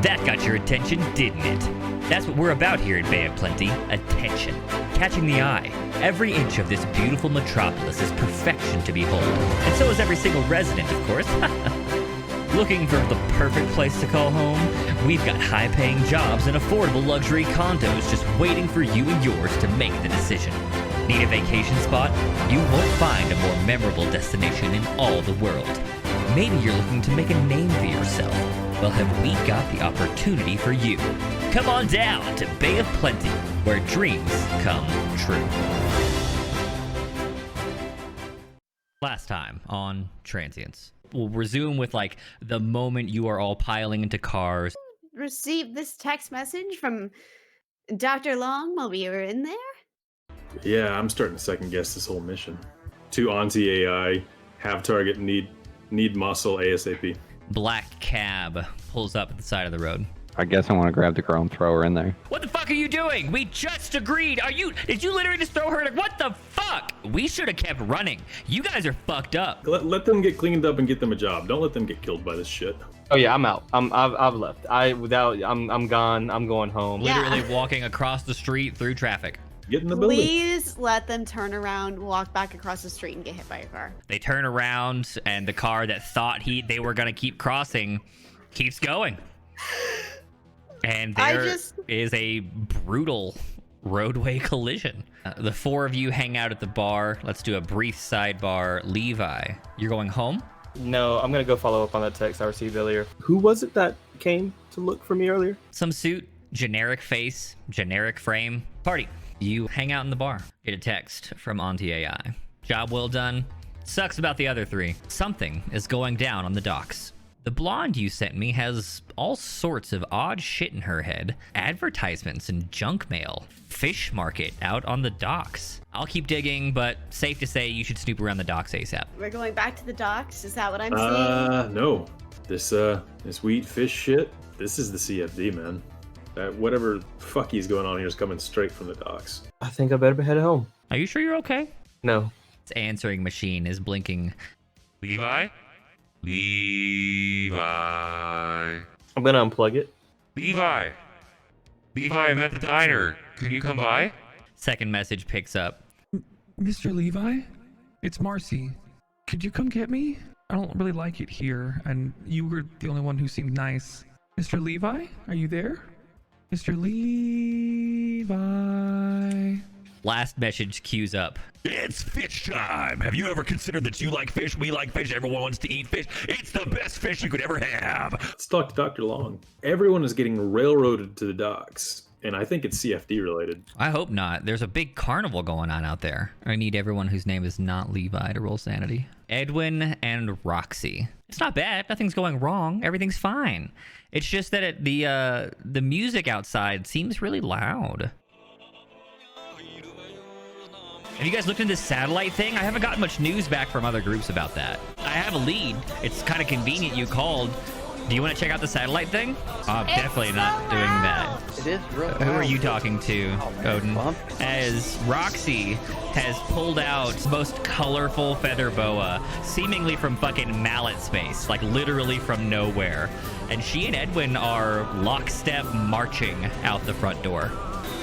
That got your attention, didn't it? That's what we're about here at Bay of Plenty. Attention. Catching the eye. Every inch of this beautiful metropolis is perfection to behold. And so is every single resident, of course. Looking for the perfect place to call home? We've got high-paying jobs and affordable luxury condos just waiting for you and yours to make the decision. Need a vacation spot? You won't find a more memorable destination in all the world. Maybe you're looking to make a name for yourself. Well, have we got the opportunity for you? Come on down to Bay of Plenty, where dreams come true. Last time on Transience. We'll resume with like the moment you are all piling into cars. Received this text message from Dr. Long while we were in there? Yeah, I'm starting to second guess this whole mission. 2 Auntie AI, have target, need muscle ASAP. Black cab pulls up at the side of the road. I guess I want to grab the girl and throw her in there. What the fuck are you doing? We just agreed. Did you literally just throw her in? What the fuck? We should have kept running. You guys are fucked up. Let them get cleaned up and get them a job. Don't let them get killed by this shit. Oh yeah, I'm out. I've left. I'm gone. I'm going home. Yeah. Literally walking across the street through traffic. Get in the building. Please let them turn around, walk back across the street, and get hit by a car. They turn around, and the car that thought they were gonna keep crossing keeps going. And there is a brutal roadway collision. The 4 of you hang out at the bar. Let's do a brief sidebar. Levi, you're going home? No, I'm gonna go follow up on that text I received earlier. Who was it that came to look for me earlier? Some suit, generic face, generic frame. Party. You hang out in the bar. Get a text from Auntie AI. Job well done. Sucks about the other 3. Something is going down on the docks. The blonde you sent me has all sorts of odd shit in her head. Advertisements and junk mail. Fish market out on the docks. I'll keep digging, but safe to say you should snoop around the docks ASAP. We're going back to the docks? Is that what I'm seeing? No. This wheat fish shit, this is the CFD, man. Whatever fucky's going on here is coming straight from the docks. I think I better head home. Are you sure you're okay? No. Its answering machine is blinking. Levi? Levi. I'm gonna unplug it. Levi, I'm at the diner. Can you come by? Second message picks up. Mr. Levi? It's Marcy. Could you come get me? I don't really like it here, and you were the only one who seemed nice. Mr. Levi? Are you there? Mr. Levi? Last message queues up. It's fish time. Have you ever considered that you like fish, we like fish, everyone wants to eat fish? It's the best fish you could ever have. Let's talk to Dr. Long. Everyone is getting railroaded to the docks, and I think it's CFD related. I hope not. There's a big carnival going on out there. I need everyone whose name is not Levi to roll sanity. Edwin and Roxy. It's not bad. Nothing's going wrong. Everything's fine. It's just that the music outside seems really loud. Have you guys looked into this satellite thing? I haven't gotten much news back from other groups about that. I have a lead. It's kind of convenient you called. Do you want to check out the satellite thing? I'm definitely not doing that. It is real. Who are you talking to, Odin? As Roxy has pulled out the most colorful feather boa, seemingly from fucking mallet space, like literally from nowhere. And she and Edwin are lockstep marching out the front door.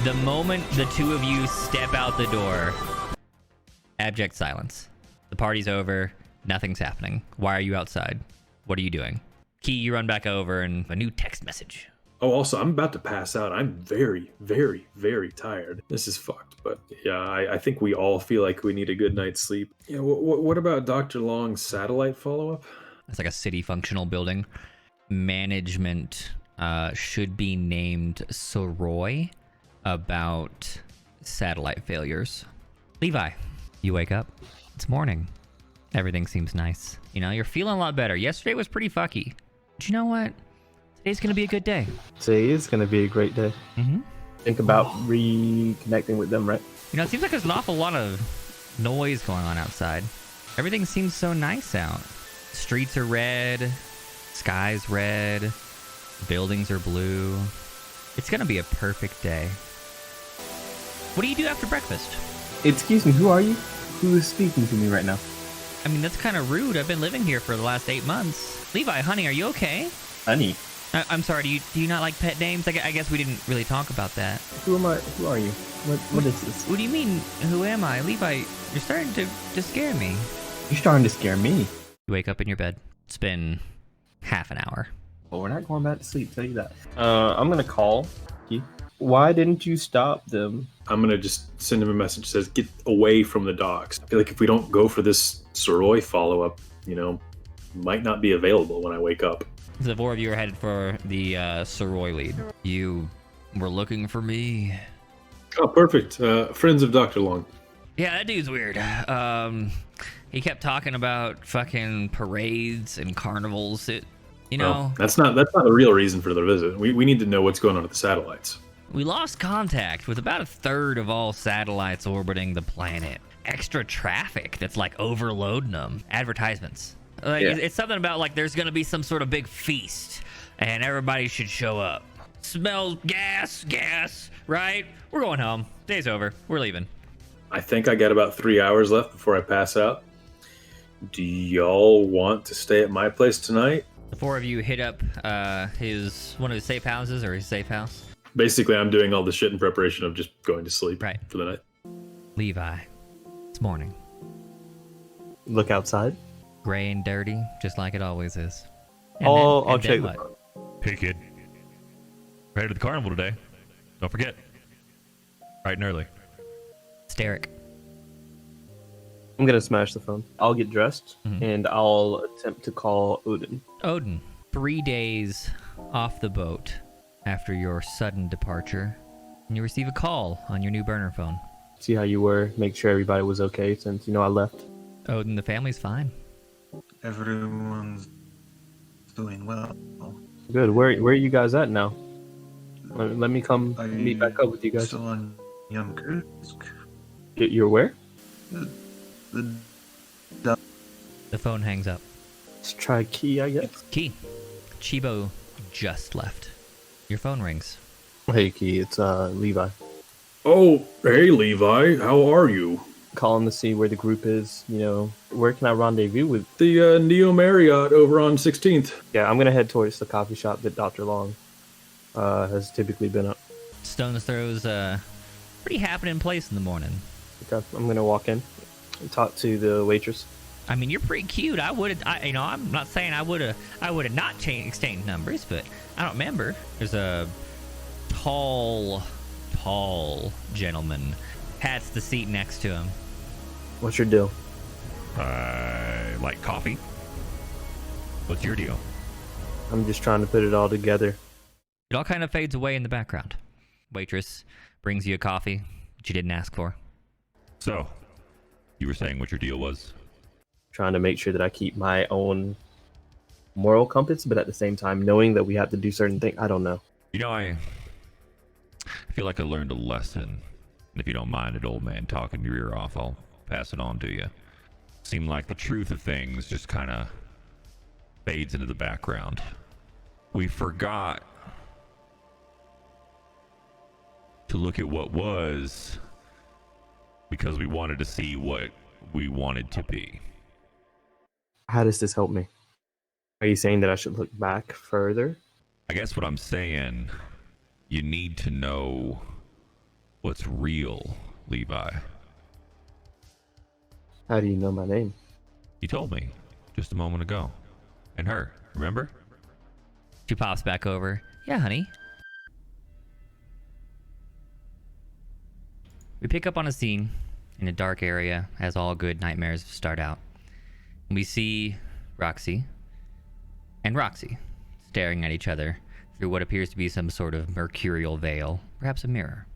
The moment the 2 of you step out the door, abject silence. The party's over. Nothing's happening. Why are you outside? What are you doing? Key, you run back over and a new text message. Oh, also, I'm about to pass out. I'm very, very, very tired. This is fucked, but yeah, I think we all feel like we need a good night's sleep. Yeah, what about Dr. Long's satellite follow-up? It's like a city functional building. Management should be named Soroy about satellite failures. Levi, you wake up. It's morning. Everything seems nice. You know, you're feeling a lot better. Yesterday was pretty fucky. But you know what? Today's gonna be a good day. Today is gonna be a great day. Mm-hmm. Think about reconnecting with them, right? You know, it seems like there's an awful lot of noise going on outside. Everything seems so nice out. Streets are red. Sky's red. Buildings are blue. It's gonna be a perfect day. What do you do after breakfast? Excuse me, who are you? Who is speaking to me right now? I mean, that's kind of rude. I've been living here for the last 8 months. Levi, honey, are you okay? Honey. I'm sorry. Do you not like pet names? I guess we didn't really talk about that. Who am I? Who are you? What is this? What do you mean? Who am I, Levi? You're starting to scare me. You're starting to scare me. You wake up in your bed. It's been half an hour. Well, we're not going back to sleep. Tell you that. I'm gonna call. Why didn't you stop them? I'm gonna just send him a message that says, get away from the docks. I feel like if we don't go for this Soroi follow-up, might not be available when I wake up. The four of you are headed for the Soroi lead. You were looking for me. Oh, perfect. Friends of Dr. Long. Yeah, that dude's weird. He kept talking about fucking parades and carnivals. That's not the real reason for the visit. We need to know what's going on with the satellites. We lost contact with about a third of all satellites orbiting the planet. Extra traffic that's like overloading them. Advertisements. It's something about like there's gonna be some sort of big feast and everybody should show up. Smells gas, right? We're going home. Day's over. We're leaving. I think I got about 3 hours left before I pass out. Do y'all want to stay at my place tonight? The four of you hit up one of his safe houses or his safe house. Basically, I'm doing all the shit in preparation of just going to sleep for the night. Levi, it's morning. Look outside. Gray and dirty, just like it always is. I'll check. Hey, kid. We're headed to the carnival today. Don't forget. Bright and early. Steric. I'm gonna smash the phone. I'll get dressed and I'll attempt to call Odin. Odin, 3 days off the boat after your sudden departure, and you receive a call on your new burner phone. See how you were. Make sure everybody was okay since I left. Odin, the family's fine. Everyone's doing well. Good. Where are you guys at now? Let me come meet back up with you guys. Still on Yonkers. You're where? The phone hangs up. Let's try Key, I guess. Key. Chibo just left. Your phone rings. Hey, Key. It's Levi. Oh, hey, Levi. How are you? Calling to see where the group is. Where can I rendezvous with? The Neo Marriott over on 16th. Yeah, I'm gonna head towards the coffee shop that Dr. Long has typically been at. Stone's Throw's pretty happening place in the morning. Okay, I'm gonna walk in and talk to the waitress. I mean, you're pretty cute. I'm not saying I would have not exchanged numbers, but I don't remember. There's a tall gentleman pats the seat next to him. What's your deal? I like coffee. What's your deal? I'm just trying to put it all together. It all kind of fades away in the background. Waitress brings you a coffee that you didn't ask for. So, you were saying what your deal was? Trying to make sure that I keep my own moral compass, but at the same time knowing that we have to do certain things. I don't know. I feel like I learned a lesson. And if you don't mind an old man talking your ear off, I'll pass it on to you. Seemed like the truth of things just kind of fades into the background. We forgot to look at what was because we wanted to see what we wanted to be. How does this help me? Are you saying that I should look back further? I guess what I'm saying, you need to know what's real, Levi. How do you know my name? You told me just a moment ago. And her, remember? She pops back over. Yeah, honey. We pick up on a scene in a dark area, as all good nightmares start out. We see Roxy and Roxy staring at each other through what appears to be some sort of mercurial veil, perhaps a mirror.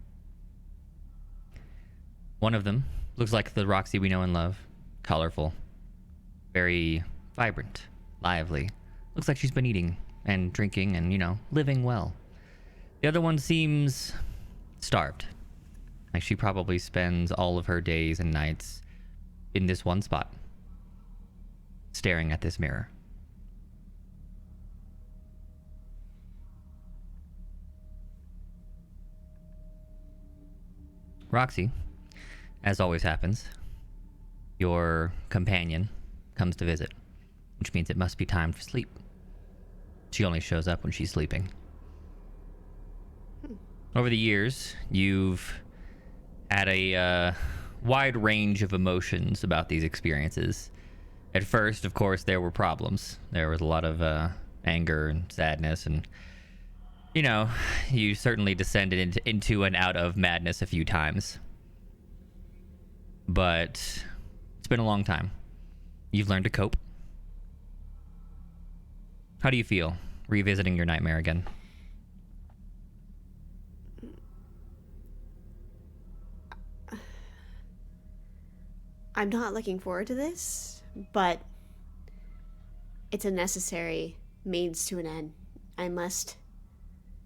One of them looks like the Roxy we know and love, colorful, very vibrant, lively. Looks like she's been eating and drinking and, living well. The other one seems starved. Like she probably spends all of her days and nights in this one spot, staring at this mirror. Roxy, as always happens, your companion comes to visit, which means it must be time for sleep. She only shows up when she's sleeping. Over the years, you've had a wide range of emotions about these experiences. At first, of course, there were problems. There was a lot of anger and sadness, and you know, you certainly descended into and out of madness a few times. But it's been a long time. You've learned to cope. How do you feel revisiting your nightmare again? I'm not looking forward to this, but it's a necessary means to an end. I must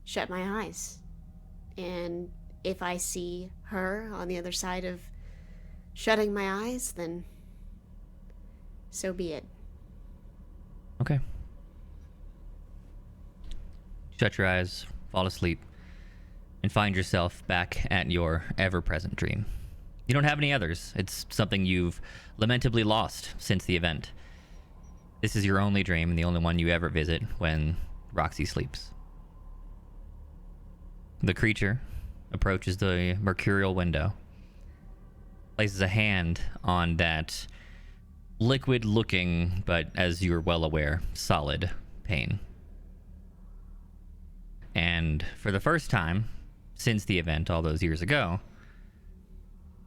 shut my eyes. And if I see her on the other side of shutting my eyes, then so be it. Okay. Shut your eyes, fall asleep, and find yourself back at your ever-present dream. You don't have any others. It's something you've lamentably lost since the event. This is your only dream and the only one you ever visit when Roxy sleeps. The creature approaches the mercurial window, places a hand on that liquid-looking, but as you're well aware, solid pane. And for the first time since the event all those years ago,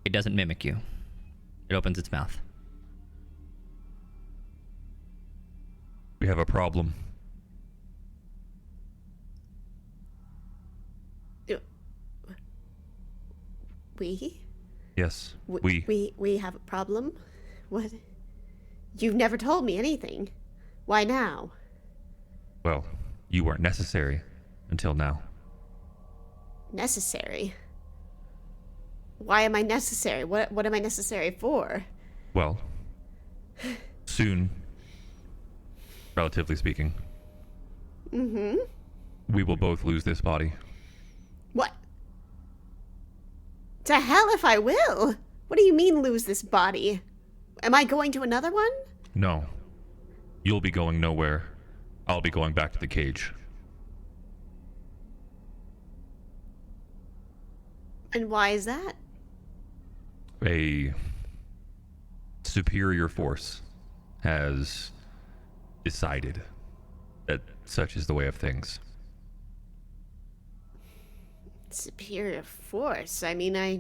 it doesn't mimic you. It opens its mouth. We have a problem. We? Yes, we. We have a problem? What? You've never told me anything. Why now? Well, you weren't necessary until now. Necessary? Why am I necessary? What am I necessary for? Well, soon, relatively speaking, Mm-hmm. we will both lose this body. What? To hell if I will! What do you mean lose this body? Am I going to another one? No. You'll be going nowhere. I'll be going back to the cage. And why is that? A superior force has decided that such is the way of things. Superior force? I mean, I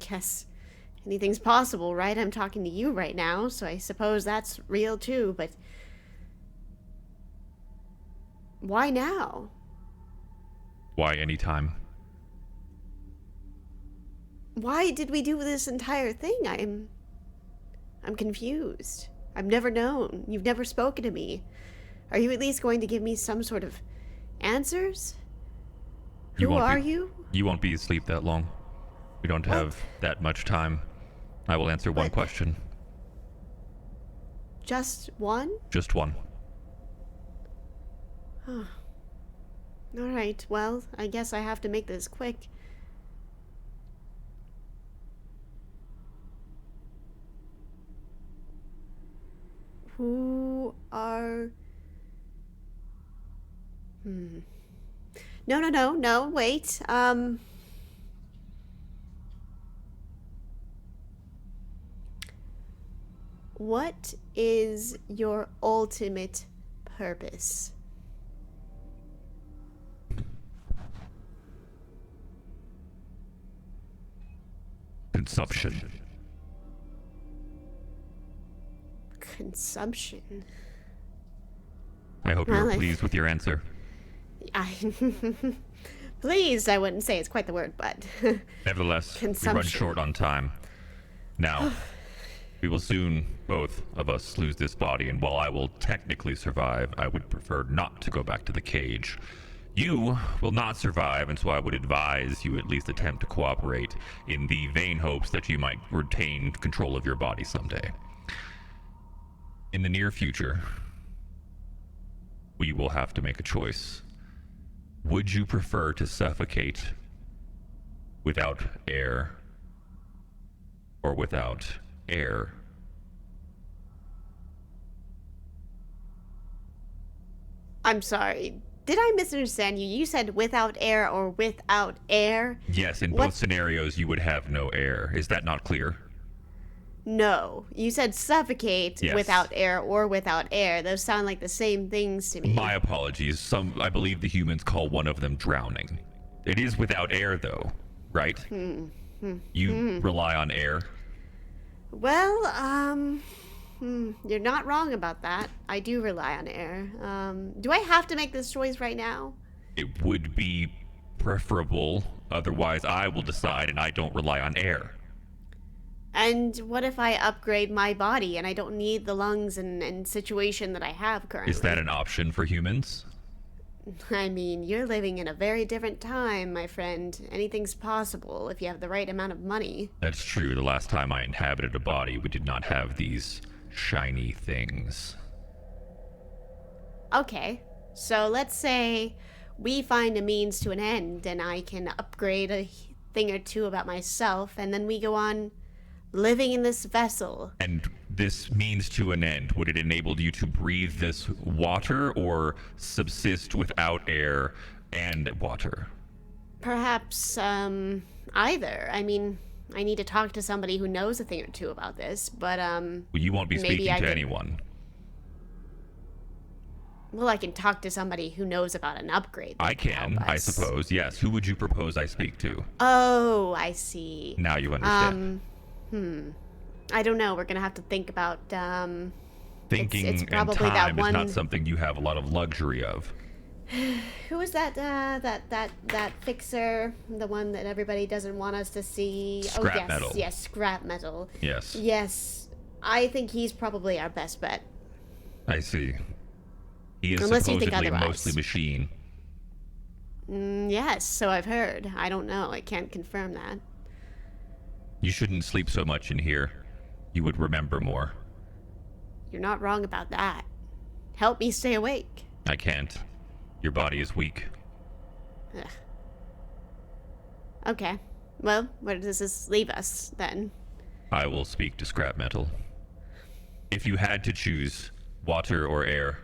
guess anything's possible, right? I'm talking to you right now, so I suppose that's real too, but why now? Why anytime? Why did we do this entire thing? I'm confused. I've never known. You've never spoken to me. Are you at least going to give me some sort of answers? Who are you? You won't be asleep that long. We don't have that much time. I will answer one question. Just one? Just one. All right, well, I guess I have to make this quick. Who are... No, wait. What is your ultimate purpose? Consumption. Consumption? I hope Well, you're pleased with your answer. Pleased, I wouldn't say it's quite the word, but... Nevertheless, we run Consumption. short on time. Now, we will soon, both of us, lose this body, and while I will technically survive, I would prefer not to go back to the cage. You will not survive, and so I would advise you at least attempt to cooperate in the vain hopes that you might retain control of your body someday. In the near future, we will have to make a choice. Would you prefer to suffocate without air or without air? I'm sorry. Did I misunderstand you? You said without air or without air? Yes, in both scenarios, you would have no air. Is that not clear? No. You said suffocate Yes. without air or without air. Those sound like the same things to me. My apologies. I believe the humans call one of them drowning. It is without air, though, right? You rely on air. Well, you're not wrong about that. I do rely on air. Do I have to make this choice right now? It would be preferable. Otherwise, I will decide, and I don't rely on air. And what if I upgrade my body and I don't need the lungs and situation that I have currently? Is that an option for humans? I mean, you're living in a very different time, my friend. Anything's possible if you have the right amount of money. That's true. The last time I inhabited a body, we did not have these shiny things. Okay, so let's say we find a means to an end and I can upgrade a thing or two about myself, and then we go on living in this vessel. And this means to an end. Would it enable you to breathe this water or subsist without air and water? Perhaps, either. I mean, I need to talk to somebody who knows a thing or two about this, but, Well, you won't be maybe speaking I to could- anyone. Well, I can talk to somebody who knows about an upgrade. that I could can, help I us. suppose. Yes. Who would you propose I speak to? Oh, I see. Now you understand. I don't know. We're gonna have to think about, Thinking it's and probably time that is one- not something you have a lot of luxury of. Who is that, that fixer? The one that everybody doesn't want us to see? Scrap yes, metal. Yes, scrap metal. Yes. Yes, I think he's probably our best bet. I see. He is Unless you think supposedly otherwise. mostly machine. Yes, so I've heard. I don't know. I can't confirm that. You shouldn't sleep so much in here. You would remember more. You're not wrong about that. Help me stay awake. I can't. Your body is weak. Ugh. Okay. Well, where does this leave us, then? I will speak to scrap metal. If you had to choose water or air,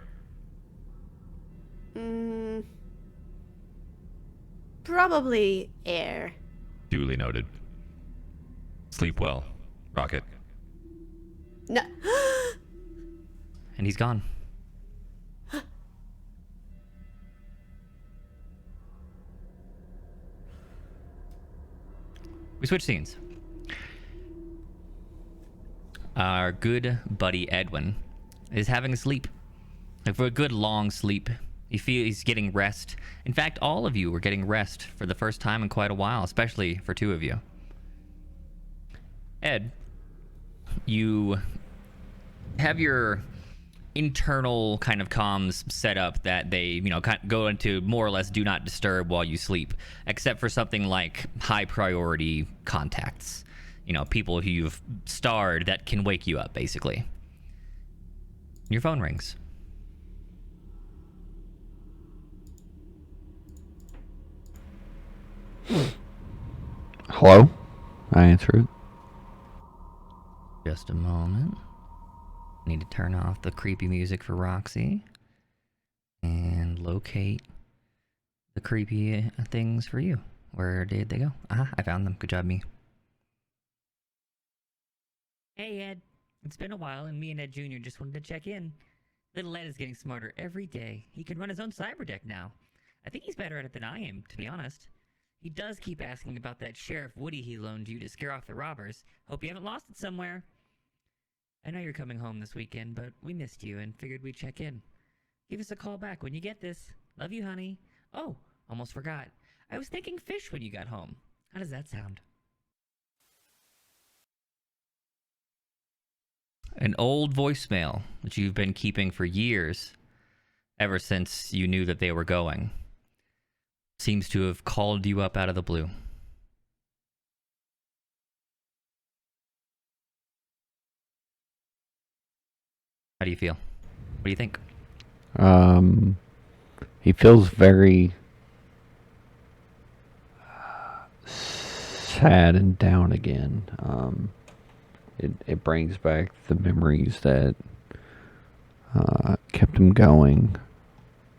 Probably air. duly noted. Sleep well, Rocket. No. And he's gone. We switch scenes. Our good buddy Edwin is having a sleep. Like for a good long sleep. You feel he's getting rest. In fact, all of you are getting rest for the first time in quite a while, especially for two of you. Ed, you have your internal kind of comms set up that they, go into more or less do not disturb while you sleep, except for something like high priority contacts. People who you've starred that can wake you up, basically. Your phone rings. Hello? I answer it. Just a moment. Need to turn off the creepy music for Roxy and locate the creepy things for you. Where did they go? I found them. Good job, me. Hey, Ed. It's been a while, and me and Ed Jr. just wanted to check in. Little Ed is getting smarter every day. He can run his own cyber deck now. I think he's better at it than I am, to be honest. He does keep asking about that Sheriff Woody he loaned you to scare off the robbers. Hope you haven't lost it somewhere. I know you're coming home this weekend, but we missed you and figured we'd check in. Give us a call back when you get this. Love you, honey. Oh, almost forgot. I was thinking fish when you got home. How does that sound? An old voicemail that you've been keeping for years, ever since you knew that they were going, seems to have called you up out of the blue. How do you feel? What do you think? He feels very sad and down again. It brings back the memories that kept him going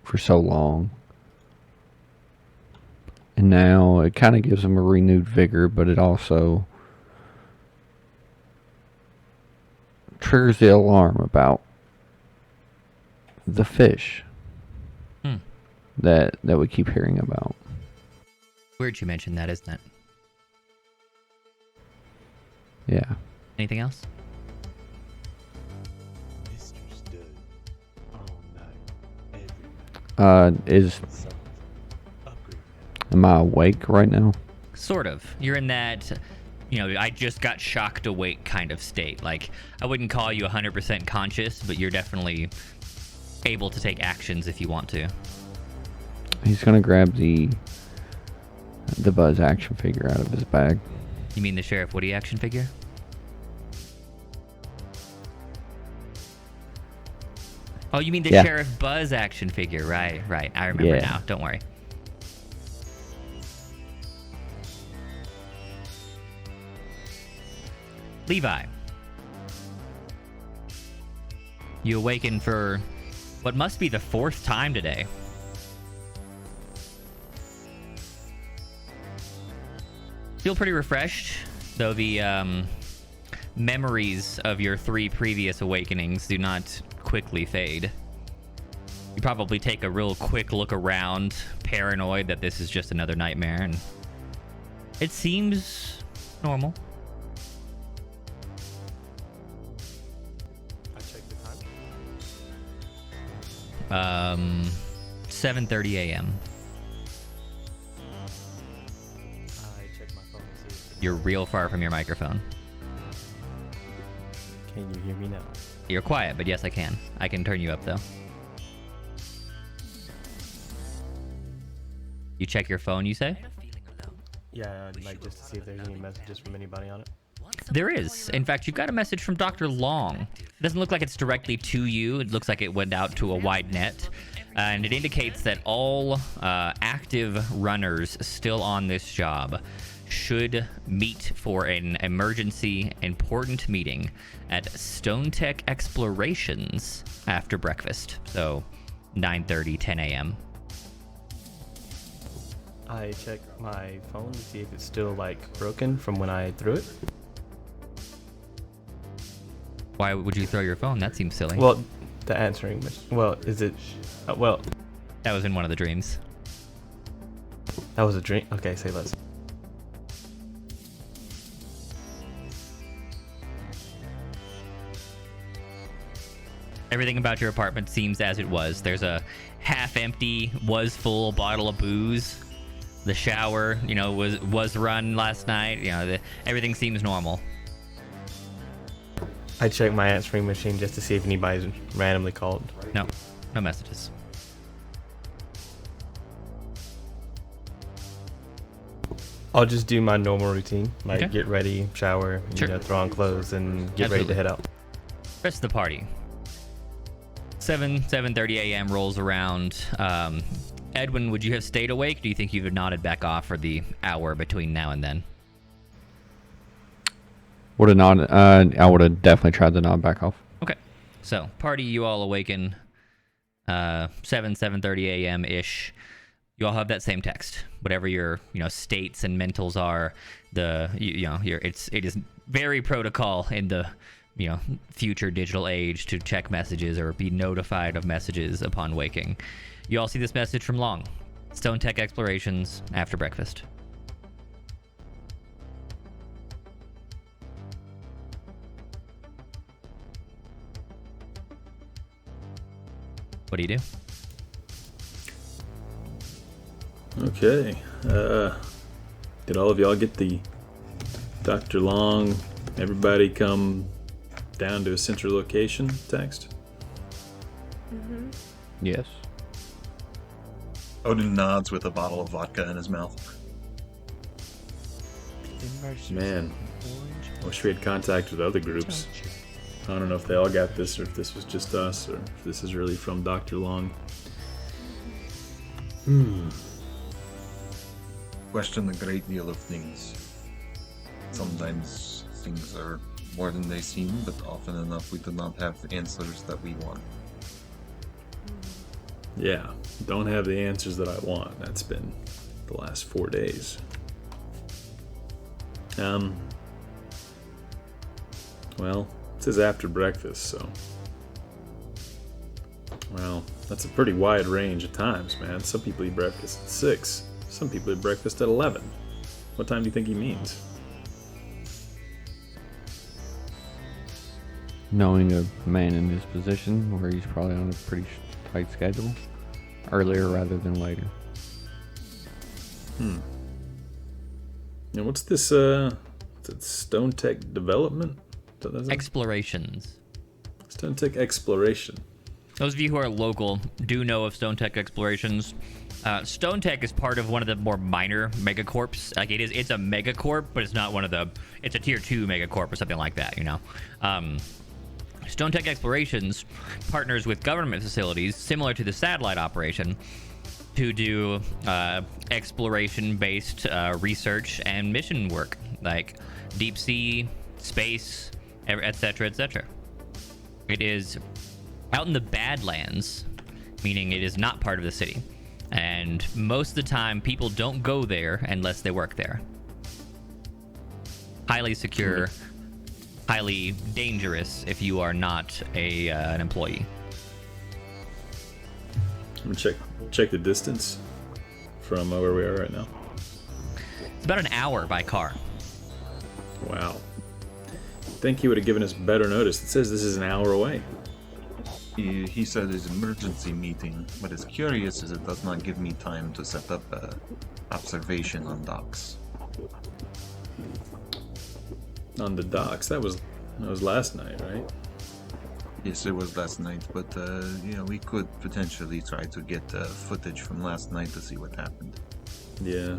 for so long. And now it kind of gives him a renewed vigor, but it also triggers the alarm about the fish that we keep hearing about. Weird you mentioned that, isn't it? Yeah. Anything else? Am I awake right now? Sort of. You're in that, I just got shocked awake kind of state. Like, I wouldn't call you 100% conscious, but you're definitely able to take actions if you want to. He's gonna grab the Buzz action figure out of his bag. You mean the Sheriff Woody action figure? Oh, you mean the Sheriff Buzz action figure. Right. I remember now. Don't worry. Levi. You awaken for what must be the 4th time today. Feel pretty refreshed, though the memories of your 3 previous awakenings do not quickly fade. You probably take a real quick look around, paranoid that this is just another nightmare, and it seems normal. I checked the time. 7:30 a.m. I checked my phone to see if... You're real far from your microphone. Can you hear me now? You're quiet, but yes, I can. I can turn you up, though. You check your phone, you say? Yeah, like just to see if there's any messages from anybody on it. There is. In fact, you've got a message from Dr. Long. It doesn't look like it's directly to you. It looks like it went out to a wide net. And it indicates that all active runners still on this job should meet for an emergency important meeting at Stone Tech Explorations after breakfast. So 9:30, 10 a.m. I checked my phone to see if it's still like broken from when I threw it. Why would you throw your phone? That seems silly. Well, the answering machine. Well, is it? Well, that was in one of the dreams. That was a dream. Okay, say less. Everything about your apartment seems as it was. There's a half-empty, was full bottle of booze. The shower, was run last night. Everything seems normal. I checked my answering machine just to see if anybody's randomly called. No messages. I'll just do my normal routine, like Okay. get ready, shower, Sure. throw on clothes, and get ready to head out. Rest of the party. 7:30 a.m. rolls around. Edwin, would you have stayed awake? Do you think you would have nodded back off for the hour between now and then? Would have nodded. I would have definitely tried to nod back off. Okay. So, party, you all awaken 7:30 a.m. ish. You all have that same text. Whatever your states and mentals are, it is very protocol in the future digital age to check messages or be notified of messages upon waking. You all see this message from Long. Stone Tech Explorations after breakfast. What do you do? Okay. Did all of y'all get the Dr. Long, everybody come down to a central location text? Mm-hmm. Yes. Odin nods with a bottle of vodka in his mouth. Man, I wish we had contact with other groups. I don't know if they all got this or if this was just us or if this is really from Dr. Long. Question a great deal of things. Sometimes things are more than they seem, but often enough we do not have the answers that we want. Yeah, don't have the answers that I want. That's been the last 4 days. Well, it says after breakfast, so... Well, that's a pretty wide range of times, man. Some people eat breakfast at 6. Some people eat breakfast at 11. What time do you think he means? Knowing a man in his position, where he's probably on a pretty tight schedule, earlier rather than later. And what's this, Stone Tech Development? Explorations. Stone Tech Exploration. Those of you who are local do know of Stone Tech Explorations. Stone Tech is part of one of the more minor megacorps. Like it's a megacorp, but it's not one of the. It's a tier 2 megacorp or something like that. You know, Stone Tech Explorations partners with government facilities similar to the satellite operation to do exploration-based research and mission work, like deep sea, space, etc., etc. It is out in the Badlands, meaning it is not part of the city. And most of the time, people don't go there unless they work there. Highly secure, highly dangerous if you are not an employee. I'm gonna check the distance from where we are right now. It's about an hour by car. Wow. Think he would have given us better notice. It says this is an hour away. He said it's an emergency meeting. What is curious is it does not give me time to set up a observation on docks. On the docks. That was last night, right? Yes, it was last night, but we could potentially try to get footage from last night to see what happened. Yeah.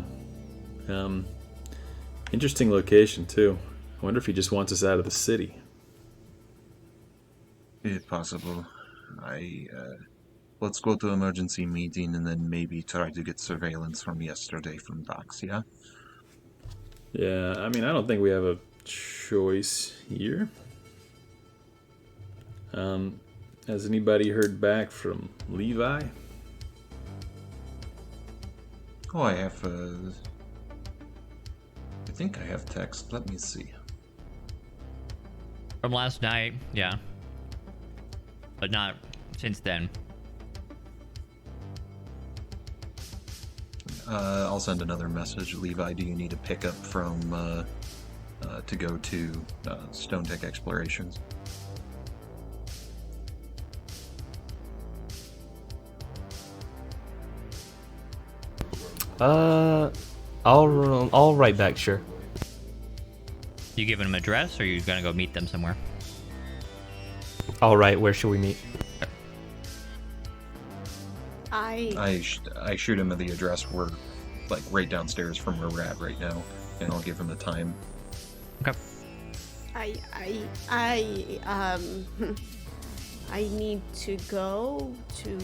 Interesting location too. I wonder if he just wants us out of the city. If possible. Let's go to emergency meeting and then maybe try to get surveillance from yesterday from docks, yeah? Yeah, I mean, I don't think we have a choice here. Has anybody heard back from Levi? Oh, I have, I think I have text. Let me see. From last night, yeah. But not since then. I'll send another message. Levi, do you need a pickup from, to go to Stone Tech Explorations? I'll write back, sure. You giving them an address, or are you gonna go meet them somewhere? All right, where should we meet? I shoot him at the address. We're like right downstairs from where we're at right now, and I'll give him the time. Okay. I need to go to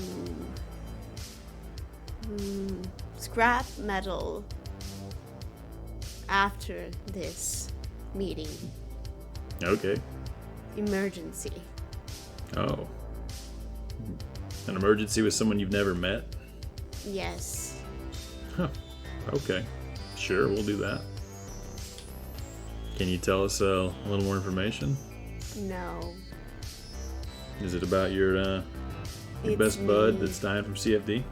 scrap metal after this meeting. Okay. Emergency. Oh. An emergency with someone you've never met? Yes. Huh. Okay. Sure, we'll do that. Can you tell us a little more information? No. Is it about your It's best bud me. that's dying from CFD?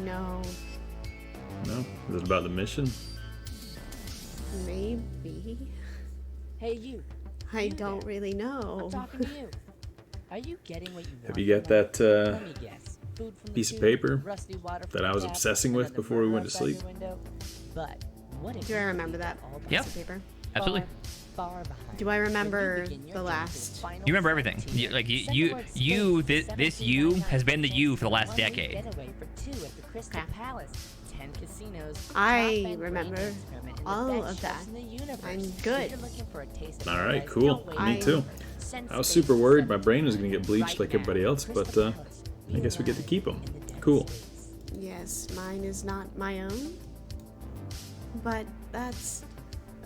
No. No? Is it about the mission? Maybe. Hey, you. I You don't there. really know. I'm talking to you. Are you getting what you want? Have you got tonight? that Let me guess. Food from the piece of tube, paper rusty water from that I the was tap, obsessing with another before we murder went to outside your sleep? window? But what if Do I you remember leave that all Yep. piece of paper? Absolutely. Far, far behind. Do I remember When you begin your the journey to last- final You remember everything. frontier, Like send the you, word this space you 1799 has been the you for the last 1 week decade. getaway for 2 at the Crystal Okay. Palace. 10 casinos. I top-end remember brain experiment in the all best of that. shows in the universe. I'm If good. you're looking for a taste of All right, paradise, cool. don't wait Me any too. longer. Send I was space super worried my 1799 brain was going to get bleached right like now. everybody else, but Crystal Palace. I guess we get to keep them. In the dead Cool. space. Yes, mine is not my own. But that's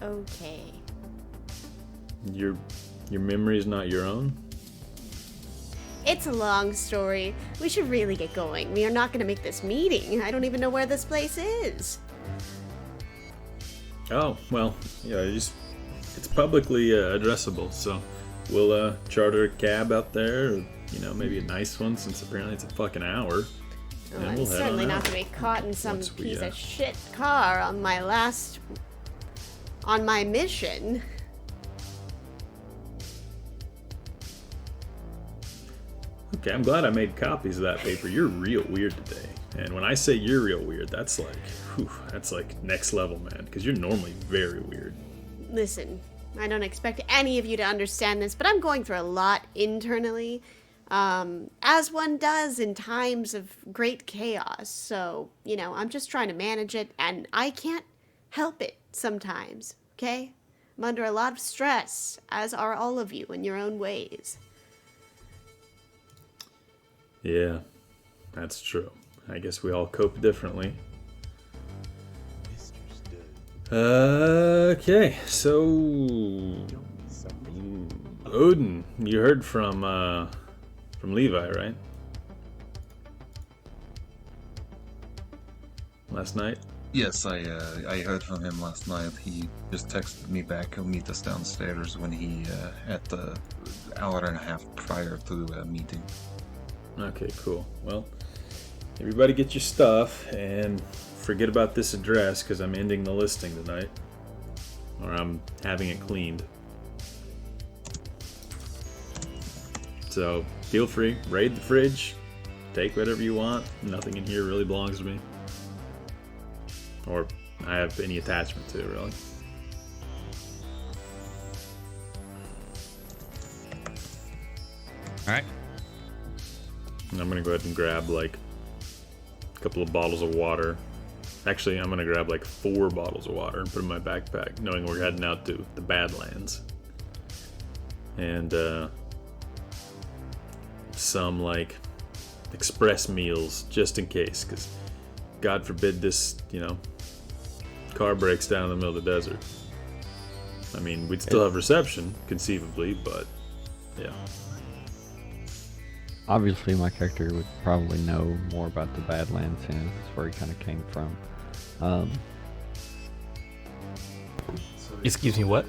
okay. Your memory is not your own? It's a long story. We should really get going. We are not going to make this meeting. I don't even know where this place is. Oh, well, yeah, it's publicly addressable, so we'll charter a cab out there, or, maybe a nice one, since apparently it's a fucking hour. Well, And I'm we'll head certainly on not out. going to be caught in some Once we, piece of shit car on my mission. Okay, I'm glad I made copies of that paper. You're real weird today. And when I say you're real weird, that's like next level, man, because you're normally very weird. Listen, I don't expect any of you to understand this, but I'm going through a lot internally, as one does in times of great chaos. So, I'm just trying to manage it, and I can't help it sometimes, okay? I'm under a lot of stress, as are all of you in your own ways. Yeah, that's true. I guess we all cope differently. Okay, so Odin, you heard from Levi, right? Last night? Yes, I heard from him last night. He just texted me back. He'll meet us downstairs when he at the hour and a half prior to the meeting. Okay, cool. Well, everybody get your stuff and forget about this address because I'm ending the listing tonight. Or I'm having it cleaned. So feel free, raid the fridge, take whatever you want. Nothing in here really belongs to me. Or I have any attachment to it, really. Alright. I'm gonna go ahead and grab like a couple of bottles of water. Actually, I'm gonna grab like 4 bottles of water and put them in my backpack, knowing we're heading out to the Badlands. And some like express meals just in case, because God forbid this, car breaks down in the middle of the desert. I mean, we'd still have reception, conceivably, but yeah. Obviously, my character would probably know more about the Badlands, and that's where he kind of came from. Excuse me, what?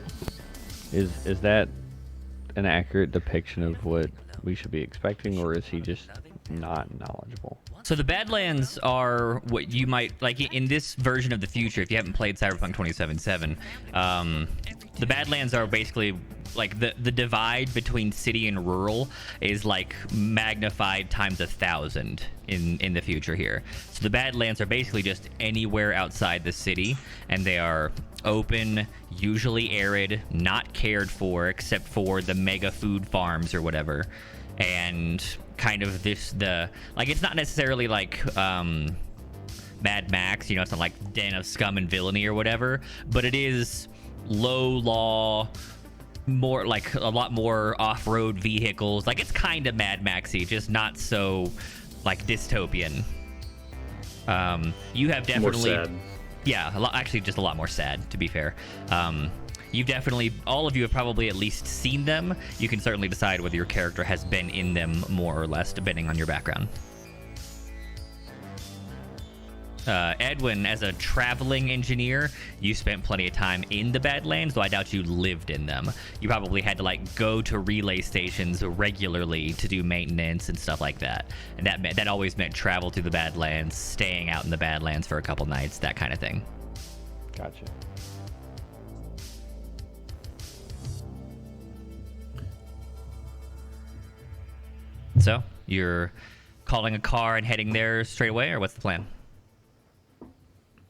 Is that an accurate depiction of what we should be expecting, or is he just not knowledgeable? So the Badlands are what you might like in this version of the future. If you haven't played Cyberpunk 2077, the Badlands are basically like the divide between city and rural is like magnified times 1,000 in the future here. So the Badlands are basically just anywhere outside the city, and they are open, usually arid, not cared for except for the mega food farms or whatever. And kind of it's not necessarily like Mad Max, it's not like Den of Scum and Villainy or whatever, but it is low law, more like a lot more off-road vehicles. Like, it's kind of Mad Maxy, just not so like dystopian. You have definitely More sad. Yeah, actually just a lot more sad, to be fair. You've definitely, all of you have probably at least seen them. You can certainly decide whether your character has been in them more or less, depending on your background. Edwin, as a traveling engineer, you spent plenty of time in the Badlands, though I doubt you lived in them. You probably had to go to relay stations regularly to do maintenance and stuff like that. And that always meant travel through the Badlands, staying out in the Badlands for a couple nights, that kind of thing. Gotcha. So, you're calling a car and heading there straight away, or what's the plan?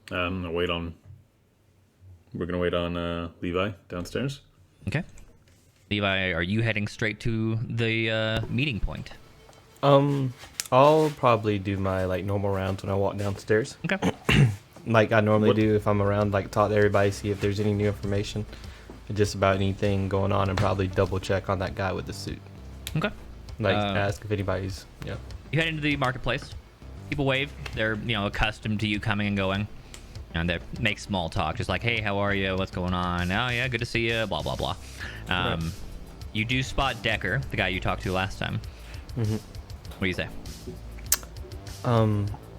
We're gonna wait on Levi downstairs. Okay. Levi, are you heading straight to the meeting point? I'll probably do my normal rounds when I walk downstairs. Okay. Like I normally do if I'm around, talk to everybody, see if there's any new information, just about anything going on, and probably double check on that guy with the suit. Okay. Ask if anybody's, You head into the marketplace. People wave. They're, accustomed to you coming and going. And they make small talk, just like, hey, how are you? What's going on? Oh, yeah, good to see you, blah, blah, blah. You do spot Decker, the guy you talked to last time. Mm-hmm. What do you say?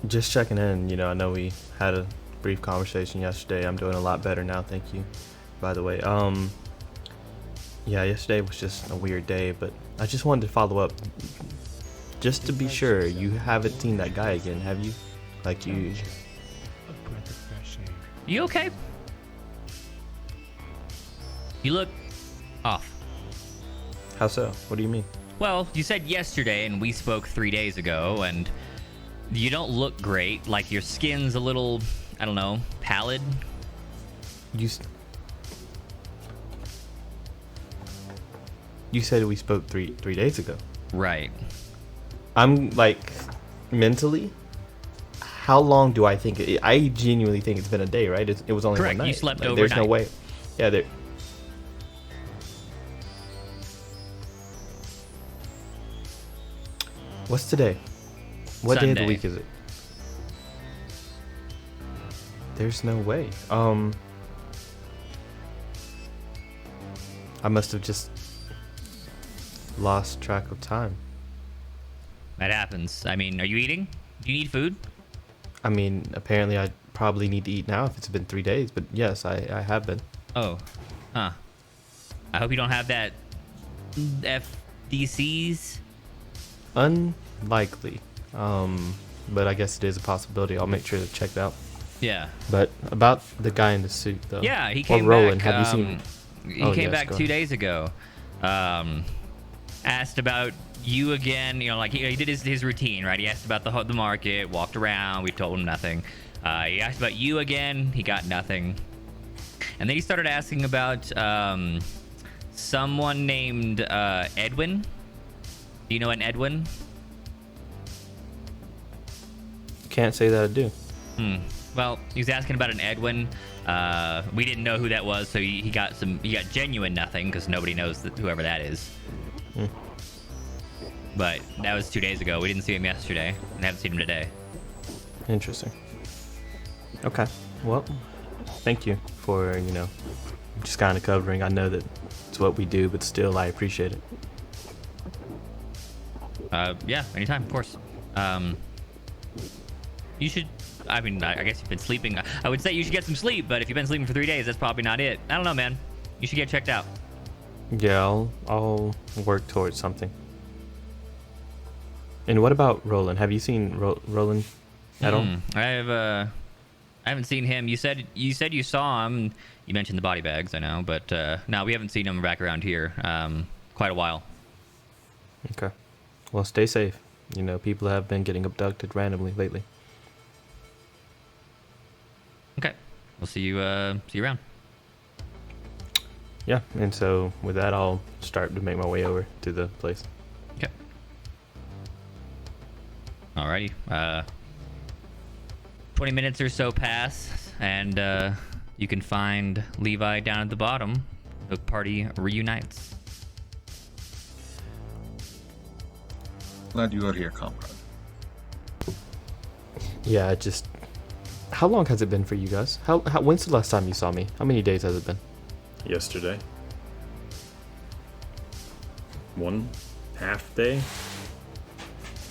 Just checking in. You know, I know we had a brief conversation yesterday. I'm doing a lot better now, thank you. By the way, yeah, yesterday was just a weird day, but I just wanted to follow up, just to be sure. You haven't seen that guy again, have you? Like you. You okay? You look off. How so? What do you mean? Well, you said yesterday, and we spoke 3 days ago, and you don't look great. Like your skin's a little, I don't know, pallid. You said we spoke three days ago. Right. I'm like, mentally, how long do I think I genuinely think it's been a day, right? It was only Correct. one night. You slept like, overnight. There's no way. Yeah, there. What's today? What day of the Sunday. week is it? There's no way. I must have just lost track of time. That happens. I mean, are you eating? Do you need food? I mean, apparently I probably need to eat now if it's been 3 days, but yes, I have been. Oh. Huh. I hope you don't have that FDCs. Unlikely. But I guess it is a possibility. I'll make sure to check it out. Yeah. But about the guy in the suit, though. Yeah, he came or Roland, back. have you seen? He Oh, came yes, back go 2 ahead. days ago. Asked about you again. You know, like he did his routine, right? He asked about the market, walked around. We told him nothing. He asked about you again. He got nothing. And then he started asking about someone named Edwin. Do you know an Edwin? Can't say that I do. Well, he was asking about an Edwin. We didn't know who that was, so he got genuine nothing because nobody knows whoever that is. But that was 2 days ago. We didn't see him yesterday, and haven't seen him today. Interesting. Okay. Well, thank you for, just kind of covering. I know that it's what we do, but still, I appreciate it. Yeah, anytime, of course. You should. I mean, I guess you've been sleeping. I would say you should get some sleep, but if you've been sleeping for 3 days, that's probably not it. I don't know, man. You should get checked out. Yeah, I'll work towards something. And what about Roland? Have you seen Roland at all? I haven't seen him. You said you saw him. You mentioned the body bags, I know, but no, we haven't seen him back around here quite a while. Okay. Well, stay safe. People have been getting abducted randomly lately. Okay, we'll see you around. Yeah, and so with that, I'll start to make my way over to the place. Okay. Alrighty. 20 minutes or so pass, and you can find Levi down at the bottom. The party reunites. Glad you are here, comrade. Yeah, how long has it been for you guys? When's the last time you saw me? How many days has it been? Yesterday. 1/2 day.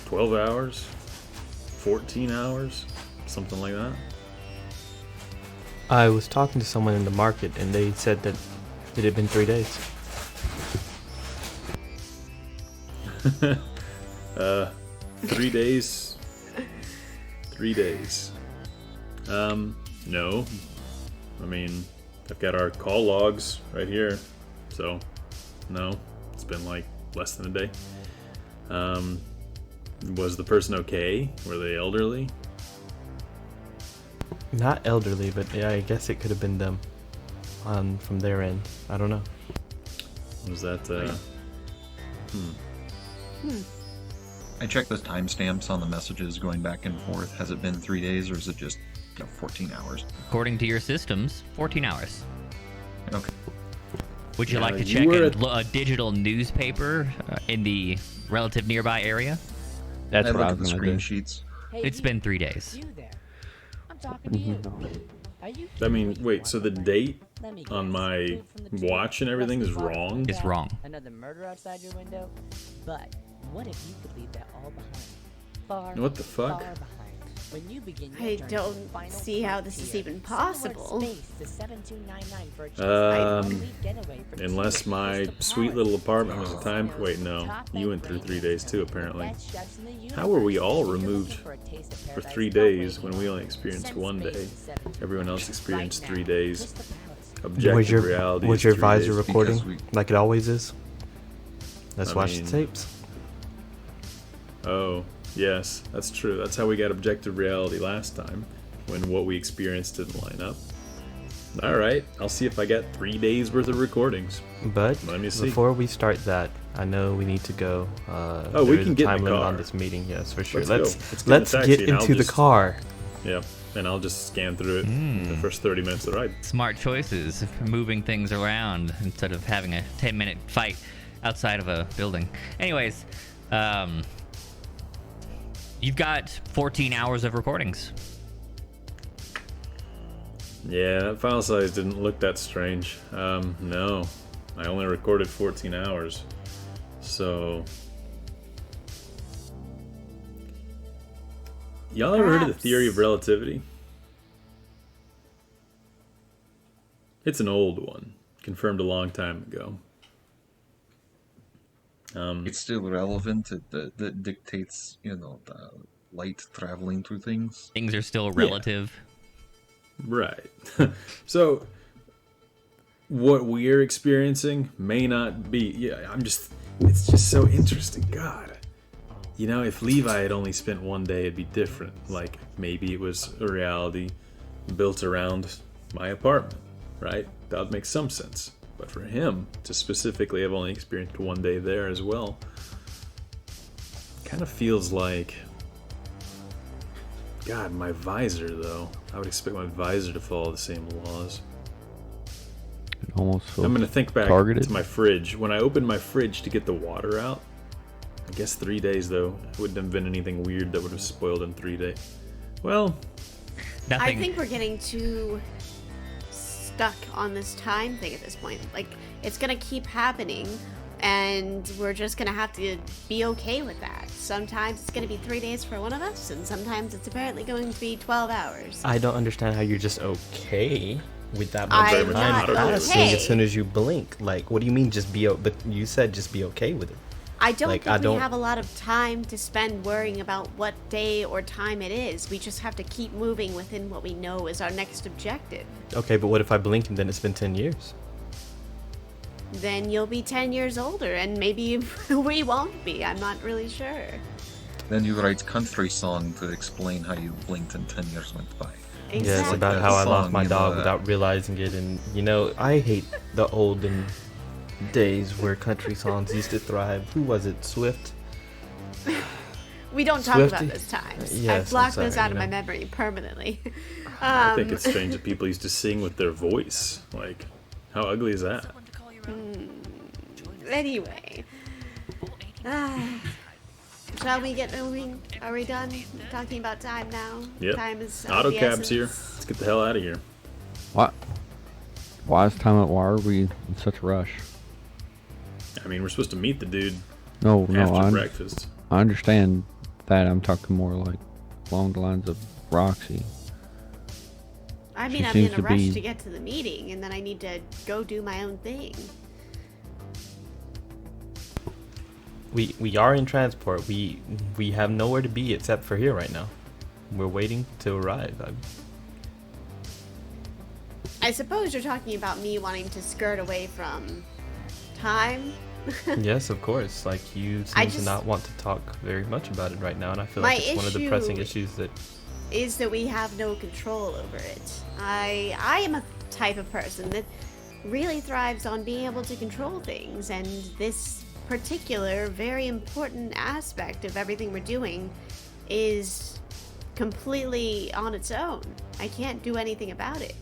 12 hours. 14 hours. Something like that. I was talking to someone in the market, and they said that it had been 3 days. 3 days. 3 days. No. I mean, I've got our call logs right here. So, no. It's been like less than a day. Was the person okay? Were they elderly? Not elderly, but yeah, I guess it could have been them from their end. I don't know. Was that, I checked the timestamps on the messages going back and forth. Has it been 3 days, or is it just 14 hours? According to your systems, 14 hours. Okay. Would you like to you check were a digital newspaper in the relative nearby area? That's I what look I at was the gonna screen do. sheets. Hey, It's been 3 days. You there? I'm talking to you. Are you I mean, wait, so the date Let me on guess. my Dude from the watch and everything is Rusty Bark wrong? moved It's out. wrong. Another murder outside your window, but What if you could leave that all behind? Far, What the fuck? far behind. When you begin your I journey to don't final see how this is frontier, even somewhere in possible. space to 7299 for a chance to complete getaway for Unless 2 my years to sweet Paris. little apartment was a time. Knows Wait, no. top You end went through 3 brain days and too, the apparently. best chefs in the How were we all universe. If you're removed looking for a taste of for paradise, 3 go days when waiting. we only experienced Send 1 space day? to 7299. Everyone else experienced Right 3 now. days. Just the palace. Objective reality Was is your 3 visor days. recording Because we- like it always is? Let's I watch mean- the tapes. Oh, yes, that's true. That's how we got objective reality last time, when what we experienced didn't line up. Alright, I'll see if I get 3 days worth of recordings. But Let me see. before we start that, I know we need to go. Oh, we there is can a get in time the limit car. on this meeting. Yes, for sure. Let's go. Let's Let's get in the taxi get and I'll into the just- car. Yeah, and I'll just scan through it in the first 30 minutes of the ride. Smart choices, moving things around instead of having a 10-minute fight outside of a building. Anyways, you've got 14 hours of recordings. Yeah, that file size didn't look that strange. No. I only recorded 14 hours. So... Y'all ever heard of the theory of relativity? It's an old one, confirmed a long time ago. It's still relevant. That dictates, the light traveling through things. Things are still relative. Right. So, what we're experiencing may not be. Yeah, it's just so interesting. God. If Levi had only spent 1 day, it'd be different. Like, maybe it was a reality built around my apartment, right? That would make some sense. But for him to specifically have only experienced 1 day there as well, kind of feels like... God, my visor, though. I would expect my visor to follow the same laws. It almost feels I'm going to think back targeted. to my fridge. When I opened my fridge to get the water out, I guess 3 days, though. It wouldn't have been anything weird that would have spoiled in 3 days. Well, Nothing. I think we're getting too stuck on this time thing at this point. Like, it's gonna keep happening, and we're just gonna have to be okay with that. Sometimes it's gonna be 3 days for one of us, and sometimes it's apparently going to be 12 hours. I don't understand how you're just okay with that I'm much not time passing okay. as soon as you blink. Like, what do you mean just be? But you said just be okay with it. I don't Like, think I we don't- have a lot of time to spend worrying about what day or time it is. We just have to keep moving within what we know is our next objective. Okay, but what if I blink and then it's been 10 years? Then you'll be 10 years older, and maybe we won't be. I'm not really sure. Then you write country song to explain how you blinked and 10 years went by. Exactly. Yeah, it's about That how I lost song, my you know dog that. without realizing it, and I hate the olden days where country songs used to thrive. Who was it? Swift? We don't talk Swiftie? about those times. Yes, I've blocked I'm those sorry, out of my memory permanently. I think it's strange that people used to sing with their voice. Like, how ugly is that? Anyway. Shall we get moving? Are we done talking about time now? Yep. Time is of Auto the cab's here. essence. Let's get the hell out of here. What? Why is time? Why are we in such a rush? I mean, we're supposed to meet the dude No, after breakfast. I understand that. I'm talking more like along the lines of Roxy. I mean, She I'm seems in a to rush be- to get to the meeting, and then I need to go do my own thing. We are in transport. We have nowhere to be except for here right now. We're waiting to arrive. I suppose you're talking about me wanting to skirt away from time. Yes, of course. Like, you I seem to just- not want to talk very much about it right now, and I feel My like it's one of the pressing issue issues that... is that we have no control over it. I am a type of person that really thrives on being able to control things, and this particular very important aspect of everything we're doing is completely on its own. I can't do anything about it.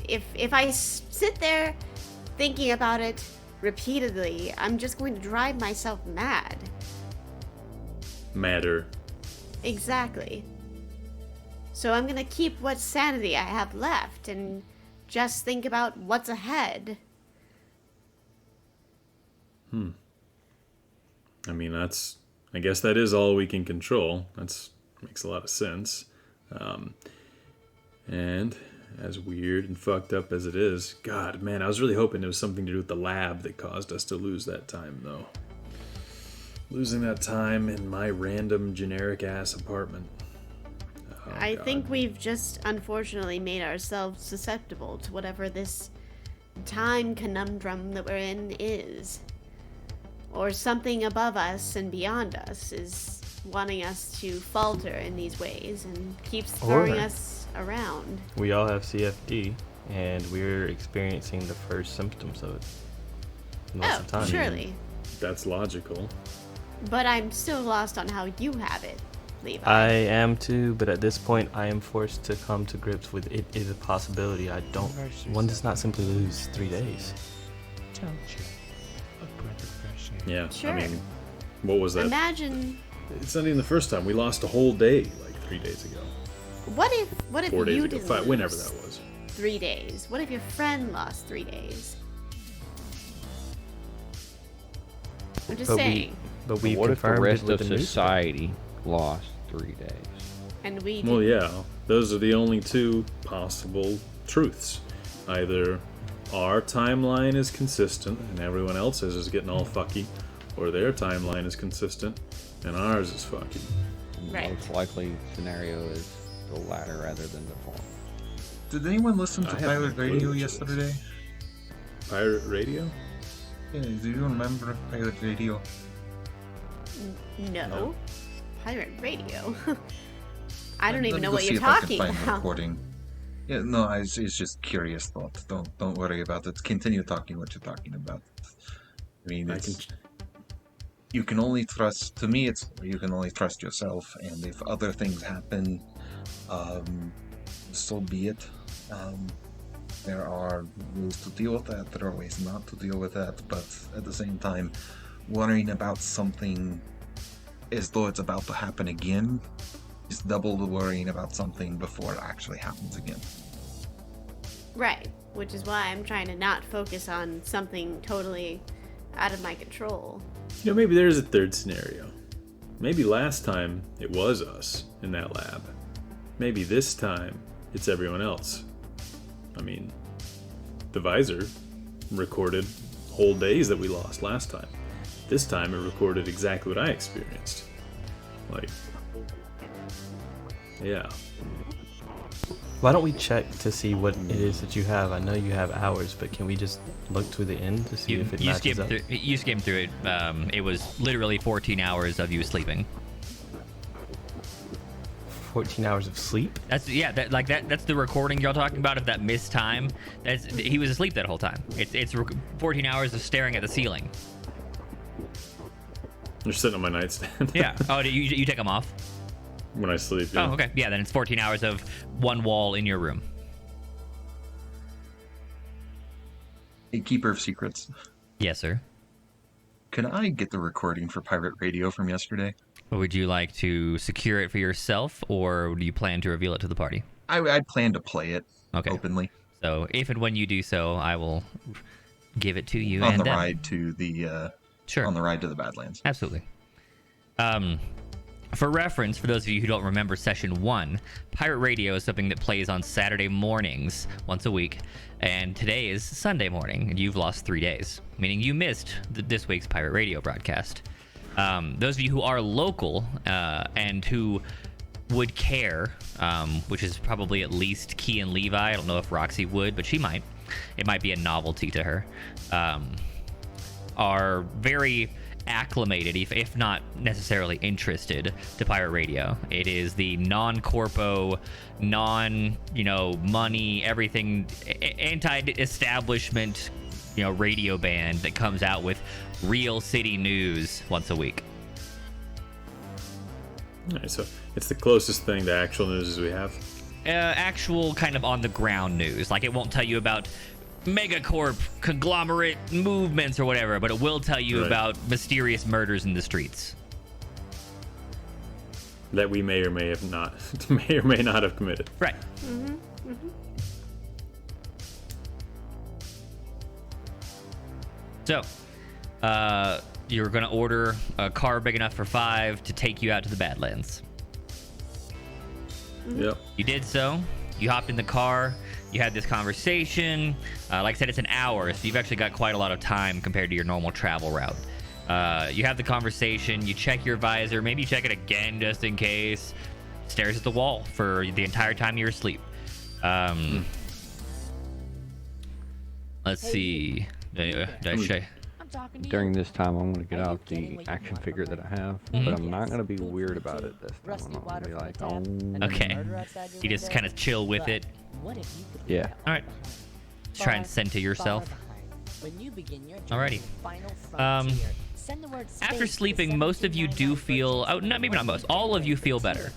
If I sit there thinking about it repeatedly, I'm just going to drive myself mad. Matter. Exactly. So I'm gonna keep what sanity I have left and just think about what's ahead. I mean, I guess that is all we can control. Makes a lot of sense. And as weird and fucked up as it is, God, man, I was really hoping it was something to do with the lab that caused us to lose that time, though. Losing that time in my random generic-ass apartment. Oh, I God. think we've just unfortunately made ourselves susceptible to whatever this time conundrum that we're in is. Or something above us and beyond us is wanting us to falter in these ways and keeps throwing us around. We all have CFD, and we're experiencing the first symptoms of it most of the time. Surely. That's logical. But I'm still lost on how you have it, Levi. I am too, but at this point, I am forced to come to grips with it is a possibility. One does not simply lose 3 days. Don't you? A breath of fresh air. Yeah, Sure. I mean, what was that? Imagine, It's not even the first time. We lost a whole day like 3 days ago. what if 4 days you ago. didn't Whenever lose that was. 3 days? What if your friend lost 3 days? I'm just saying. But we What if the confirmed rest it with of the news. society lost 3 days? And we Well, didn't. yeah. Those are the only two possible truths. Either our timeline is consistent and everyone else's is getting all fucky, or their timeline is consistent and ours is fucky. Right. Most likely scenario is the latter rather than the former. Did anyone listen to I have Pirate no clue Radio what it is. yesterday? Pirate radio? Yeah, do you remember Pirate Radio? No. Pirate radio. I don't even Let me know go what see you're if I can talking find the about. recording. Yeah, no, it's just curious thought. Don't worry about it. Continue talking what you're talking about. I mean, you can only trust. To me, it's you can only trust yourself. And if other things happen, so be it. There are ways to deal with that. There are ways not to deal with that. But at the same time, worrying about something as though it's about to happen again is double the worrying about something before it actually happens again. Right. Which is why I'm trying to not focus on something totally out of my control. You know, maybe there's a third scenario. Maybe last time it was us in that lab. Maybe this time it's everyone else. I mean, the visor recorded whole days that we lost last time. This time it recorded exactly what I experienced. Like, yeah. Why don't we check to see what it is that you have? I know you have hours, but can we just look to the end to see if it matches up? You skimmed through it. It was literally 14 hours of you sleeping. 14 hours of sleep? That's that's the recording you're talking about of that missed time. He was asleep that whole time. It's 14 hours of staring at the ceiling. They're sitting on my nightstand. Yeah. Oh, you take them off? When I sleep. Yeah. Oh, okay. Yeah, then it's 14 hours of one wall in your room. A keeper of secrets. Yes, sir. Can I get the recording for Pirate Radio from yesterday? Would you like to secure it for yourself, or do you plan to reveal it to the party? I plan to play it openly. So if and when you do so, I will give it to you. On and the them. ride to the Sure. on the ride to the Badlands. Absolutely. For reference, for those of you who don't remember Session 1, Pirate Radio is something that plays on Saturday mornings once a week, and today is Sunday morning, and you've lost 3 days, meaning you missed this week's Pirate Radio broadcast. Those of you who are local and who would care, which is probably at least Key and Levi. I don't know if Roxy would, but she might. It might be a novelty to her. Are very acclimated, if not necessarily interested, to Pirate Radio. It is the non-corpo, money, everything, anti-establishment, radio band that comes out with real city news once a week. All right, so it's the closest thing to actual news as we have. Actual kind of on the ground news. Like, it won't tell you about megacorp conglomerate movements or whatever, but it will tell you about mysterious murders in the streets that we may or may not have committed. Right. So you're going to order a car big enough for 5 to take you out to the Badlands. Yep. You did so. You hopped in the car. You had this conversation. Like I said, it's an hour, so you've actually got quite a lot of time compared to your normal travel route. You have the conversation. You check your visor. Maybe you check it again just in case. Stares at the wall for the entire time you're asleep. Let's see. Did I say? During this time, I'm going to get out the action figure that I have, but I'm not going to be weird about it this time. I'm going to be like, oh. Okay. You just kind of chill with it. Yeah. All right. Just try and center yourself. Alrighty. After sleeping, most of you do feel. Oh, no, maybe not most. All of you feel better.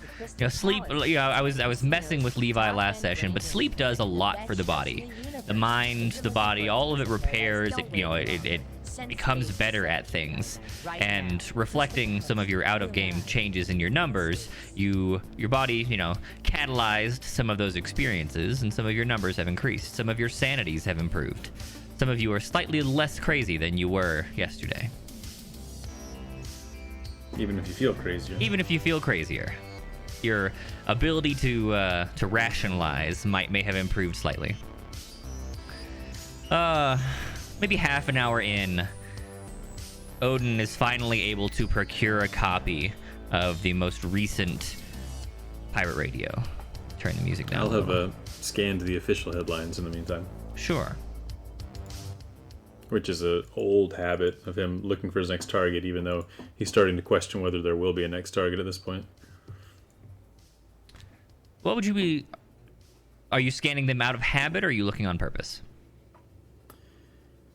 Sleep. I was messing with Levi last session, but sleep does a lot for the body, the mind, the body. All of it repairs. It becomes better at things. And reflecting some of your out-of-game changes in your numbers, your body, catalyzed some of those experiences, and some of your numbers have increased. Some of your sanities have improved. Some of you are slightly less crazy than you were yesterday. Even if you feel crazier. Even if you feel crazier. Your ability to rationalize may have improved slightly. Maybe half an hour in, Odin is finally able to procure a copy of the most recent pirate radio. Turn the music down. I'll have scanned the official headlines in the meantime. Sure. Which is an old habit of him looking for his next target, even though he's starting to question whether there will be a next target at this point. What would you be... Are you scanning them out of habit, or are you looking on purpose?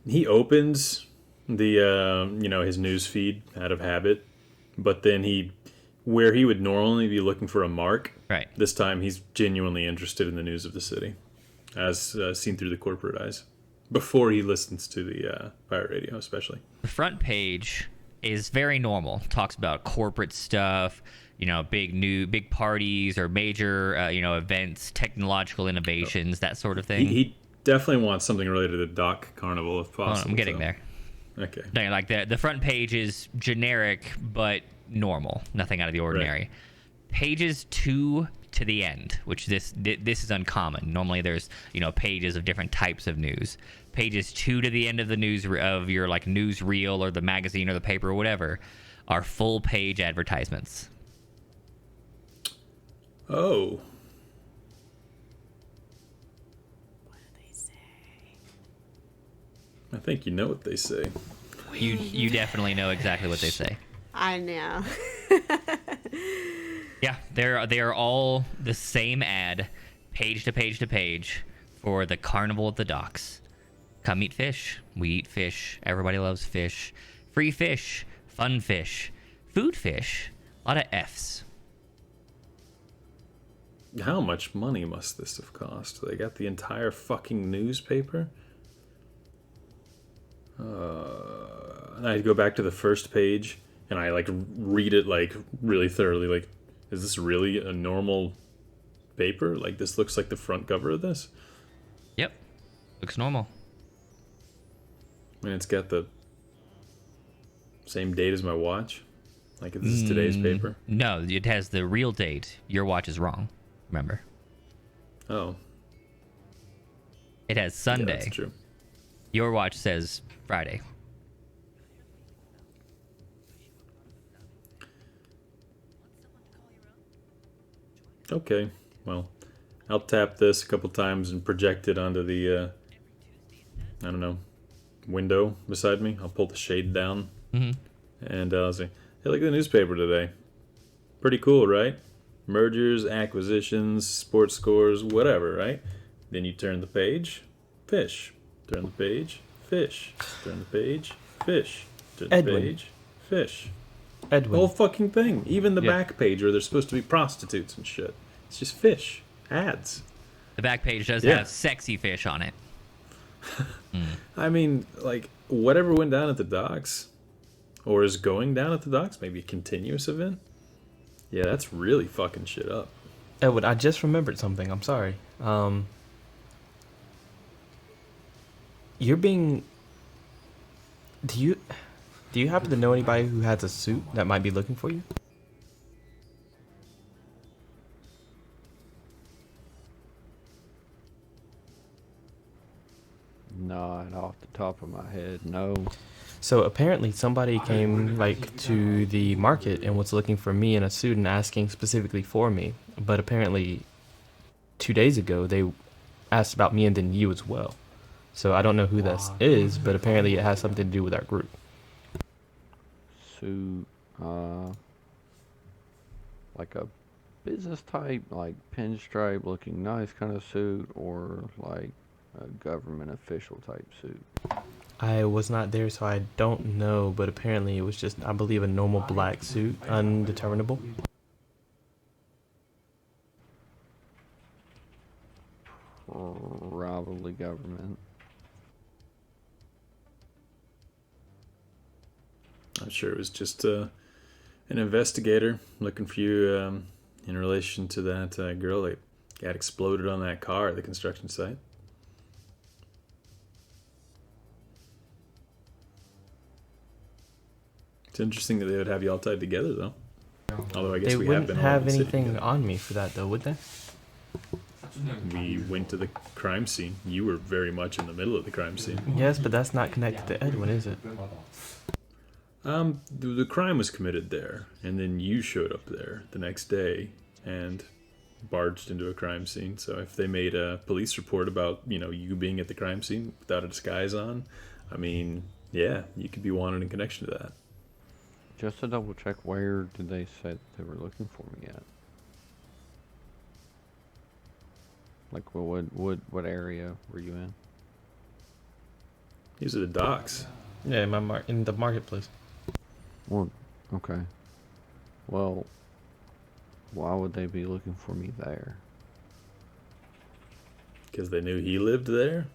He opens the, his news feed out of habit, but then where he would normally be looking for a mark, right? This time he's genuinely interested in the news of the city, as seen through the corporate eyes. Before he listens to the pirate radio, especially. The front page is very normal. Talks about corporate stuff, big parties or major, events, technological innovations, that sort of thing. He definitely wants something related to Dock Carnival, if possible. I'm getting there. Okay. No, like the front page is generic but normal, nothing out of the ordinary. Right. Pages 2 to the end, which this is uncommon. Normally there's pages of different types of news. Pages 2 to the end of the news of your news reel or the magazine or the paper or whatever are full page advertisements. Oh. What do they say? I think you know what they say. You definitely know exactly what they say. I know. Yeah, they are all the same ad, page to page to page, for the Carnival at the Docks. Come eat fish. We eat fish. Everybody loves fish. Free fish. Fun fish. Food fish. A lot of F's. How much money must this have cost? They got the entire fucking newspaper? And I'd go back to the first page, and I read it really thoroughly. Is this really a normal paper? This looks like the front cover of this? Yep. Looks normal. I mean, it's got the same date as my watch. This is today's paper? No, it has the real date. Your watch is wrong. Remember? Oh. It has Sunday. Yeah, that's true. Your watch says Friday. Okay, well, I'll tap this a couple times and project it onto the, window beside me. I'll pull the shade down, and I'll say, hey, look at the newspaper today. Pretty cool, right? Mergers, acquisitions, sports scores, whatever, right? Then you turn the page, fish. Turn the page, fish. Turn the page, fish. Turn the page, fish. Edwin. The whole fucking thing. Even the back page where there's supposed to be prostitutes and shit. It's just fish. Ads. The back page does have sexy fish on it. I mean, whatever went down at the docks, or is going down at the docks, maybe a continuous event. Yeah, that's really fucking shit up. Edwin, I just remembered something. I'm sorry. You're being... Do you happen to know anybody who has a suit that might be looking for you? Not off the top of my head, no. So apparently somebody came like to the market and was looking for me in a suit and asking specifically for me. But apparently 2 days ago they asked about me and then you as well. So I don't know who this is, but apparently it has something to do with our group. Suit, like a business type, like pinstripe looking nice kind of suit, or like a government official type suit? I was not there, so I don't know, but apparently it was just, I believe, a normal black suit, undeterminable. Probably government. I'm sure it was just an investigator looking for you in relation to that girl that got exploded on that car at the construction site. It's interesting that they would have you all tied together, though. Although I guess They we wouldn't have been have all in the city anything together. on me for that, though, would they? We went to the crime scene. You were very much in the middle of the crime scene. Yes, but that's not connected to Edwin, is it? The crime was committed there, and then you showed up there the next day and barged into a crime scene. So if they made a police report about, you being at the crime scene without a disguise on, I mean, yeah, you could be wanted in connection to that. Just to double check, where did they say they were looking for me at? Like, what area were you in? These are the docks. Yeah, in the marketplace. Well, okay. Well, why would they be looking for me there? Because they knew he lived there?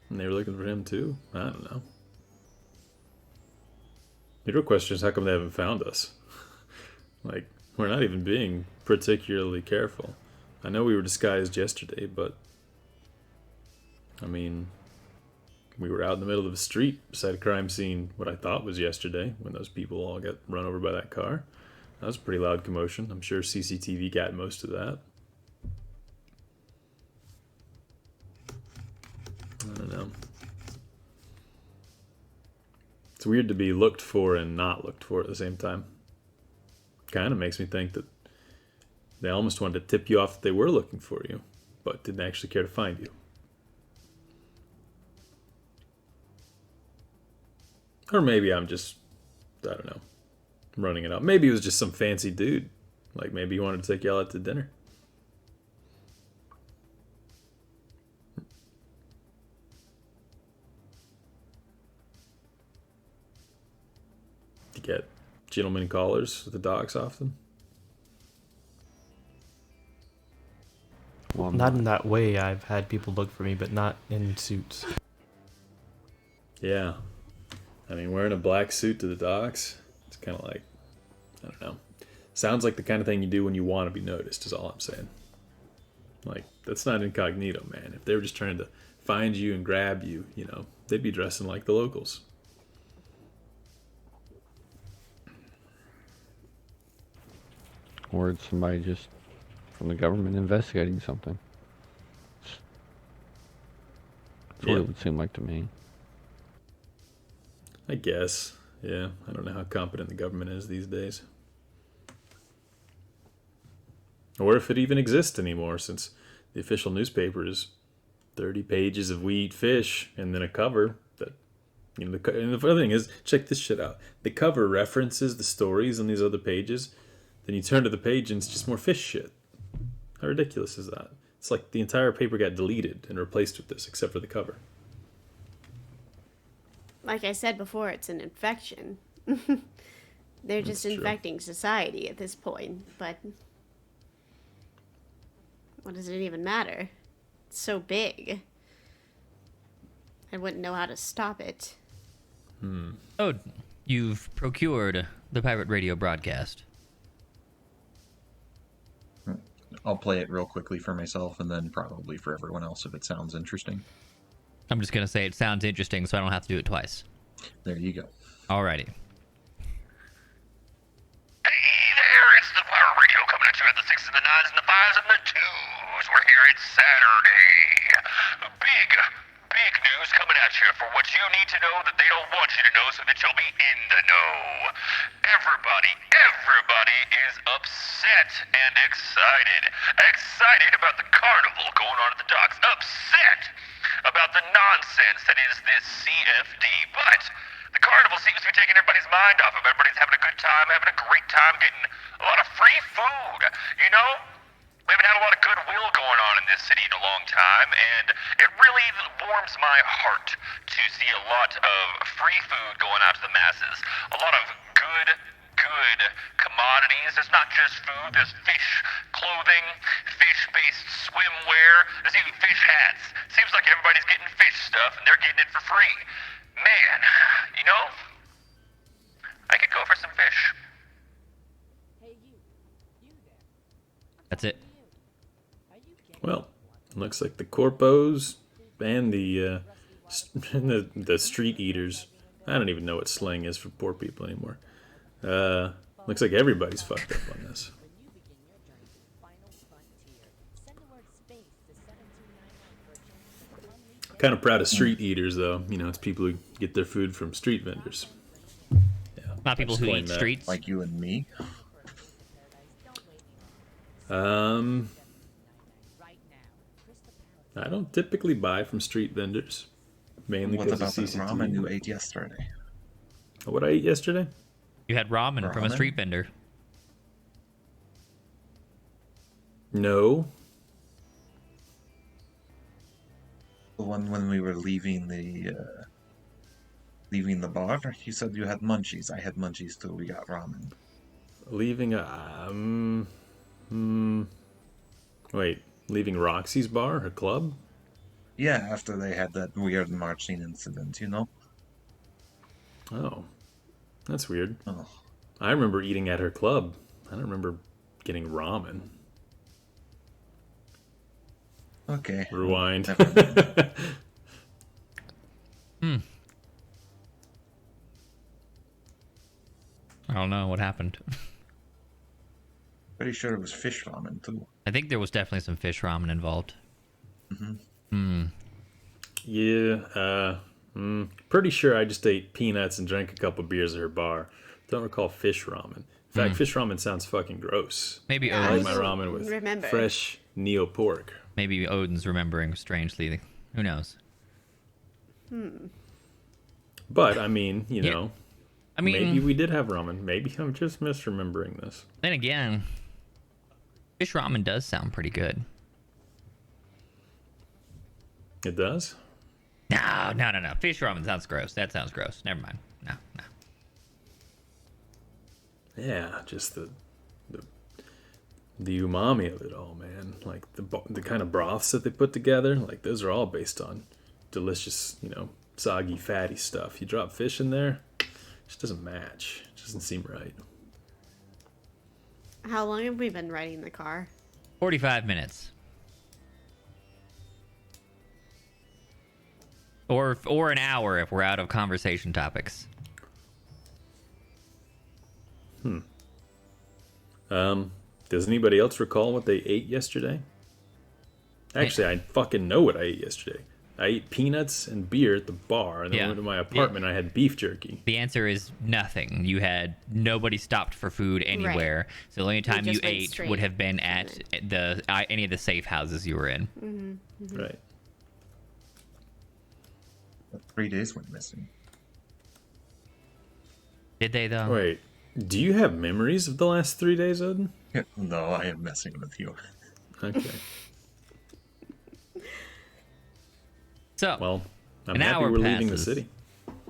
And they were looking for him too? I don't know. The real question is, how come they haven't found us? Like, we're not even being particularly careful. I know we were disguised yesterday, but I mean, we were out in the middle of a street beside a crime scene, what I thought was yesterday, when those people all got run over by that car. That was a pretty loud commotion. I'm sure CCTV got most of that. I don't know. It's weird to be looked for and not looked for at the same time. Kind of makes me think that they almost wanted to tip you off that they were looking for you, but didn't actually care to find you. Or maybe I'm just, I don't know, running it up. Maybe it was just some fancy dude. Like, maybe he wanted to take y'all out to dinner. You get gentlemen callers at the docks often? Well, Not in that way. I've had people look for me, but not in suits. Yeah. I mean, wearing a black suit to the docks, it's kind of like, I don't know. Sounds like the kind of thing you do when you want to be noticed, is all I'm saying. Like, that's not incognito, man. If they were just trying to find you and grab you, they'd be dressing like the locals. or it's somebody just from the government investigating something. That's what Yeah. it would seem like to me. I guess. Yeah, I don't know how competent the government is these days. Or if it even exists anymore, since the official newspaper is 30 pages of we eat fish and then a cover that, and the other thing is, check this shit out. The cover references the stories on these other pages, then you turn to the page and it's just more fish shit. How ridiculous is that? It's like the entire paper got deleted and replaced with this, except for the cover. Like I said before, it's an infection. They're just That's true. infecting society at this point, but what does it even matter? It's so big. I wouldn't know how to stop it. Oh, you've procured the pirate radio broadcast. I'll play it real quickly for myself and then probably for everyone else if it sounds interesting. I'm just going to say it sounds interesting so I don't have to do it twice. There you go. Alrighty. Hey there, it's the Power Radio coming at you at the 6s and the 9s and the 5s and the 2s. We're here. It's Saturday. Big news coming at you for what you need to know that they don't want you to know so that you'll be in the know. Everybody is upset and excited. Excited about the carnival going on at the docks. Upset about the nonsense that is this CFD. But the carnival seems to be taking everybody's mind off of it. Everybody's having a good time, having a great time, getting a lot of free food. You know, we haven't had a lot of goodwill going on in this city in a long time, and it really warms my heart to see a lot of free food going out to the masses. A lot of good commodities. There's not just food, there's fish clothing, fish-based swimwear, there's even fish hats. Seems like everybody's getting fish stuff, and they're getting it for free. Man, you know, I could go for some fish. That's it. Well, looks like the corpos and the the street eaters. I don't even know what slang is for poor people anymore. Looks like everybody's fucked up on this. Kind of proud of street eaters, though. You know, it's people who get their food from street vendors. Yeah, Not people who eat streets. Like you and me. I don't typically buy from street vendors, mainly What because of about the CCTV. ramen you ate yesterday? What I ate yesterday? You had ramen from a Ramen? street vendor. No. The one when we were leaving the bar, you said you had munchies. I had munchies too. We got ramen. Leaving wait, leaving Roxy's bar, her club? Yeah, after they had that weird marching incident, you know? Oh, that's weird. Oh. I remember eating at her club. I don't remember getting ramen. Okay. Rewind. I don't know what happened. Pretty sure it was fish ramen too. I think there was definitely some fish ramen involved. Yeah, pretty sure I just ate peanuts and drank a couple beers at her bar. Don't recall fish ramen. In fact, fish ramen sounds fucking gross. Maybe I like Odin's, my ramen with fresh Neo pork. maybe Odin's remembering strangely. Who knows? But, I mean, you Yeah. know, I mean, maybe we did have ramen. Maybe I'm just misremembering this. then again, fish ramen does sound pretty good. It does? No. Fish ramen sounds gross. That sounds gross. Never mind. No. Yeah, just the umami of it all, man. Like the kind of broths that they put together, like those are all based on delicious, you know, soggy, fatty stuff. You drop fish in there, it just doesn't match. It doesn't seem right. How long have we been riding the car? 45 minutes. Or an hour if we're out of conversation topics. Does anybody else recall what they ate yesterday? Actually, I fucking know what I ate yesterday. I ate peanuts and beer at the bar, and then went to my apartment. I had beef jerky. The answer is nothing. You had nobody stopped for food anywhere. So the only time you just went ate straight would have been at any of the safe houses you were in. Right. 3 days went missing. Did they though? Wait, do you have memories of the last 3 days, Odin? No, I am messing with you. Okay. So, Well, I'm an happy hour we're leaving the passes. city.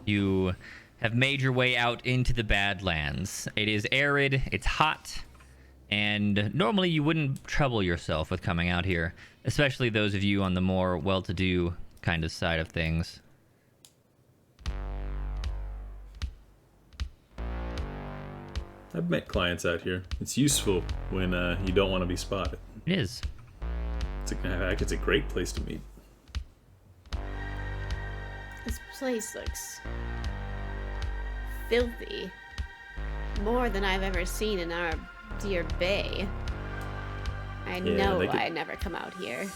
You have made your way out into the Badlands. It is arid, it's hot, and normally you wouldn't trouble yourself with coming out here, especially those of you on the more well-to-do kind of side of things. I've met clients out here. It's useful when you don't want to be spotted. It is. It's a great place to meet. This place looks filthy. More than I've ever seen in our dear bay. I know I never come out here.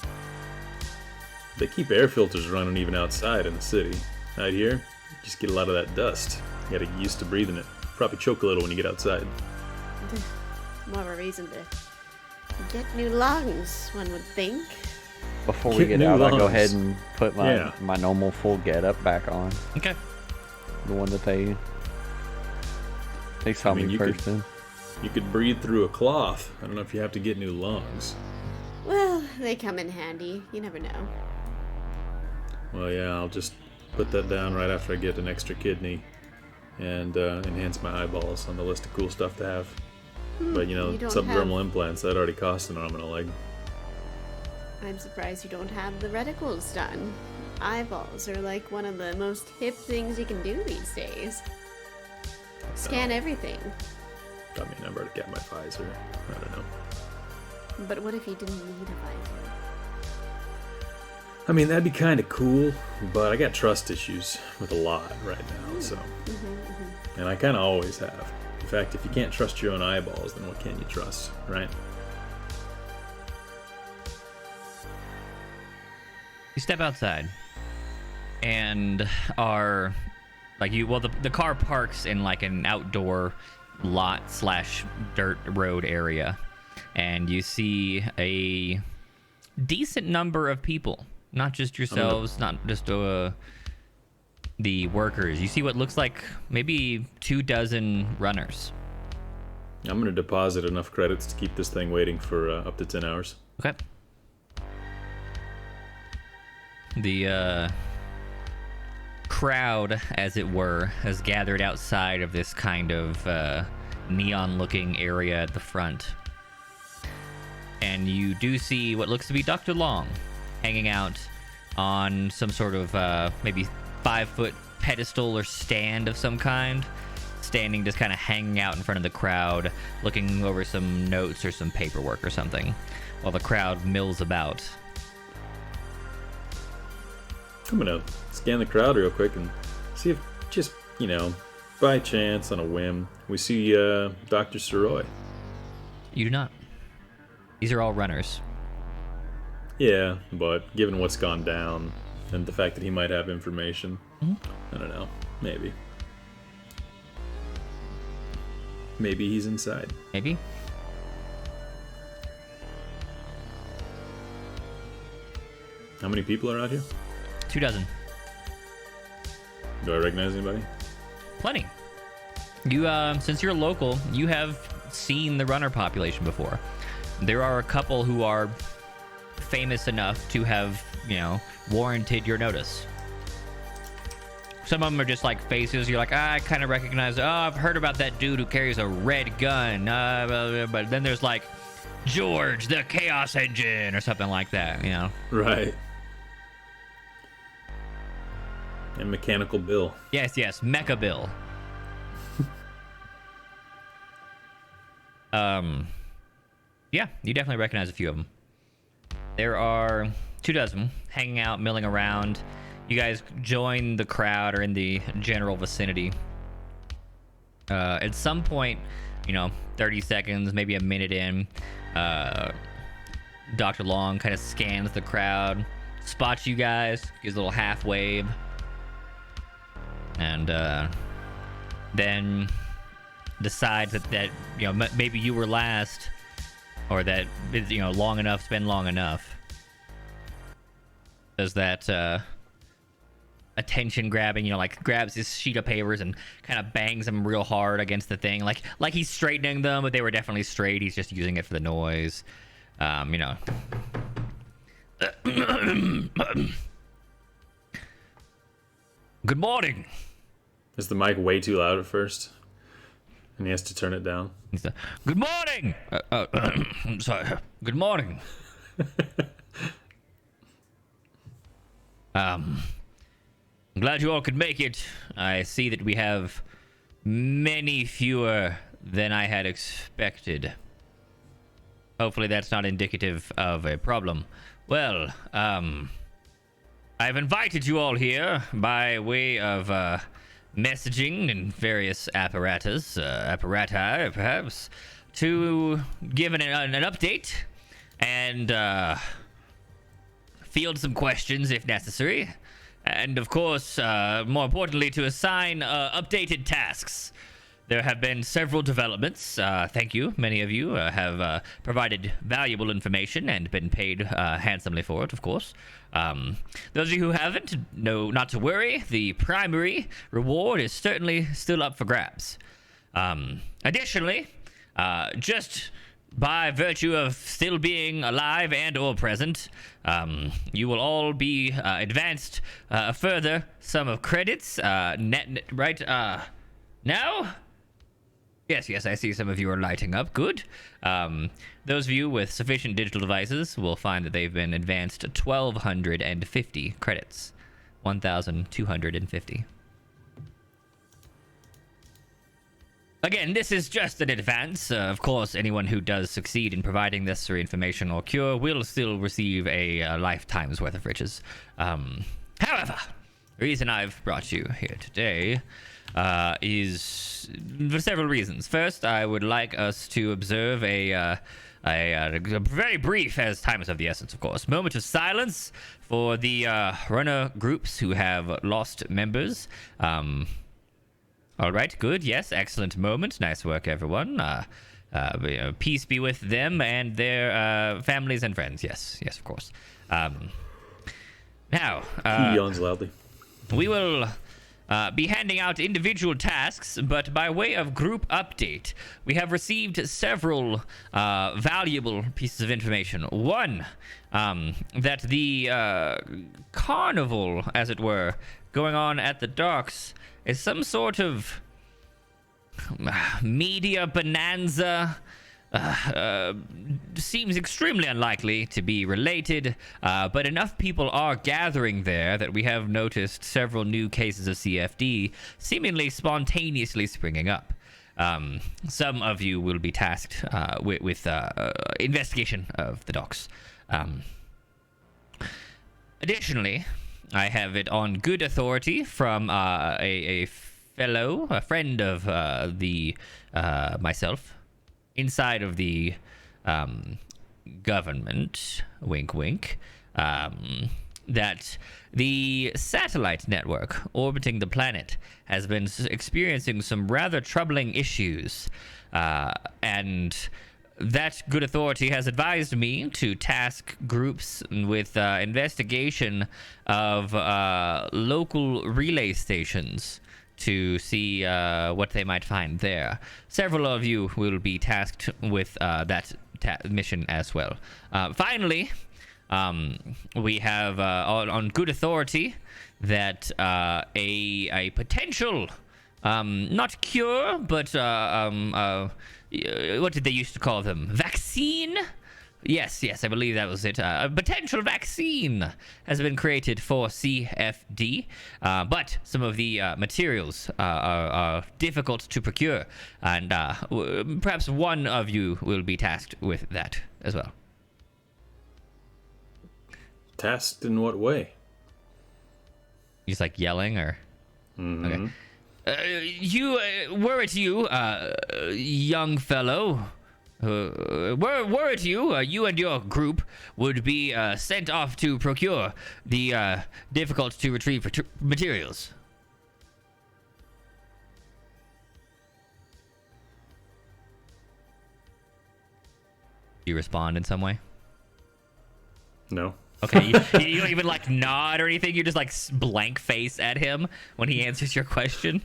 They keep air filters running even outside in the city. Out here, you just get a lot of that dust. You gotta get used to breathing it. Probably choke a little when you get outside. More of a reason to get new lungs, one would think. Before we get out, I'll go ahead and put my Yeah. my normal full getup back on. Okay. The one that they saw me first in. You could breathe through a cloth. I don't know if you have to get new lungs. Well, they come in handy. You never know. Well, yeah, I'll just put that down right after I get an extra kidney and enhance my eyeballs on the list of cool stuff to have. But, you know, you don't subdermal implants, that already cost an arm and a leg. I'm surprised you don't have the reticles done. Eyeballs are like one of the most hip things you can do these days. Scan everything. I mean, I've already got my Pfizer. I don't know. But what if you didn't need a visor? I mean, that'd be kind of cool, but I got trust issues with a lot right now, so. And I kind of always have. In fact, if you can't trust your own eyeballs, then what can you trust, right? You step outside and are like the car parks in like an outdoor lot / dirt road area, and you see a decent number of people, not just yourselves, not just the workers. You see what looks like maybe 24 runners. I'm going to deposit enough credits to keep this thing waiting for up to 10 hours. Okay. The crowd, as it were, has gathered outside of this kind of neon-looking area at the front. And you do see what looks to be Dr. Long hanging out on some sort of maybe 5-foot pedestal or stand of some kind, standing just kind of hanging out in front of the crowd, looking over some notes or some paperwork or something, while the crowd mills about. I'm gonna scan the crowd real quick and see if, just, you know, by chance, on a whim, we see Dr. Saroy. You do not. These are all runners. Yeah, but given what's gone down and the fact that he might have information, I don't know. Maybe. Maybe he's inside. Maybe. How many people are out here? 24. Do I recognize anybody? Plenty. You, since you're local, you have seen the runner population before. There are a couple who are famous enough to have, you know, warranted your notice. Some of them are just like faces. You're like, I kind of recognize. Oh, I've heard about that dude who carries a red gun. But then there's like George, the Chaos Engine, or something like that. You know. Right. And Mechanical Bill. Yes, Mecha Bill. Yeah, you definitely recognize a few of them. There are 24 hanging out, milling around. You guys join the crowd or in the general vicinity. At some point, you know, 30 seconds, maybe a minute in, Dr. Long kind of scans the crowd, spots you guys, gives a little half wave, and then decides that you know, maybe you were last, or that, you know, long enough's been long enough. Does that attention grabbing, you know, like grabs this sheet of papers and kind of bangs them real hard against the thing, like he's straightening them, but they were definitely straight. He's just using it for the noise, you know. Good morning. Is the mic way too loud at first? And he has to turn it down? Good morning! I'm sorry. Good morning. I'm glad you all could make it. I see that we have many fewer than I had expected. Hopefully that's not indicative of a problem. Well, I've invited you all here by way of messaging and various apparati, perhaps, to give an update and field some questions if necessary. And of course, more importantly, to assign updated tasks. There have been several developments. Thank you. Many of you have provided valuable information and been paid handsomely for it, of course. Those of you who haven't, know not to worry. The primary reward is certainly still up for grabs. Additionally, just by virtue of still being alive and or present, you will all be advanced a further sum of credits. Right now? Yes, I see some of you are lighting up. Good. Those of you with sufficient digital devices will find that they've been advanced 1,250 credits. 1,250. Again, this is just an advance. Of course, anyone who does succeed in providing necessary information or cure will still receive a lifetime's worth of riches. However, the reason I've brought you here today is for several reasons. First, I would like us to observe a very brief, as time is of the essence, of course, moment of silence for the runner groups who have lost members. All right, good. Yes, excellent moment. Nice work, everyone. Peace be with them and their families and friends. Yes, of course. Now, he yawns loudly. We will be handing out individual tasks, but by way of group update, we have received several valuable pieces of information. One, that the carnival, as it were, going on at the docks is some sort of media bonanza. Seems extremely unlikely to be related, but enough people are gathering there that we have noticed several new cases of CFD seemingly spontaneously springing up. Some of you will be tasked with investigation of the docks. Additionally, I have it on good authority from a friend of myself, inside of the government, wink wink, that the satellite network orbiting the planet has been experiencing some rather troubling issues, and that good authority has advised me to task groups with investigation of local relay stations to see what they might find there. Several of you will be tasked with that mission as well. Finally, we have on good authority that a potential, not cure, but what did they used to call them? Vaccine? Yes, I believe that was it. A potential vaccine has been created for CFD, but some of the materials are difficult to procure, and perhaps one of you will be tasked with that as well. Tasked in what way? Just like yelling, or? Mm-hmm. Okay. Were it you, young fellow, were it you, you and your group would be sent off to procure the difficult to retrieve materials. Do you respond in some way? No. Okay, you don't even like nod or anything. You just like blank face at him when he answers your question.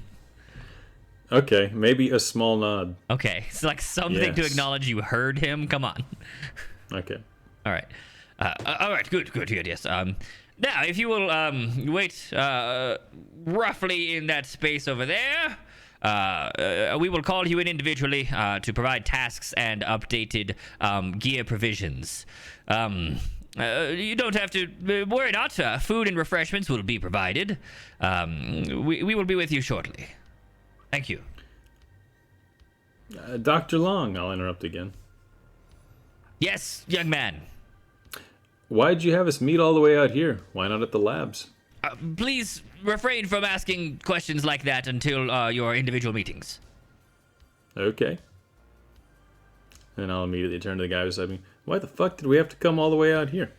Okay, maybe a small nod. Okay, so like something to acknowledge you heard him. Come on. Okay. All right. All right. Good. Yes. Now, if you will wait roughly in that space over there, we will call you in individually to provide tasks and updated gear provisions. You don't have to worry not. Food and refreshments will be provided. We will be with you shortly. Thank you. Dr. Long, I'll interrupt again. Yes, young man. Why'd you have us meet all the way out here? Why not at the labs? Please refrain from asking questions like that until your individual meetings. Okay. And I'll immediately turn to the guy beside me. Why the fuck did we have to come all the way out here?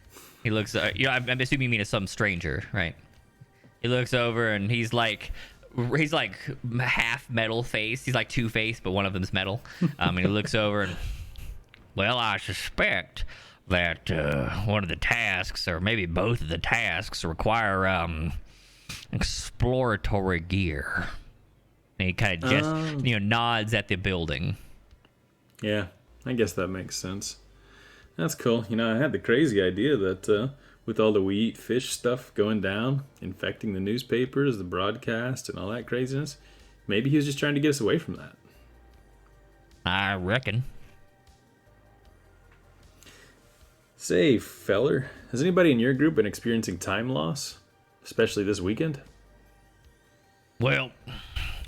He looks, I'm assuming you mean as some stranger, right? He looks over and he's like half metal face. He's like two-faced, but one of them's metal. And he looks over and, well, I suspect that one of the tasks, or maybe both of the tasks, require exploratory gear. And he kind of just, nods at the building. Yeah, I guess that makes sense. That's cool. I had the crazy idea that with all the we eat fish stuff going down, infecting the newspapers, the broadcast, and all that craziness, maybe he was just trying to get us away from that. I reckon. Say, feller, has anybody in your group been experiencing time loss? Especially this weekend? Well,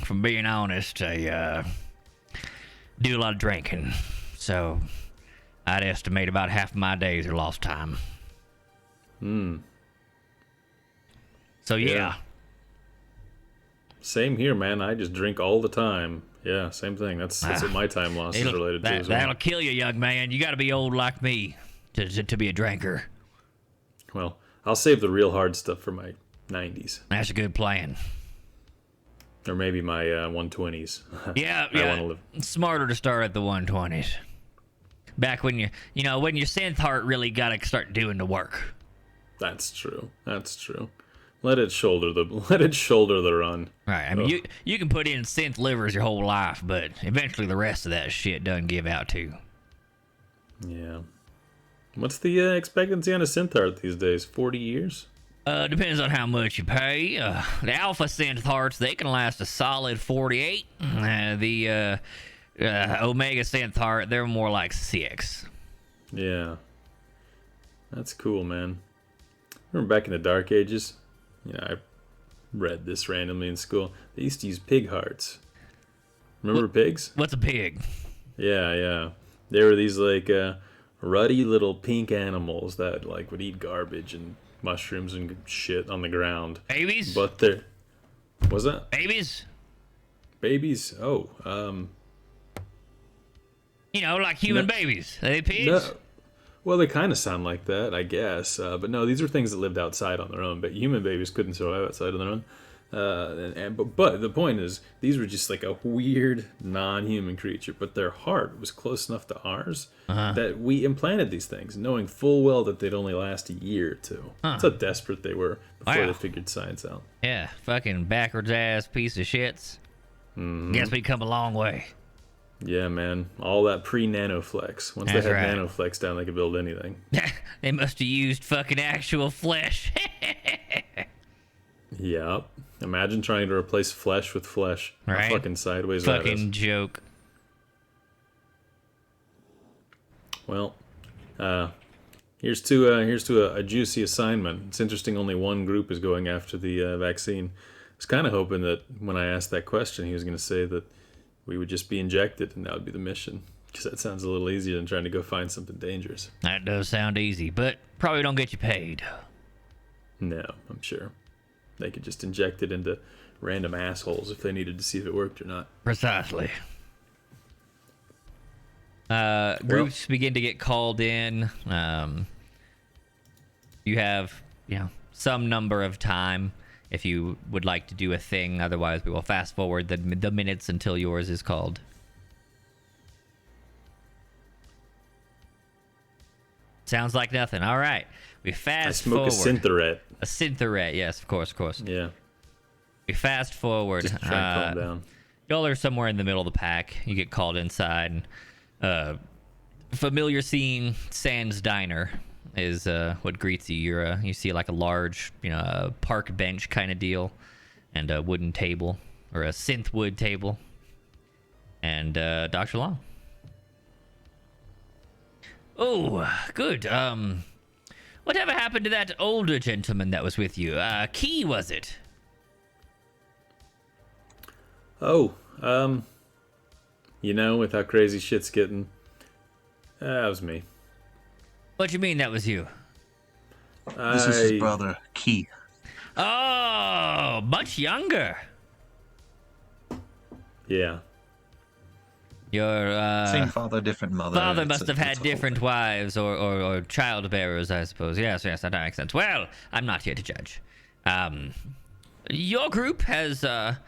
from being honest, I do a lot of drinking, so I'd estimate about half of my days are lost time. So yeah. Same here, man. I just drink all the time. Yeah, same thing. That's what my time loss is related to as well. That'll kill you, young man. You gotta be old like me to be a drinker. Well, I'll save the real hard stuff for my 90s. That's a good plan. Or maybe my 120s. Yeah, I wanna live. It's smarter to start at the 120s. Back when when your synth heart really gotta start doing the work. That's true. Let it shoulder the run. Right. I mean, you can put in synth livers your whole life, but eventually the rest of that shit doesn't give out too. Yeah. What's the expectancy on a synth heart these days? 40 years? Depends on how much you pay. The alpha synth hearts, they can last a solid 48. The omega synth heart, they're more like 6. Yeah. That's cool, man. Remember back in the Dark Ages? I read this randomly in school. They used to use pig hearts. Remember pigs? What's a pig? Yeah. They were these ruddy little pink animals that would eat garbage and mushrooms and shit on the ground. Babies? But they're... Was that? Babies? Babies? Oh, like human babies. Are they pigs? No. Well, they kind of sound like that, I guess. But no, these were things that lived outside on their own. But human babies couldn't survive outside on their own. But the point is, these were just like a weird non-human creature. But their heart was close enough to ours that we implanted these things, knowing full well that they'd only last a year or two. That's how desperate they were before they figured science out. Yeah, fucking backwards ass piece of shits. Guess we come a long way. Yeah, man. All that pre-nanoflex. Once they had nanoflex down, they could build anything. They must have used fucking actual flesh. Yep. Imagine trying to replace flesh with flesh. Right? How fucking sideways fucking that is. Joke. Well, here's to a juicy assignment. It's interesting only one group is going after the vaccine. I was kind of hoping that when I asked that question, he was going to say that we would just be injected and that would be the mission. Because that sounds a little easier than trying to go find something dangerous. That does sound easy, but probably don't get you paid. No, I'm sure. They could just inject it into random assholes if they needed to see if it worked or not. Precisely. Groups begin to get called in. You have, some number of time if you would like to do a thing. Otherwise, we will fast forward the minutes until yours is called. Sounds like nothing. All right. We fast forward. I smoke a Synthoret. A Synthoret, yes, of course. Yeah. We fast forward. Just try and calm down. Y'all are somewhere in the middle of the pack. You get called inside. And, familiar scene, Sans Diner is what greets you. You see like a large, park bench kind of deal, and a wooden table, or a synth wood table, and Dr. Long. Oh, good. Whatever happened to that older gentleman that was with you? Key, was it? Oh, with how crazy shit's getting, that was me. What do you mean that was you? This is his brother, Key. Oh, much younger. Yeah. Your Same father, different mother. father It's must a- have it's had a whole different thing. wives or child bearers, I suppose. Yes, that makes sense. Well, I'm not here to judge. Your group has done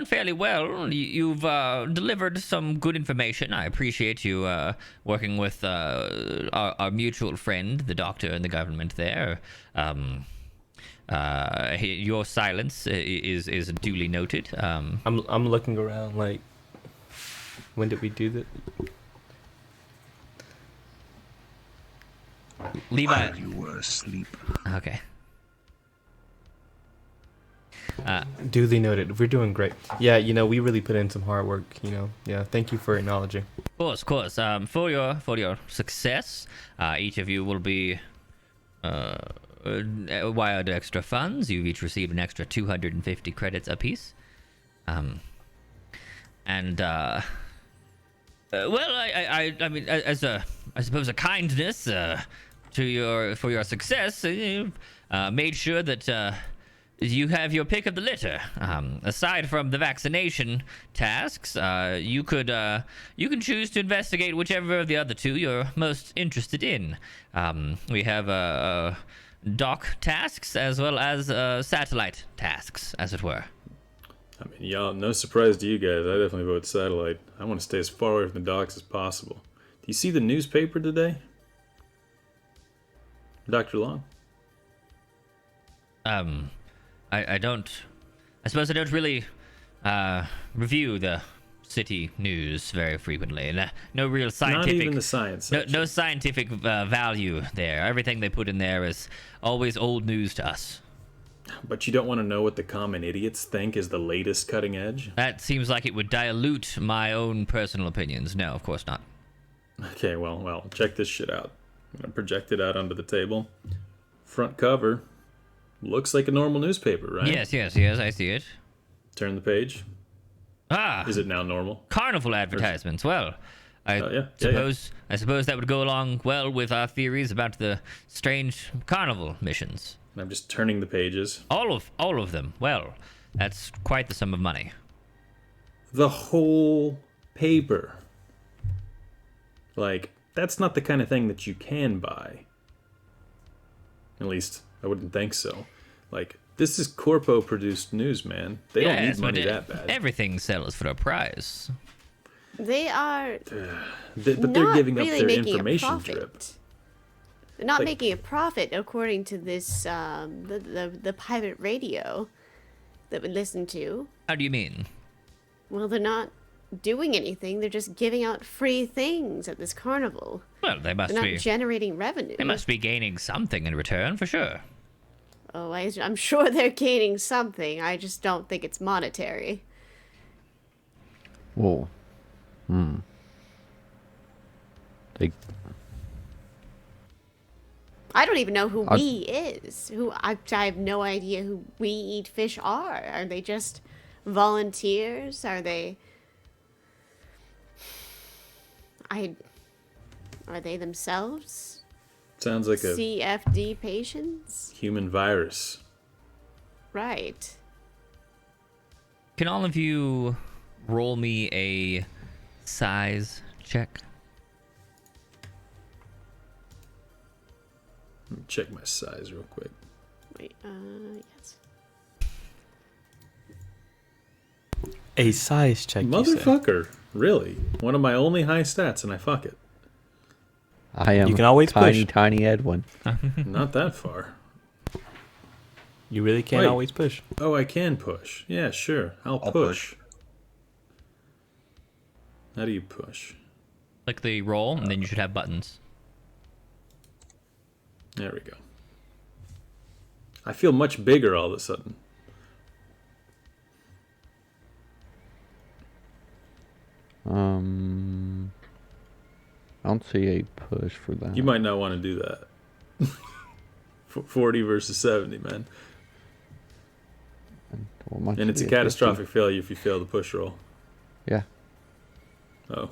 fairly well. You've delivered some good information. I appreciate you working with our mutual friend, the doctor and the government there. Your silence is duly noted. I'm looking around like, when did we do that? Levi. While you were asleep. Okay. Duly noted. We're doing great. Yeah, we really put in some hard work. Yeah. Thank you for acknowledging. Of course. For your success, each of you will be wired extra funds. You've each received an extra 250 credits apiece. Well, I mean, as I suppose a kindness for your success, made sure that you have your pick of the litter. Aside from the vaccination tasks, you can choose to investigate whichever of the other two you're most interested in. We have dock tasks as well as satellite tasks, as it were. I mean, y'all, no surprise to you guys. I definitely vote satellite. I want to stay as far away from the docks as possible. Do you see the newspaper today? Dr. Long? I don't. I suppose I don't really review the city news very frequently. No real scientific. Not even the science section. No scientific value there. Everything they put in there is always old news to us. But you don't want to know what the common idiots think is the latest cutting edge? That seems like it would dilute my own personal opinions. No, of course not. Okay, well, check this shit out. I'm going to project it out onto the table. Front cover. Looks like a normal newspaper, right? Yes, I see it. Turn the page. Ah, Is it now normal? carnival advertisements. Well, I Yeah. suppose that would go along well with our theories about the strange carnival missions. And I'm just turning the pages. All of them. Well, that's quite the sum of money. The whole paper. Like, that's not the kind of thing that you can buy. At least, I wouldn't think so. Like, this is corpo-produced news, man. They don't need money that bad. Everything sells for a price. They are But they're not giving up really their making a information profit. drip. They're not Like- making a profit according to this the pirate radio that we listen to. How do you mean? Well, they're not doing anything. They're just giving out free things at this carnival. Well, they must They're not be. generating revenue. They must be gaining something in return, for sure. Oh, I'm sure they're gaining something. I just don't think it's monetary. Whoa. They, I don't even know who we is. I have no idea who We Eat Fish are. Are they just volunteers? Are they? Are they themselves Sounds like a CFD patients? human virus. Right. Can all of you roll me a size check? Let me check my size real quick. Wait. Yes. A size check. You say. Motherfucker. Really? One of my only high stats, and I fuck it. I am You can always tiny, push. tiny Edwin. Not that far. You really can't Wait. always push. Oh, I can push. Yeah, sure. I'll push. How do you push? Click the roll, and then you should have buttons. There we go. I feel much bigger all of a sudden. I don't see a push for that. You might not want to do that. 40 versus 70, man. Well, my And it's a CA catastrophic failure if you fail the push roll. Yeah. Oh.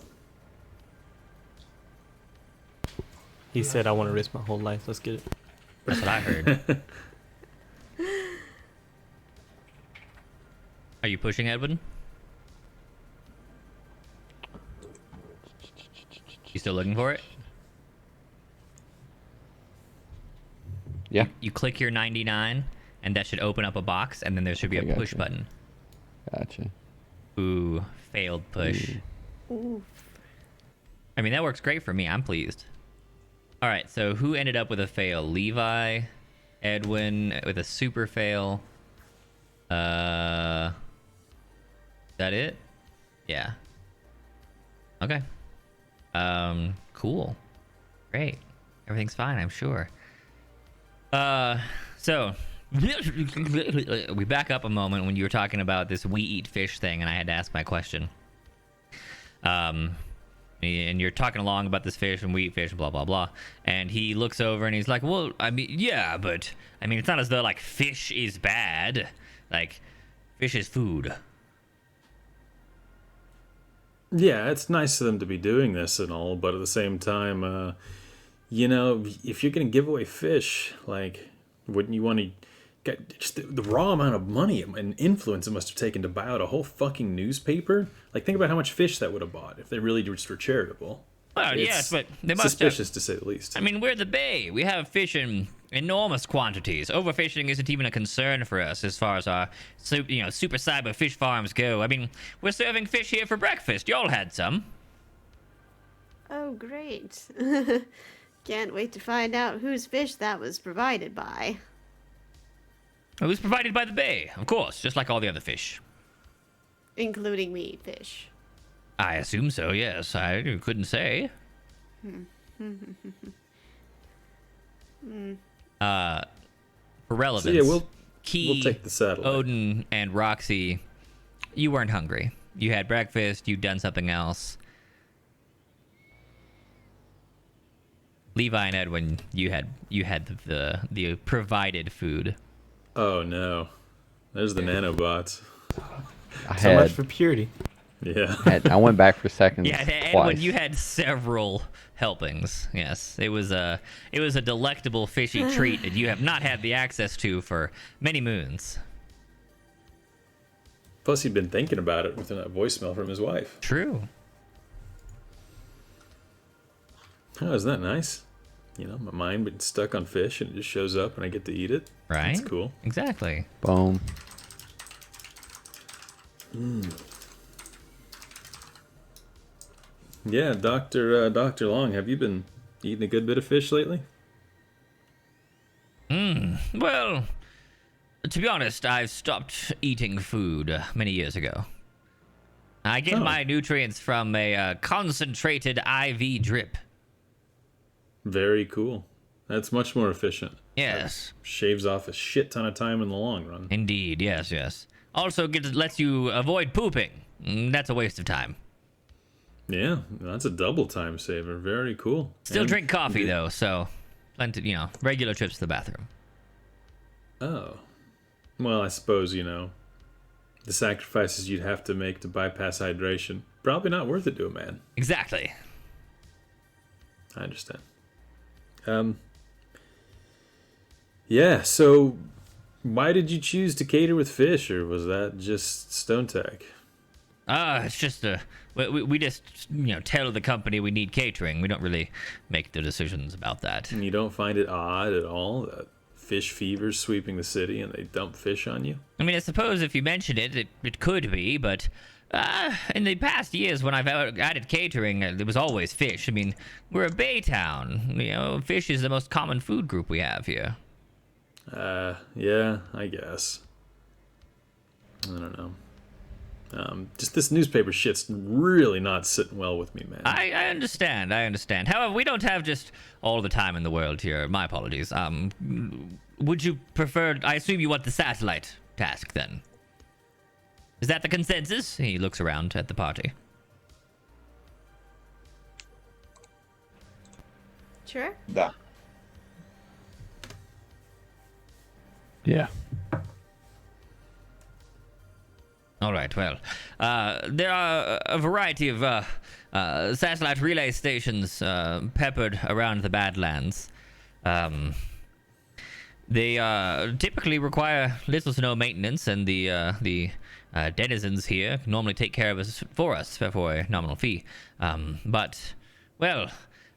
He said, "I want to risk my whole life. Let's get it." That's what I heard. Are you pushing, Edwin? You still looking for it? Yeah. You click your 99, and that should open up a box, and then there should be Okay, a push gotcha. button. Gotcha. Ooh, failed push. Ooh. I mean, that works great for me. I'm pleased. All right, so who ended up with a fail? Levi, Edwin with a super fail. Is that it? Yeah. Okay. Cool. Great. Everything's fine, I'm sure. So we back up a moment when you were talking about this we eat fish thing, and I had to ask my question. And you're talking along about this fish and we eat fish and blah blah blah, and he looks over and he's like, well, I mean, yeah, but I mean, it's not as though like fish is bad. Like, fish is food. Yeah, it's nice of them to be doing this and all, but at the same time, you know, if you're gonna give away fish, like, wouldn't you want to get just the raw amount of money and influence it must have taken to buy out a whole fucking newspaper? Like, think about how much fish that would have bought if they really just were charitable. Well, It's yes, but they must suspicious have, to say the least. I mean, we're the Bay. We have fish in enormous quantities. Overfishing isn't even a concern for us as far as our, super cyber fish farms go. I mean, we're serving fish here for breakfast. Y'all had some. Oh, great. Can't wait to find out whose fish that was provided by. It was provided by the Bay, of course, just like all the other fish. Including me eat fish. I assume so, yes. I couldn't say. For relevance, So yeah, we'll Key, take the satellite. Odin, and Roxy, you weren't hungry. You had breakfast, you'd done something else. Levi and Edwin, you had the provided food. Oh no, there's the nanobots. So much for purity. Yeah. I went back for seconds. Yeah, Edwin, twice. you had several helpings. Yes, it was a delectable fishy treat that you have not had the access to for many moons. Plus, he'd been thinking about it within that voicemail from his wife. True. Oh, isn't that nice? You know, my mind been stuck on fish and it just shows up and I get to eat it. Right? That's cool. Exactly. Boom. Yeah, Dr. Long, have you been eating a good bit of fish lately? Well, to be honest, I've stopped eating food many years ago. I get my nutrients from a concentrated IV drip. Very cool. That's much more efficient. Yes. Shaves off a shit ton of time in the long run. Indeed, yes. Also lets you avoid pooping. That's a waste of time. Yeah, that's a double time saver. Very cool. Still And drink coffee, good- though, so, regular trips to the bathroom. Oh. Well, I suppose, the sacrifices you'd have to make to bypass hydration, probably not worth it to a man. Exactly. I understand. Yeah, so why did you choose to cater with fish, or was that just stone tag? It's just we just tell the company we need catering. We don't really make the decisions about that. And you don't find it odd at all that fish fever's sweeping the city and they dump fish on you? I mean, I suppose if you mention it could be, but in the past years when I've added catering, there was always fish. I mean, we're a bay town. Fish is the most common food group we have here. Yeah, I guess. I don't know. Just this newspaper shit's really not sitting well with me, man. I understand. However, we don't have just all the time in the world here. My apologies. Would you prefer... I assume you want the satellite task, then. Is that the consensus? He looks around at the party. Sure. Да. Yeah. All right, well, there are a variety of satellite relay stations peppered around the Badlands. They typically require little to no maintenance, and the denizens here normally take care of us for a nominal fee. But, well,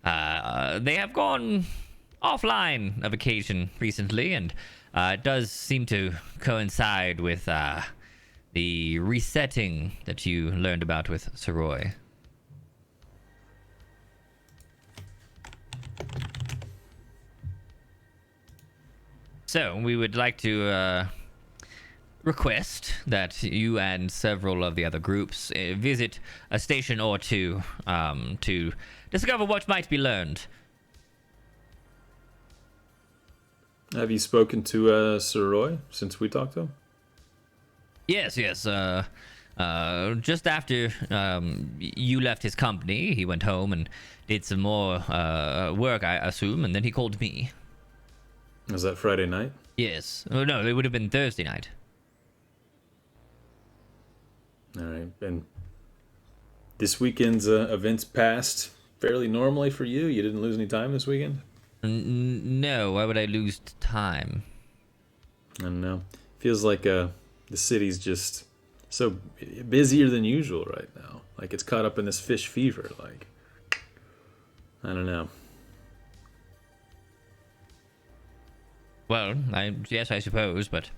they have gone offline of occasion recently, and it does seem to coincide with the resetting that you learned about with Soroy. So, we would like to request that you and several of the other groups visit a station or two to discover what might be learned. Have you spoken to Soroy since we talked to him? Yes. Just after you left his company, he went home and did some more work, I assume, and then he called me. Was that Friday night? Yes. Oh, no, it would have been Thursday night. All right. And this weekend's events passed fairly normally for you? You didn't lose any time this weekend? No, why would I lose time? I don't know. Feels like the city's just so busier than usual right now. Like it's caught up in this fish fever. Like, I don't know. Well, yes, I suppose, but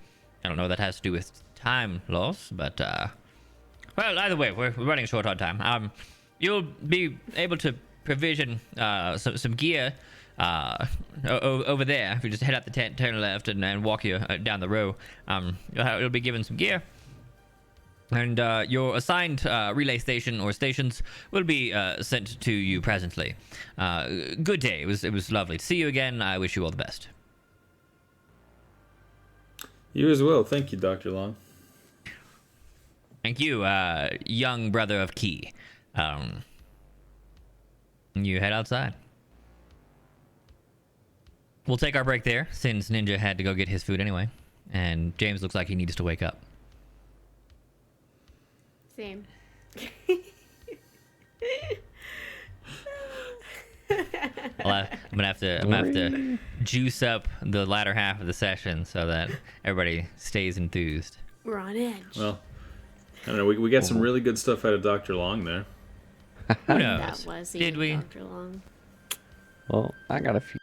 I don't know what that has to do with time loss, but, well, either way, we're running short on time. You'll be able to provision, some gear, over there. If you just head out the tent, turn left, and walk you down the row, you'll be given some gear. And, your assigned, relay station or stations will be, sent to you presently. Good day. It was lovely to see you again. I wish you all the best. You as well. Thank you, Dr. Long. Thank you, young brother of Key. You head outside. We'll take our break there, since Ninja had to go get his food anyway. And James looks like he needs to wake up. Same. I'm gonna have to juice up the latter half of the session so that everybody stays enthused. We're on edge. Well, I don't know. We got some really good stuff out of Dr. Long there. Who knows? That was Did we? Dr. Long. Well, I got a few.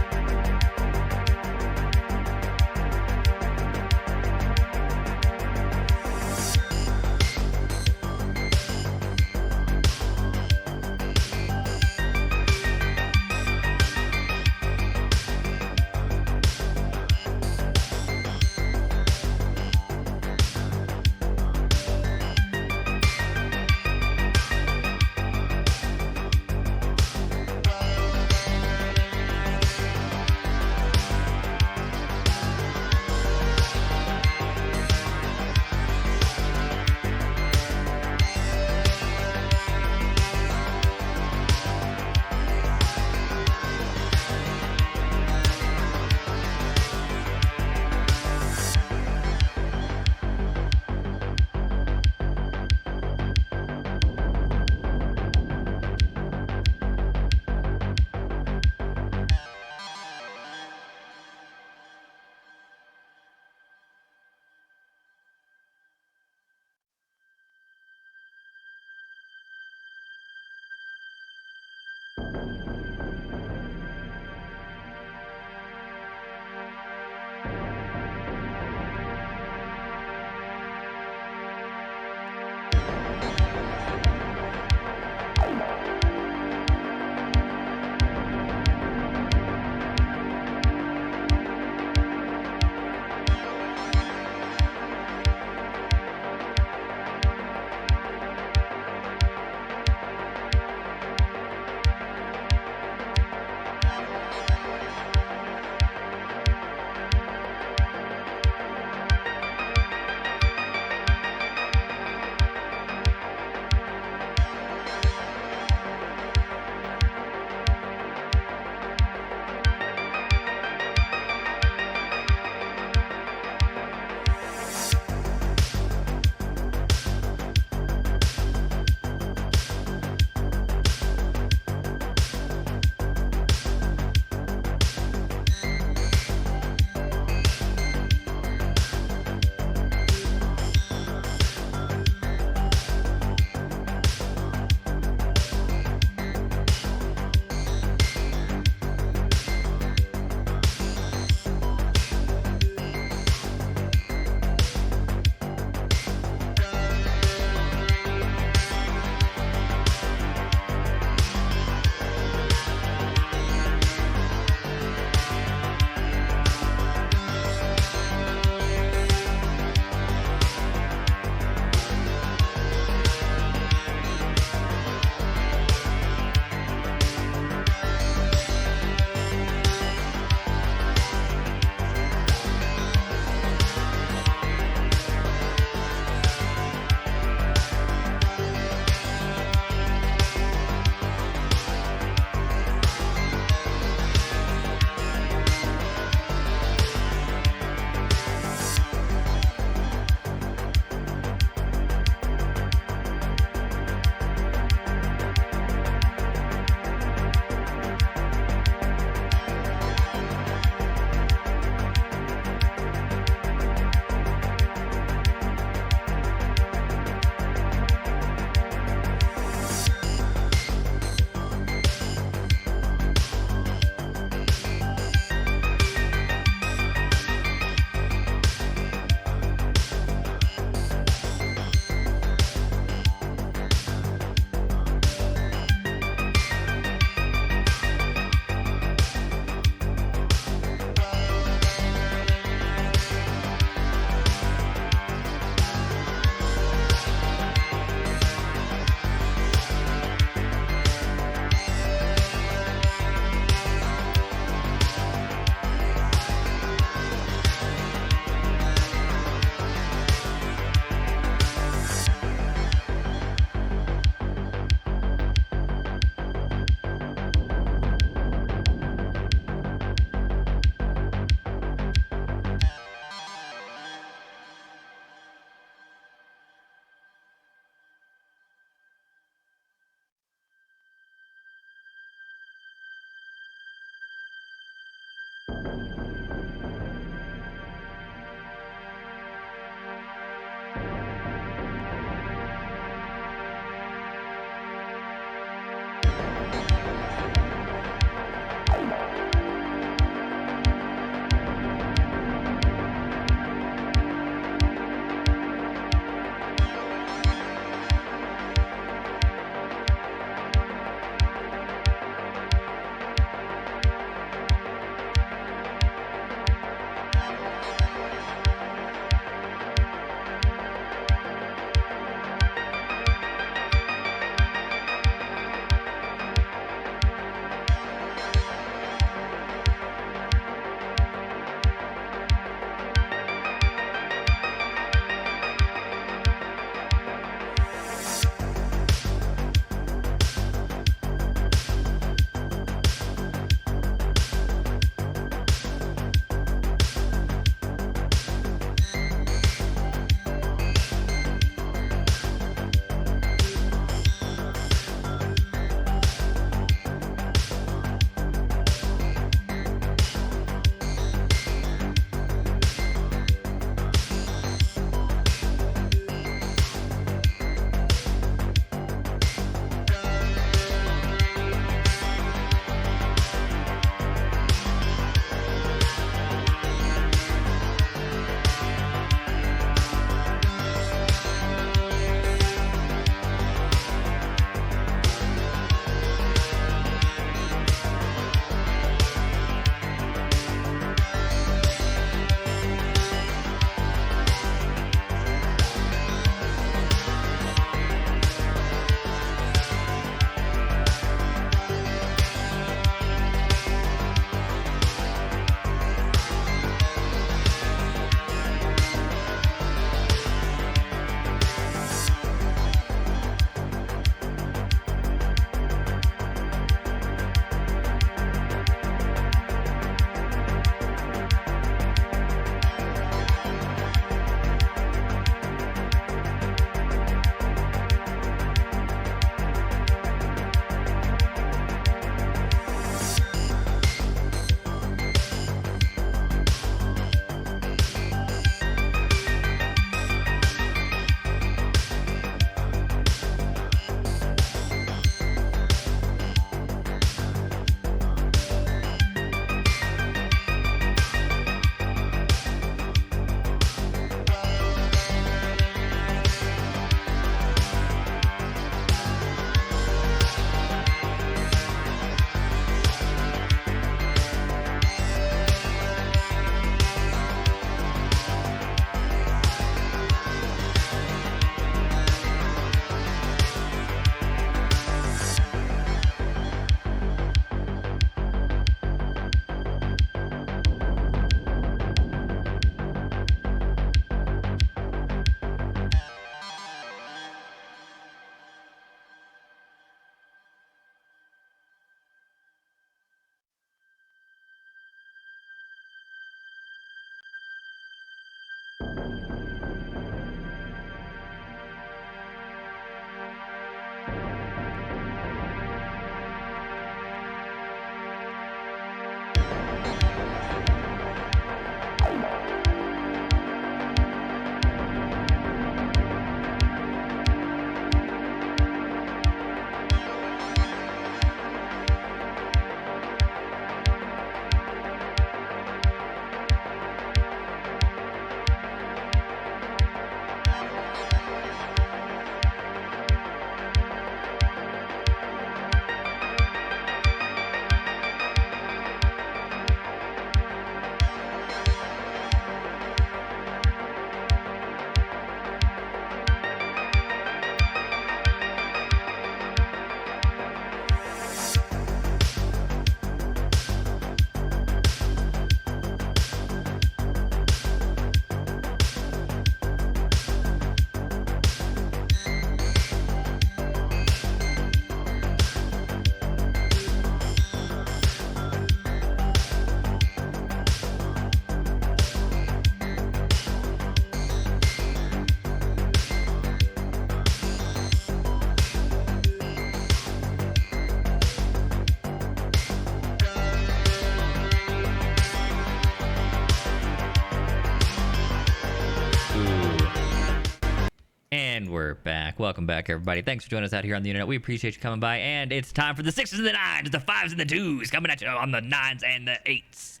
And we're back. Welcome back, everybody. Thanks for joining us out here on the internet. We appreciate you coming by. And it's time for the 6s and the 9s, the 5s and the 2s, coming at you on the 9s and the 8s.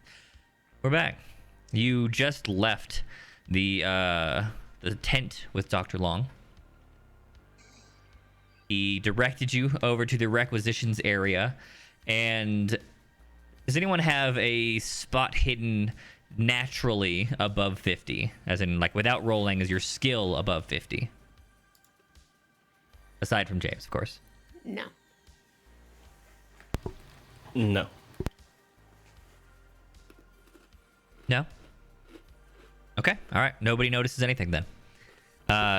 We're back. You just left the tent with Dr. Long. He directed you over to the requisitions area. And does anyone have a spot hidden naturally above 50? As in, like, without rolling, is your skill above 50? Aside from James, of course. No. No. No? Okay, all right. Nobody notices anything then.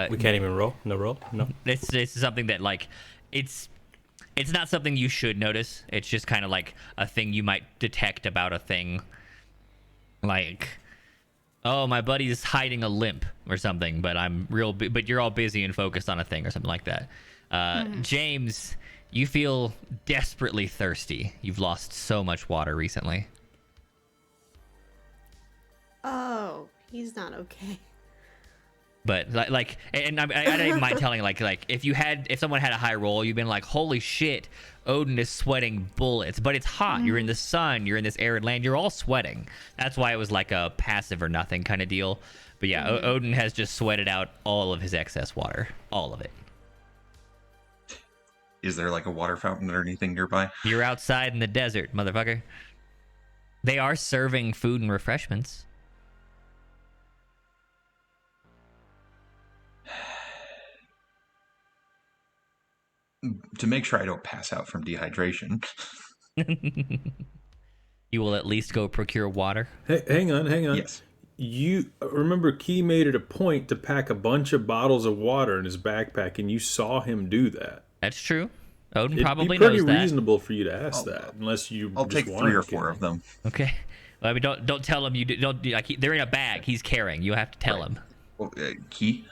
We can't even roll? No roll? No? It's something that, like, it's not something you should notice. It's just kind of like a thing you might detect about a thing. Like, oh, my buddy's hiding a limp or something, but but you're all busy and focused on a thing or something like that. James, you feel desperately thirsty. You've lost so much water recently. Oh, he's not okay. But like, and I don't even mind telling, like if someone had a high roll, you've been like, holy shit, Odin is sweating bullets. But it's hot. You're in the sun. You're in this arid land. You're all sweating. That's why it was like a passive or nothing kind of deal. But yeah, Odin has just sweated out all of his excess water, all of it. Is there like a water fountain or anything nearby? You're outside in the desert, motherfucker. They are serving food and refreshments. To make sure I don't pass out from dehydration. You will at least go procure water. Hey, hang on. Yes. You remember Key made it a point to pack a bunch of bottles of water in his backpack, and you saw him do that. That's true. Odin It'd probably be pretty knows that. reasonable for you to ask that, unless you. I'll just take want 3 or to 4 of them. Okay. Well, I mean, don't tell him you don't. Like, they're in a bag. He's carrying. You have to tell him. Well, Key.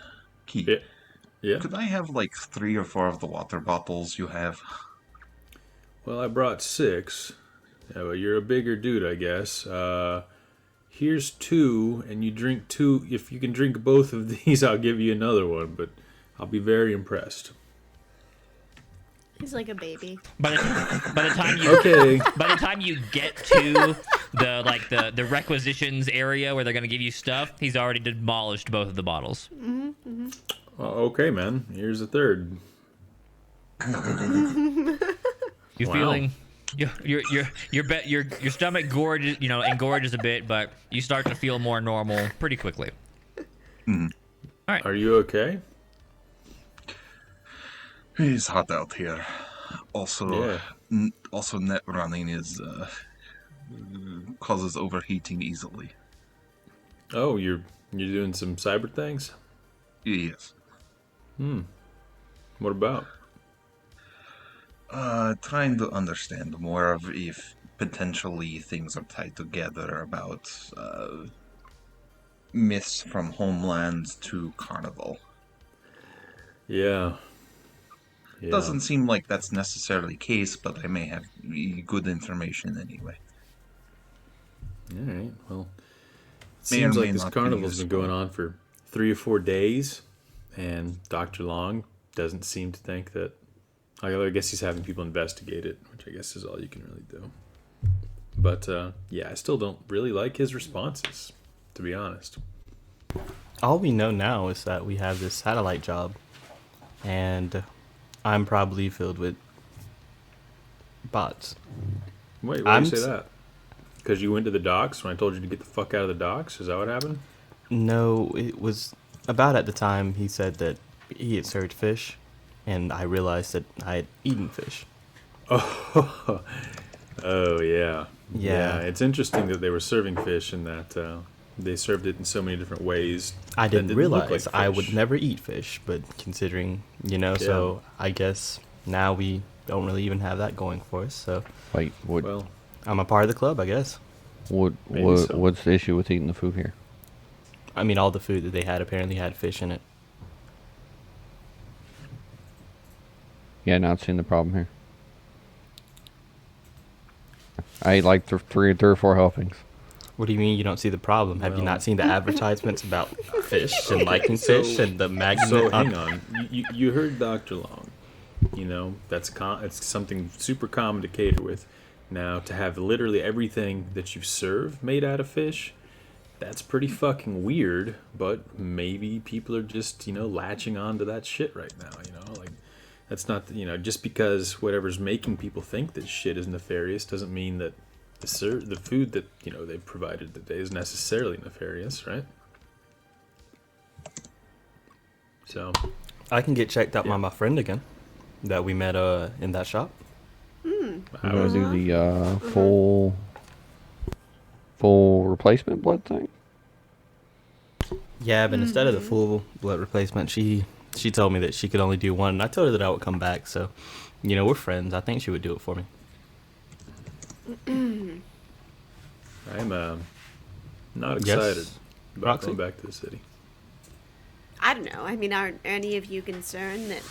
Yeah. Could I have like 3 or 4 of the water bottles you have? Well, I brought 6. Yeah, well, you're a bigger dude, I guess. Here's 2, and you drink 2. If you can drink both of these, I'll give you another one, but I'll be very impressed. He's like a baby. By the time you by the time you get to the requisitions area where they're gonna give you stuff, he's already demolished both of the bottles. Okay, man. Here's a third. You feeling? Your stomach gorges, engorges a bit, but you start to feel more normal pretty quickly. Mm. All right. Are you okay? It's hot out here. Also, Yeah. Also net running is causes overheating easily. Oh, you're doing some cyber things? Yes. What about? Trying to understand more of if potentially things are tied together about myths from Homeland to Carnival. Yeah. Yeah. Doesn't seem like that's necessarily the case, but I may have good information anyway. Alright, well. It May or seems may like this not be carnival's been useful. going on for 3 or 4 days, and Dr. Long doesn't seem to think that. I guess he's having people investigate it, which I guess is all you can really do. But, yeah, I still don't really like his responses, to be honest. All we know now is that we have this satellite job, and I'm probably filled with bots. Wait, why do you say that? Because you went to the docks when I told you to get the fuck out of the docks? Is that what happened? No, it was about at the time he said that he had served fish, and I realized that I had eaten fish. Oh, oh yeah. Yeah. It's interesting that they were serving fish and that they served it in so many different ways. I that didn't look realize like I fish. would never eat fish, but considering, so I guess now we don't really even have that going for us, so Wait, what? Well, I'm a part of the club, I guess. Maybe so. What's the issue with eating the food here? I mean, all the food that they had apparently had fish in it. Yeah, not seeing the problem here. I ate like three or four helpings. What do you mean you don't see the problem? Have you not seen the advertisements about fish and liking fish and the magnet? So hang on, you heard Dr. Long. It's something super common to cater with. Now, to have literally everything that you serve made out of fish, that's pretty fucking weird, but maybe people are just, latching on to that shit right now, like, that's not, just because whatever's making people think that shit is nefarious doesn't mean that the food that, they provided today is necessarily nefarious, right? So. I can get checked out by my friend again that we met in that shop. I'm gonna do the full replacement blood thing. Yeah, but instead of the full blood replacement, she told me that she could only do one, and I told her that I would come back. So, we're friends. I think she would do it for me. I'm not excited Yes, about Roxy? going back to the city. I don't know. I mean, aren't any of you concerned that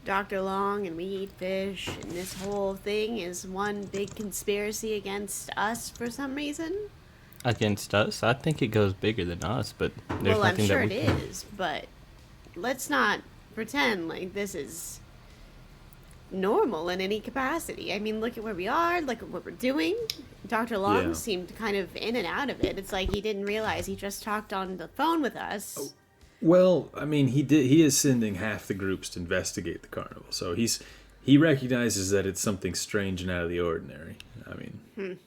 Dr. Long and we eat fish and this whole thing is one big conspiracy against us for some reason? Against us, I think it goes bigger than us, but there's Well, I'm nothing sure that it we is, but let's not pretend like this is normal in any capacity. I mean, look at where we are, look at what we're doing. Dr. Long Yeah. seemed kind of in and out of it. It's like he didn't realize he just talked on the phone with us. Well, I mean, he is sending half the groups to investigate the carnival, so he recognizes that it's something strange and out of the ordinary. I mean,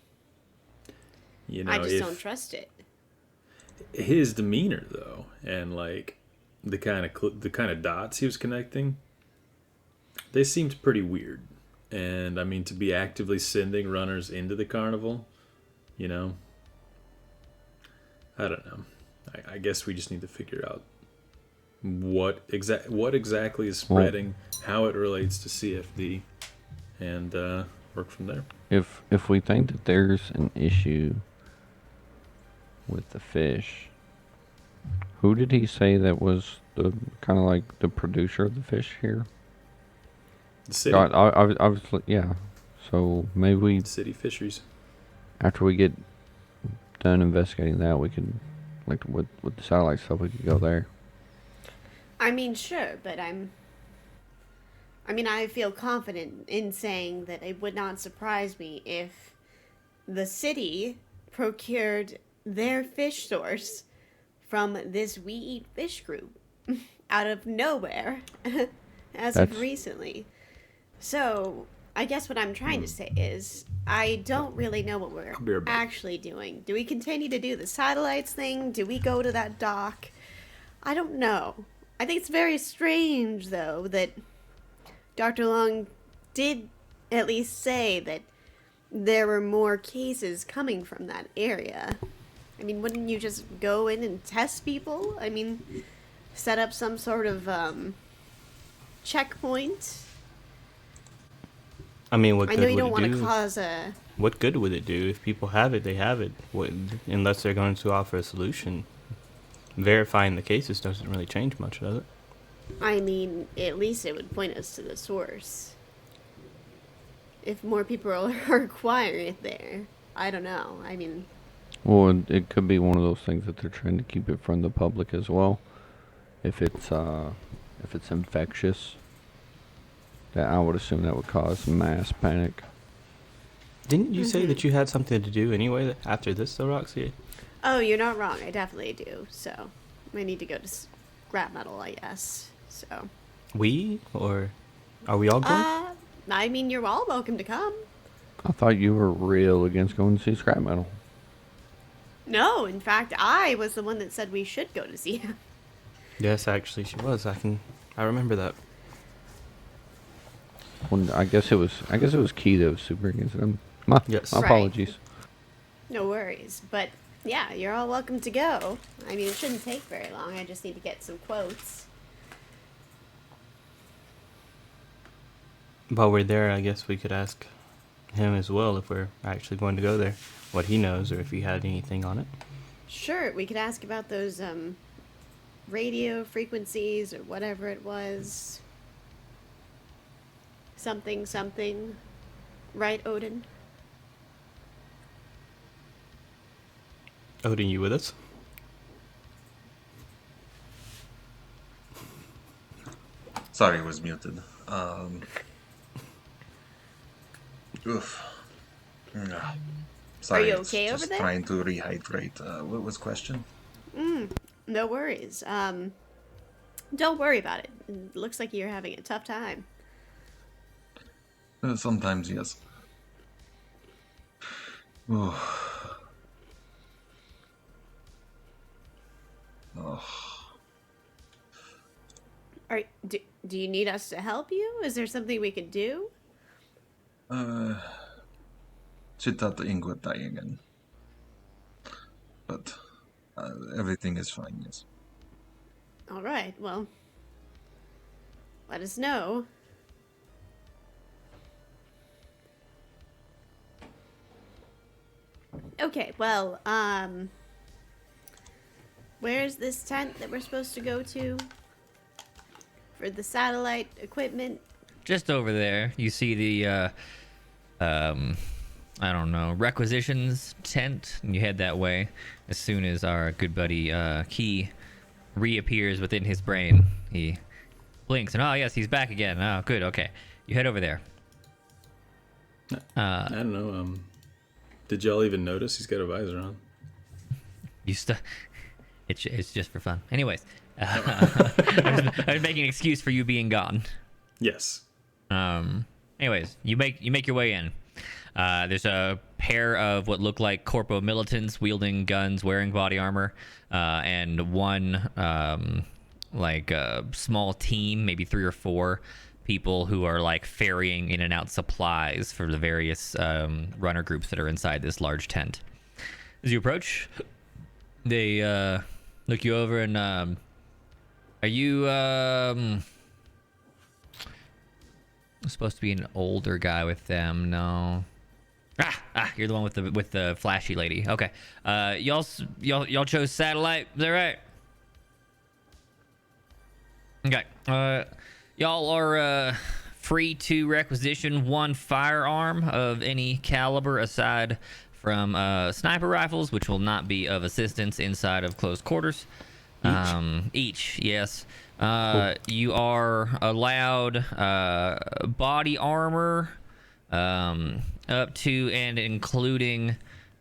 I just don't trust it. His demeanor, though, and like the kind of dots he was connecting, they seemed pretty weird. And I mean, to be actively sending runners into the carnival, I don't know. I guess we just need to figure out what exactly is spreading, how it relates to CFD, and work from there. If we think that there's an issue with the fish, who did he say that was the kind of like the producer of the fish here? The city. Obviously, yeah. So maybe we, City fisheries. after we get done investigating that, we could, like with the satellite stuff, we could go there. I mean, sure, but I feel confident in saying that it would not surprise me if the city procured their fish source from this We Eat Fish group out of nowhere as of recently. So, I guess what I'm trying to say is I don't really know what we're actually doing. Do we continue to do the satellites thing? Do we go to that dock? I don't know. I think it's very strange, though, that Dr. Long did at least say that there were more cases coming from that area. I mean, wouldn't you just go in and test people? I mean, set up some sort of checkpoint? I mean, what I good know you would don't it want to do? cause a... What good would it do if people have it? They have it. Unless they're going to offer a solution, verifying the cases doesn't really change much, does it? I mean, at least it would point us to the source. If more people are acquiring it there, I don't know. I mean, Well, it could be one of those things that they're trying to keep it from the public as well. If it's infectious, that I would assume that would cause mass panic. Didn't you say that you had something to do anyway after this, though, Roxy? oh, you're not wrong. I definitely do. So, I need to go to scrap metal, I guess. So, Or are we all going? I mean, you're all welcome to come. I thought you were real against going to see scrap metal. No, in fact, I was the one that said we should go to see him. Yes, actually, she was. I remember that. Well, I guess it was Key that was super against them. My Yes. my Right. apologies. No worries. But, yeah, you're all welcome to go. I mean, it shouldn't take very long. I just need to get some quotes. While we're there, I guess we could ask him as well if we're actually going to go there, what he knows or if he had anything on it. Sure, we could ask about those, radio frequencies or whatever it was. Something. Right, Odin? Odin, you with us? Sorry, it was muted. Oof. Yeah. Sorry, Are you it's okay over just there? trying to rehydrate. What was question? No worries. Don't worry about it. It looks like you're having a tough time. Sometimes, yes. Oh. Do you need us to help you? Is there something we could do? Sitta Ingrid dying again. But everything is fine, yes. All right, well, let us know. Okay, well, where's this tent that we're supposed to go to? For the satellite equipment? Just over there, you see the, I don't know, requisitions tent, and you head that way as soon as our good buddy, Key reappears within his brain. He blinks, and oh, yes, he's back again. Oh, good, okay. You head over there. I don't know, did y'all even notice he's got a visor on? It's just for fun. Anyways, I was making an excuse for you being gone. Yes. Anyways, you make your way in. There's a pair of what look like corpo militants wielding guns, wearing body armor, and one like a small team, maybe 3 or 4 people who are like ferrying in and out supplies for the various runner groups that are inside this large tent. As you approach, they look you over and are you supposed to be an older guy with them? No. You're the one with the flashy lady. Okay. Y'all chose satellite. Is that right? Okay. Y'all are free to requisition 1 firearm of any caliber aside from sniper rifles, which will not be of assistance inside of close quarters. Each, yes. You are allowed body armor up to and including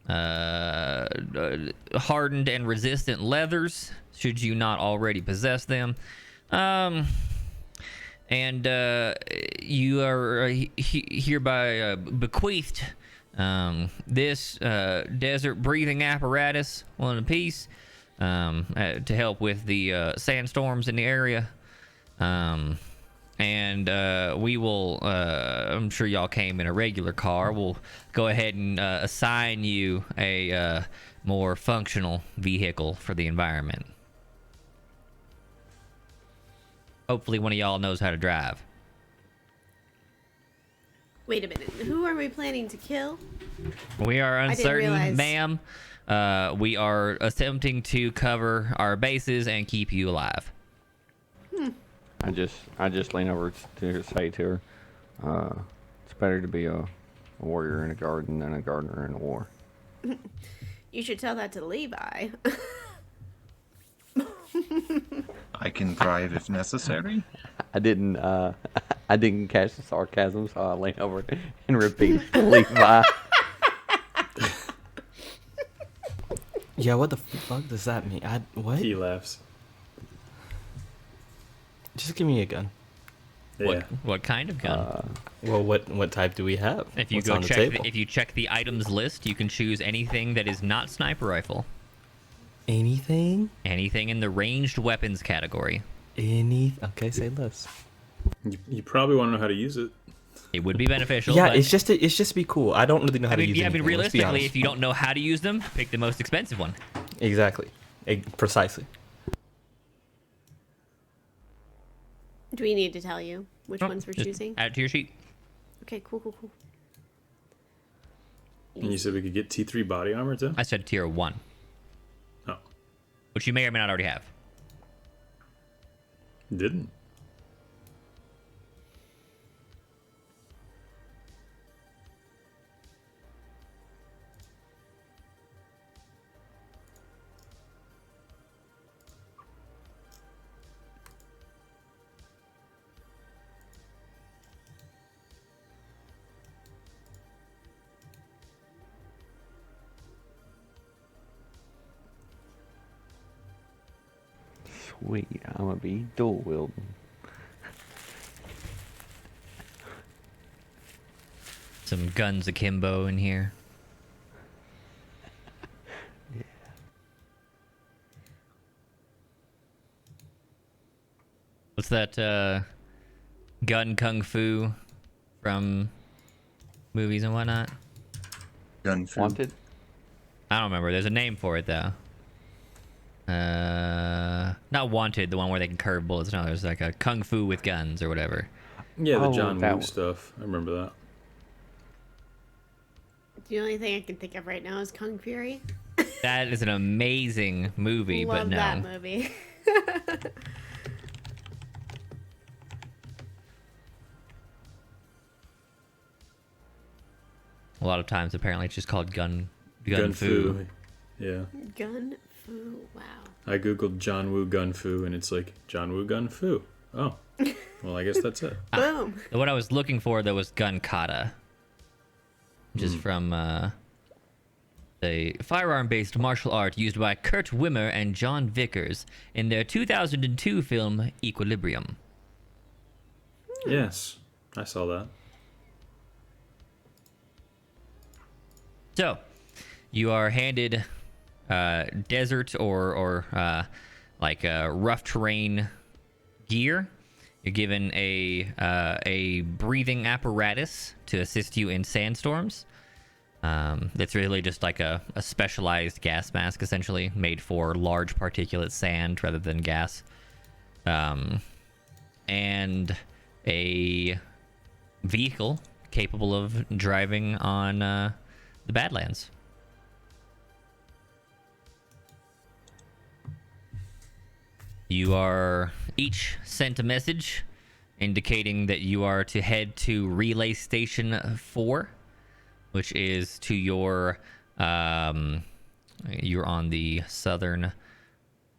hardened and resistant leathers, should you not already possess them. And you are hereby bequeathed this desert breathing apparatus, 1 apiece, to help with the sandstorms in the area. And we will, I'm sure y'all came in a regular car. We'll go ahead and assign you a more functional vehicle for the environment. Hopefully one of y'all knows how to drive. Wait a minute. Who are we planning to kill? We are didn't uncertain, realize. ma'am. we are attempting to cover our bases and keep you alive. I just lean over to say to her, it's better to be a warrior in a garden than a gardener in a war. You should tell that to Levi. I can drive if necessary. I didn't catch the sarcasm, so I lean over and repeat to Levi. Yeah, what the fuck does that mean? What? He laughs. Just give me a gun. Yeah. What kind of gun? Well, what type do we have? If you What's go on the check, table? if you check the items list, you can choose anything that is not sniper rifle. Anything? Anything in the ranged weapons category. Okay, say less. You probably want to know how to use it. It would be beneficial. Yeah, but, it's just to be cool. I don't really know how to use it. Yeah, but realistically, if you don't know how to use them, pick the most expensive one. Exactly. Precisely. Do we need to tell you which ones we're Just choosing? Add it to your sheet. Okay, cool. And you said we could get T3 body armor too? I said tier 1. Oh. Which you may or may not already have. Didn't. Sweet, I'm gonna be dual wielding. Some guns akimbo in here. Yeah. What's that gun kung fu from movies and whatnot? Gun fu. Wanted? I don't remember. There's a name for it though. Not Wanted, the one where they can curve bullets. No, there's like a kung fu with guns or whatever. Yeah, the Oh, John that Woo one. stuff. I remember that. The only thing I can think of right now is Kung Fury. That is an amazing movie, but Love no. that movie. A lot of times, apparently, it's just called gun fu. Yeah. Gun Fu. Wow. I googled John Woo Gun Fu and it's like John Woo Gun Fu. Oh. Well, I guess that's it. Boom. What I was looking for though was gun kata, which is from the firearm-based martial art used by Kurt Wimmer and John Vickers in their 2002 film Equilibrium. Yes. I saw that. So, you are handed desert or rough terrain gear. You're given a breathing apparatus to assist you in sandstorms. It's really just like a specialized gas mask, essentially, made for large particulate sand rather than gas. And a vehicle capable of driving on the Badlands. You are each sent a message indicating that you are to head to Relay Station 4, which is to your, you're on the southern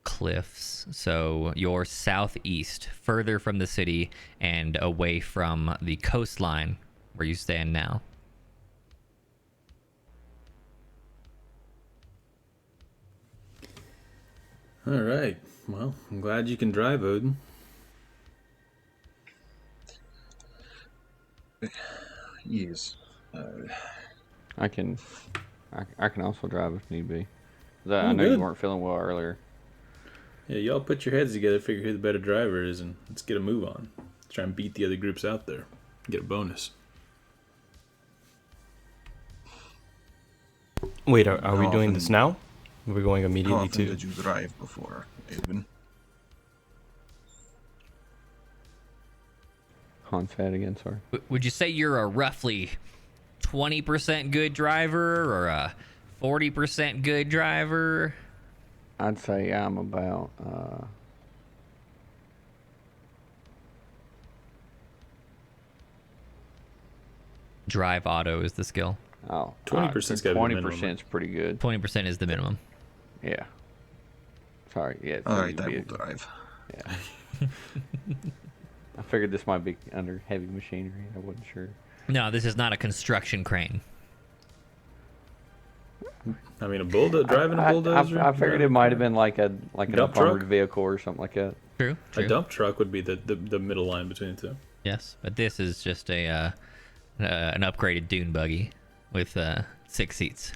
cliffs, so you're southeast, further from the city and away from the coastline where you stand now. All right. Well, I'm glad you can drive, Odin. Yes. I can also drive if need be. I Oh, know you good. weren't feeling well earlier. Yeah, y'all put your heads together, figure who the better driver is, and let's get a move on. Let's try and beat the other groups out there. Get a bonus. Wait, are we How doing often- this now? We're going How immediately often to. did you drive before, Aiden? Hans had again, sorry. Would you say you're a roughly 20% good driver or a 40% good driver. I'd say I'm about Drive auto is the skill. 20%'s gotta be the minimum. 20% is pretty good. 20% is the minimum. Yeah. Sorry. Yeah. All right, you'd I be will drive. Yeah. I figured this might be under heavy machinery. I wasn't sure. No, this is not a construction crane. I mean, driving a bulldozer. I figured it might have been like an Dump truck? armored vehicle or something like that. True. A dump truck would be the middle line between the two. Yes, but this is just an upgraded dune buggy with 6 seats.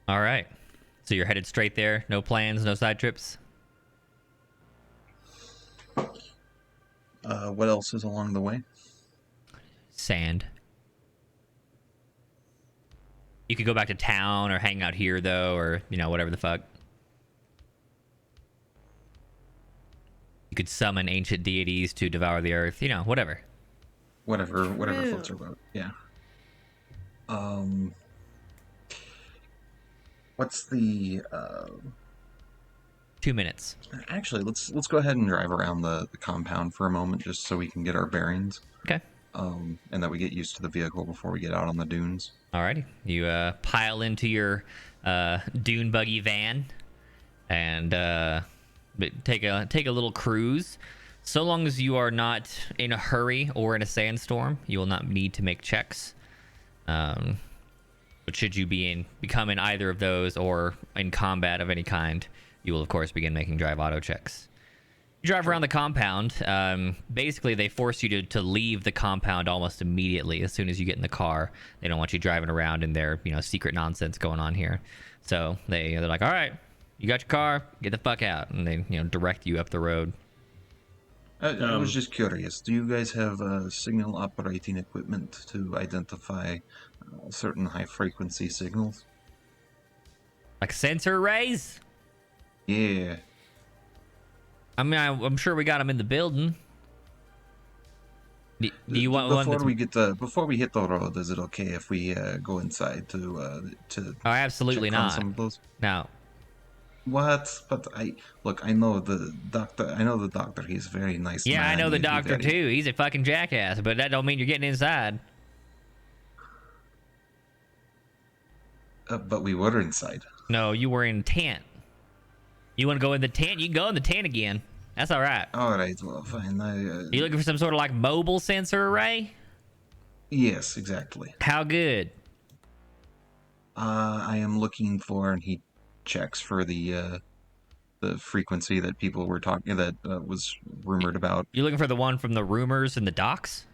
All right. So you're headed straight there. No plans, no side trips. What else is along the way? Sand. You could go back to town or hang out here though, or whatever the fuck. You could summon ancient deities to devour the earth. Whatever. Whatever floats your boat. Yeah. What's the 2 minutes. Actually, let's go ahead and drive around the compound for a moment, just so we can get our bearings. Okay. And that we get used to the vehicle before we get out on the dunes. Alrighty. You pile into your dune buggy van and take a little cruise. So long as you are not in a hurry or in a sandstorm, you will not need to make checks. But should you become in either of those or in combat of any kind, you will of course begin making drive auto checks. You drive around the compound. Basically, they force you to leave the compound almost immediately as soon as you get in the car. They don't want you driving around in their secret nonsense going on here. So they're like, all right, you got your car, get the fuck out, and they direct you up the road. I was just curious. Do you guys have signal operating equipment to identify certain high frequency signals? Like sensor arrays? Yeah. I mean, I'm sure we got them in the building. Do you want before we hit the road? Is it okay if we go inside to Oh, absolutely check on not. some of those? No. What? But I know the doctor. I know the doctor. He's a very nice. Yeah, man. I know the He'd be doctor very- too. He's a fucking jackass, but that don't mean you're getting inside. But we were inside. No, you were in tent. You want to go in the tent? You can go in the tent again. That's all right. All right. Well, fine. You looking for some sort of like mobile sensor array? Yes, exactly. How good? I am looking for, and he checks for the frequency that people were talking that was rumored about. You looking for the one from the rumors in the docks?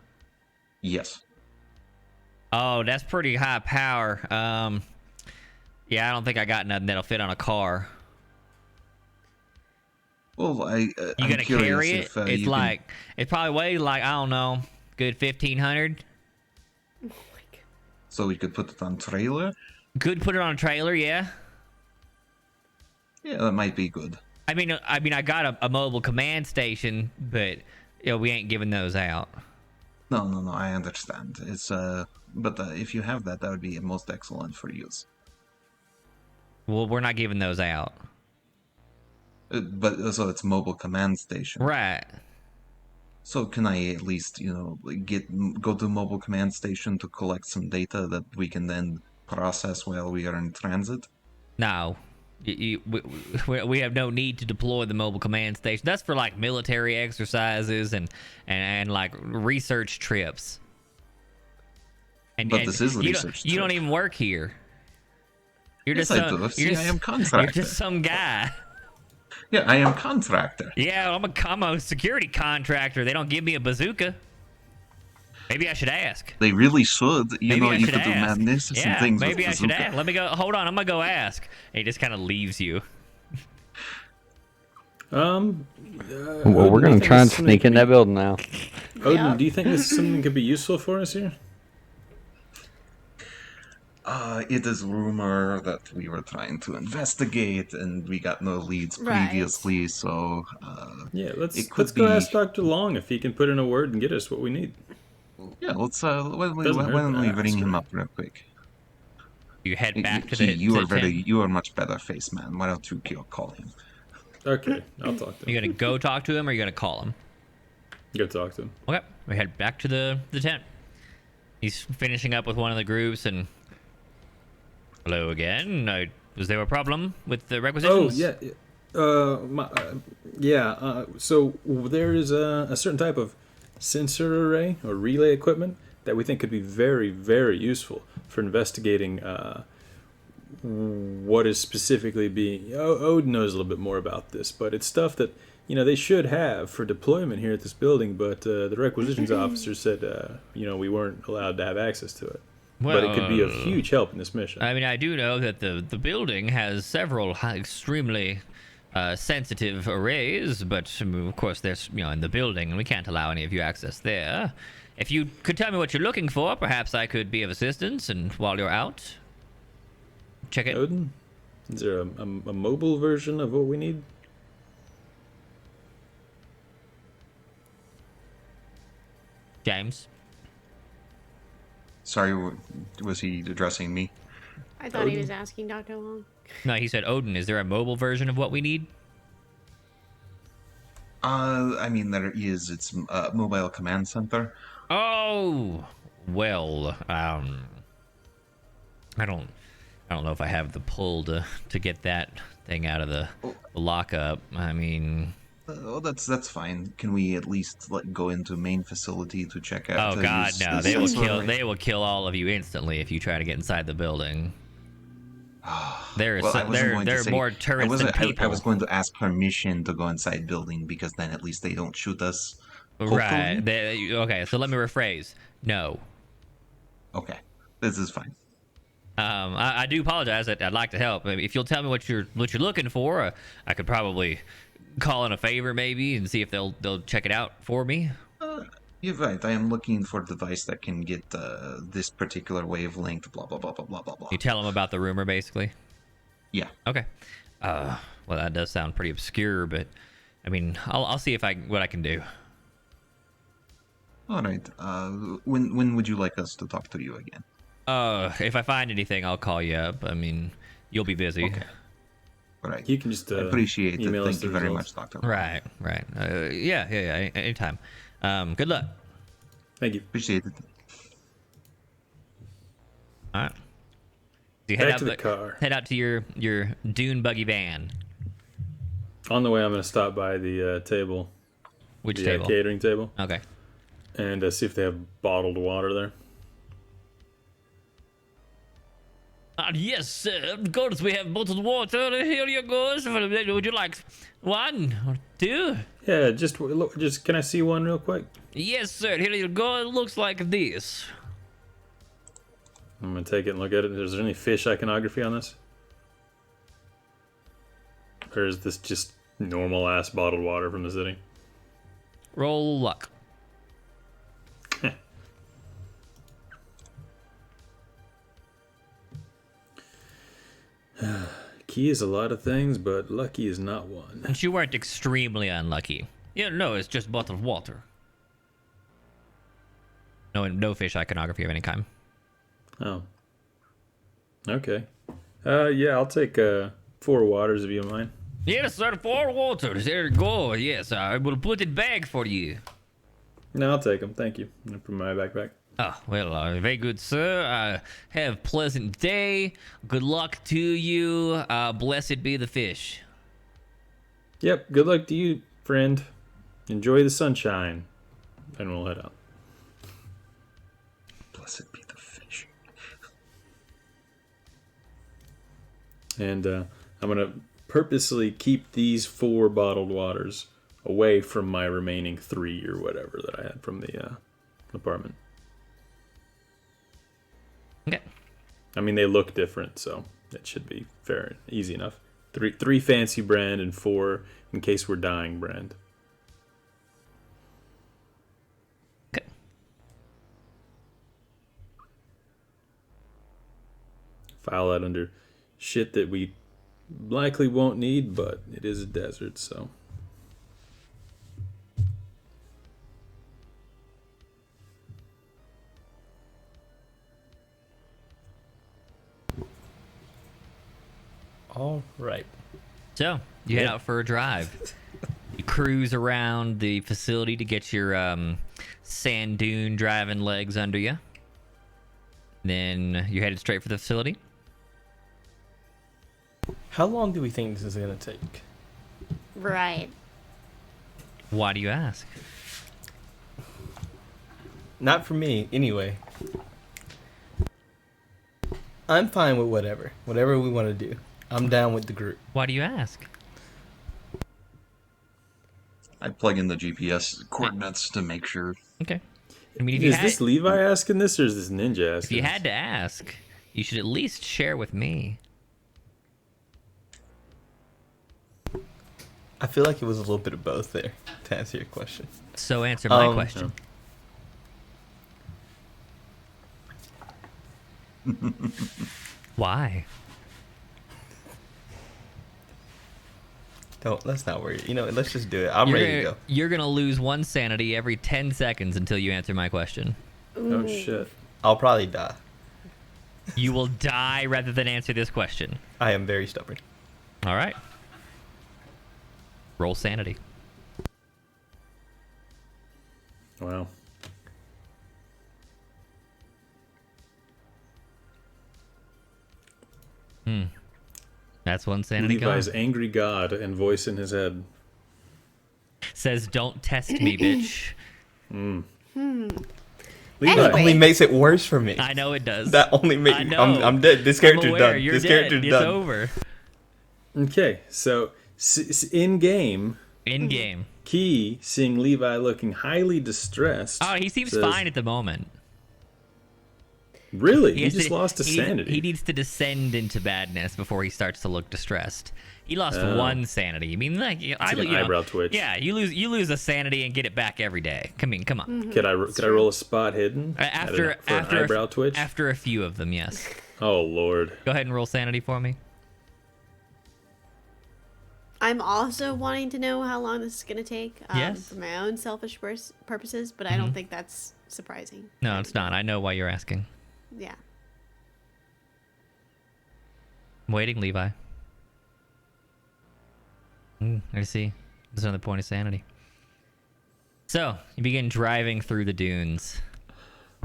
Yes. Oh, that's pretty high power. Yeah, I don't think I got nothing that'll fit on a car. Well, You I'm gonna curious carry it? if, It's you like it probably weighs like I don't know, good 1,500. so we could put it on trailer. Could put it on a trailer, yeah. Yeah, that might be good. I mean, I got a mobile command station, but we ain't giving those out. No, I understand. It's but if you have that, that would be most excellent for use. Well, we're not giving those out. But so it's mobile command station, Right. So can I at least go to mobile command station to collect some data that we can then process while we are in transit? No. We have no need to deploy the mobile command station. That's for like military exercises and like research trips. But this is a research You don't trip. even work here. You're Yes, just I do. See, I am You're contractor. just some guy. Yeah, I am contractor. Yeah, I'm a security contractor. They don't give me a bazooka. Maybe I should ask. They really should. Maybe I you should could do ask. magnificent Yeah, things maybe with I should bazooka. ask. Let me go. Hold on, I'm gonna go ask. And he just kind of leaves you. Well, we're gonna try and sneak in that building now. Odin, do you think this is something that could be useful for us here? It is rumor that we were trying to investigate and we got no leads Right. previously, so Yeah, let's it could go be- ask Dr. Long if he can put in a word and get us what we need. Yeah, let's why don't we, Doesn't why hurt don't to we ask, bring him right? up real quick? You head back to You are the tent. you are much better face man. Why don't you call him? Okay, I'll talk to You him. gonna go talk to him, or you gonna call him? Go talk to him. Okay, we head back to the tent. He's finishing up with one of the groups, and hello again. Was there a problem with the Oh requisitions? yeah, so there is a certain type of sensor array or relay equipment that we think could be very, very useful for investigating what is specifically being. Odin knows a little bit more about this, but it's stuff that they should have for deployment here at this building. But the requisitions officer said we weren't allowed to have access to it. But it could be of huge help in this mission. I mean, I do know that the building has several extremely sensitive arrays, but of course there's in the building, and we can't allow any of you access there. If you could tell me what you're looking for, perhaps I could be of assistance. And while you're out, check it. Odin, is there a mobile version of what we need? James. Sorry, was he addressing me? I thought he was asking Dr. Long. No, he said, Odin, is there a mobile version of what we need? I mean, there is. It's a mobile command center. Oh, well, I don't know if I have the pull to get that thing out of the lockup. I mean, Oh, that's fine. Can we at least go into main facility to check out? oh God, no! They will kill. Array? They will kill all of you instantly if you try to get inside the building. There are more turrets than people. I was going to ask permission to go inside building because then at least they don't shoot us. Right. Okay. So let me rephrase. No. Okay. This is fine. I do apologize. I'd like to help. If you'll tell me what you're looking for, I could probably call in a favor maybe and see if they'll check it out for me. You're right. I am looking for a device that can get this particular wavelength. Blah blah blah blah blah blah blah. You tell them about the rumor, basically. Yeah. Okay. Well, that does sound pretty obscure, but I mean, I'll see what I can do. All right. When would you like us to talk to you again? If I find anything, I'll call you up. I mean, you'll be busy. Okay. All right. You can just I appreciate it. email us Thank you the very results. much, Doctor. Right. Yeah. Anytime. Good luck. Thank you. Appreciate it. All right. So you Back to the car. Head out to your dune buggy van. On the way, I'm going to stop by the table. Which the table? Catering table. Okay. And see if they have bottled water there. Yes, sir. Of course, we have bottled water. Here you go. Would you like one or two? Yeah, just can I see one real quick? Yes, sir. Here you go. It looks like this. I'm going to take it and look at it. Is there any fish iconography on this? Or is this just normal ass bottled water from the city? Roll luck. Key is a lot of things, but lucky is not one. And you weren't extremely unlucky. Yeah, no, it's just bottled water. No fish iconography of any kind. Oh. Okay. Yeah, I'll take 4 waters if you don't mind. Yes, sir. 4 waters. There you go. Yes, I will put it back for you. No, I'll take them. Thank you. I'm gonna put my backpack. Oh, well, very good, sir. Have a pleasant day. Good luck to you. Blessed be the fish. Yep, good luck to you, friend. Enjoy the sunshine. And we'll head out. Blessed be the fish. And I'm going to purposely keep these 4 bottled waters away from my remaining 3 or whatever that I had from the apartment. Okay. I mean, they look different, so that should be fair, easy enough. 3 fancy brand and 4 in case we're dying brand. Okay. File that under shit that we likely won't need, but it is a desert, so. All right. So, you head out for a drive. You cruise around the facility to get your sand dune driving legs under you. Then you're headed straight for the facility. How long do we think this is going to take? Right. Why do you ask? Not for me, anyway. I'm fine with whatever. Whatever we want to do. I'm down with the group. Why do you ask? I plug in the GPS coordinates to make sure. Okay. I mean, if Is this Levi asking this, or is this Ninja asking If you this? had to ask, you should at least share with me. I feel like it was a little bit of both there, to answer your question. So answer my question. Why? Let's not worry. Let's just do it. I'm ready to go. You're gonna lose 1 sanity every 10 seconds until you answer my question. Oh shit. I'll probably die. You will die rather than answer this question. I am very stubborn. All right. Roll sanity. Wow. That's 1 sanity Levi's gone. angry god and voice in his head. Says, "Don't test me, bitch." Levi. That only makes it worse for me. I know it does. That only makes I me. know. I'm dead. This character's I'm aware. done. You're This dead. character's It's done. over. Okay, so in game, In game. Key, seeing Levi looking highly distressed. Oh, he seems says, fine at the moment. Really? He has just to- lost his he- sanity. He needs to descend into badness before he starts to look distressed. He lost 1 sanity. I mean, like, like an eyebrow twitch. Yeah, you lose a sanity and get it back every day. Come on. Could I roll a spot hidden? For an eyebrow twitch? After a few of them, yes. Oh lord. Go ahead and roll sanity for me. I'm also wanting to know how long this is going to take Yes. for my own selfish purposes, but I don't think that's surprising. No, it's not. I know why you're asking. Yeah. I'm waiting, Levi. I see. There's another point of sanity. So, you begin driving through the dunes.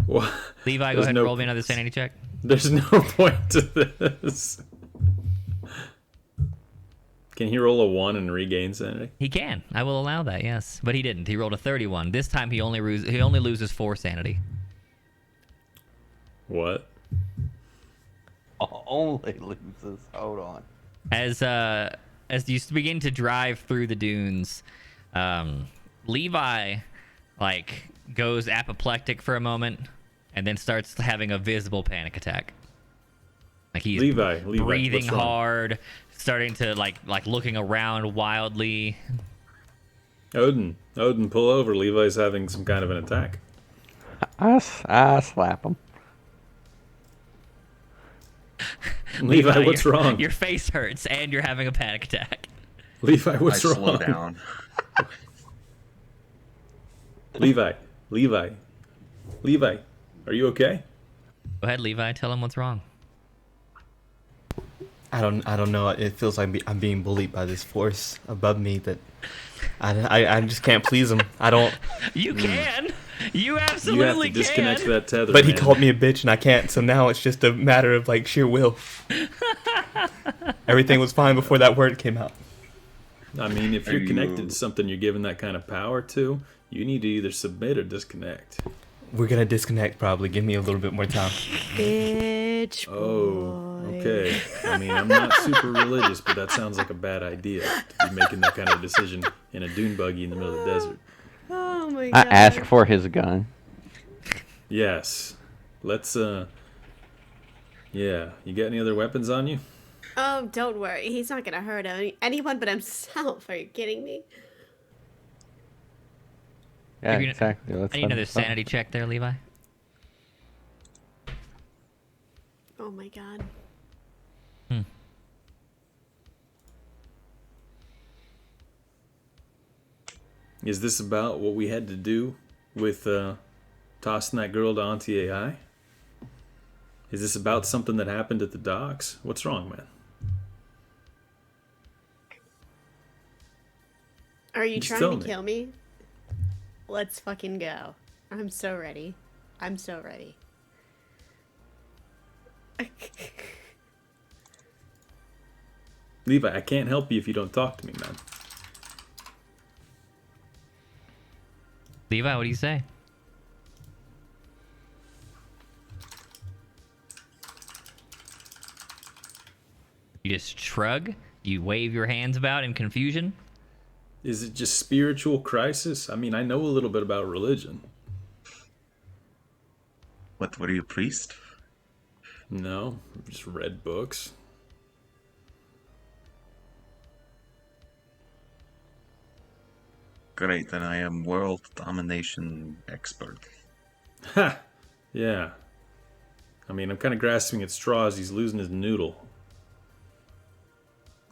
What? Levi, go ahead and roll me another sanity check. There's no point to this. Can he roll a 1 and regain sanity? He can. I will allow that, yes. But he didn't. He rolled a 31. This time he only loses 4 sanity. What? Only loses. Hold on. As you begin to drive through the dunes, Levi goes apoplectic for a moment and then starts having a visible panic attack. Like he's Levi, breathing what's wrong? hard, starting to like looking around wildly. Odin, pull over. Levi's having some kind of an attack. I slap him. Levi, what's wrong? Your face hurts and you're having a panic attack. Levi, what's I wrong? slow down. Levi, are you okay? Go ahead, Levi. Tell him what's wrong. I don't know. It feels like I'm being bullied by this force above me that I just can't please him. I don't. You can. You You have absolutely to disconnect that tether. But he man. called me a bitch and I can't. So now it's just a matter of sheer will. Everything was fine before that word came out. I mean, if you're Are connected you- to something you're given that kind of power to, you need to either submit or disconnect. We're gonna disconnect probably. Give me a little bit more time. Bitch. Oh, boy. okay. I mean, I'm not super religious, but that sounds like a bad idea to be making that kind of decision in a dune buggy in the middle of the desert. Oh my I god. asked for his gun. Yes. Let's, yeah. You got any other weapons on you? Oh, don't worry. He's not gonna hurt anyone but himself. Are you kidding me? Yeah, You're gonna- exactly. Let's I need another sanity check there, Levi. Oh my god. Is this about what we had to do with tossing that girl to Auntie AI? Is this about something that happened at the docks? What's wrong, man? Are you Just trying tell to me. kill me? Let's fucking go. I'm so ready. I'm so ready. Levi, I can't help you if you don't talk to me, man. Levi, what do you say? You just shrug? You wave your hands about in confusion? Is it just spiritual crisis? I mean, I know a little bit about religion. What, were you a priest? No, I've just read books. Great, then I am world domination expert. Ha! Yeah. I mean, I'm kind of grasping at straws. He's losing his noodle.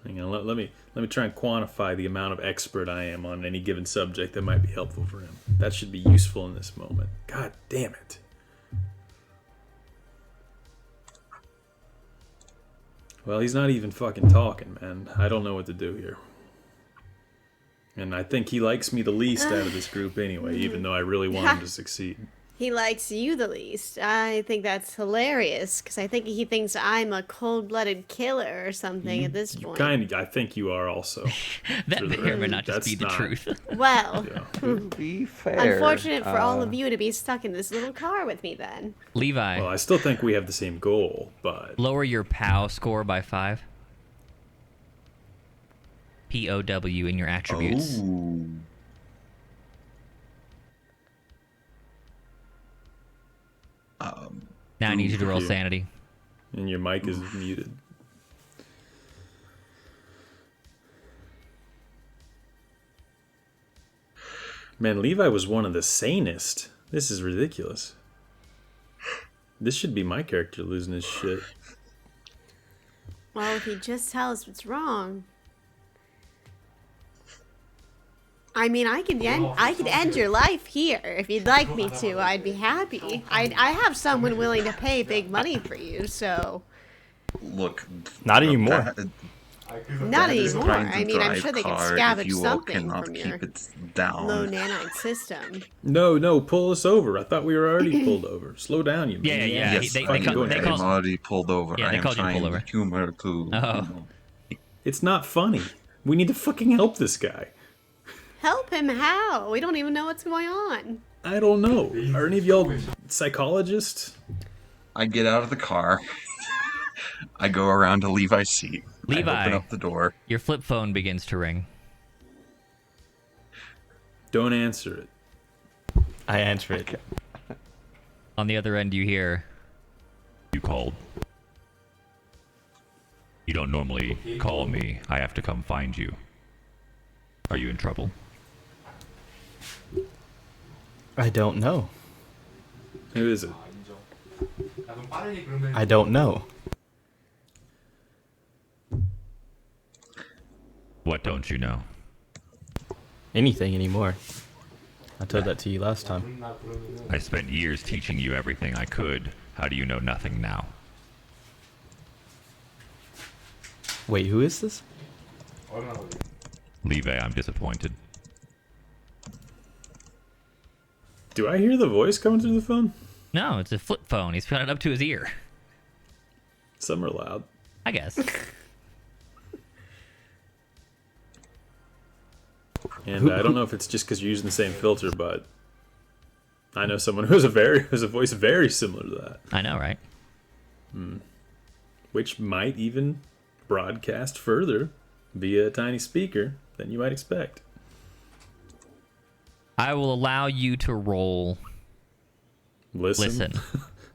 Hang on, let me try and quantify the amount of expert I am on any given subject that might be helpful for him. That should be useful in this moment. God damn it. Well, he's not even fucking talking, man. I don't know what to do here. And I think he likes me the least out of this group anyway, even though I really want him to succeed. He likes you the least. I think that's hilarious, because I think he thinks I'm a cold-blooded killer or something at this point. I think you are also. That may or may not just That's be the not- truth. Well, To be fair, unfortunate for all of you to be stuck in this little car with me then. Levi, Well, I still think we have the same goal, but lower your POW score by 5. POW in your attributes. Ooh. Now I need you to roll you. sanity. and your mic is muted. Man, Levi was one of the sanest. This is ridiculous. This should be my character losing his shit. Well, if he just tells what's wrong. I mean, I could end your life here if you'd like me to. I'd be happy. I have someone willing to pay big money for you, so Look, Not anymore. not Dad is anymore. trying to I mean, I'm drive sure they can car if scavenge you all something cannot from keep your it down. low nanite system. No, pull us over. I thought we were already pulled over. Slow down, you Yeah, maniac. yeah, Yes, they I call- am they call- already pulled over. Yeah, I they am called you trying pullover. humor to. Oh. It's not funny. We need to fucking help this guy. Help him how? We don't even know what's going on. I don't know. Are any of y'all psychologists? I get out of the car. I go around to Levi's seat. I Levi. open up the door. Your flip phone begins to ring. Don't answer it. I answer it. On the other end, you hear, You called. You don't normally call me. I have to come find you. Are you in trouble? I don't know. Who is it? I don't know. What don't you know? Anything anymore. I told that to you last time. I spent years teaching you everything I could. How do you know nothing now? Wait, who is this? Levi, I'm disappointed. Do I hear the voice coming through the phone? no, it's a flip phone. He's put it up to his ear. Some are loud. I guess. And I don't know if it's just because you're using the same filter, but I know someone who has a voice very similar to that, I know, right? which might even broadcast further via a tiny speaker than you might expect. I will allow you to roll. Listen.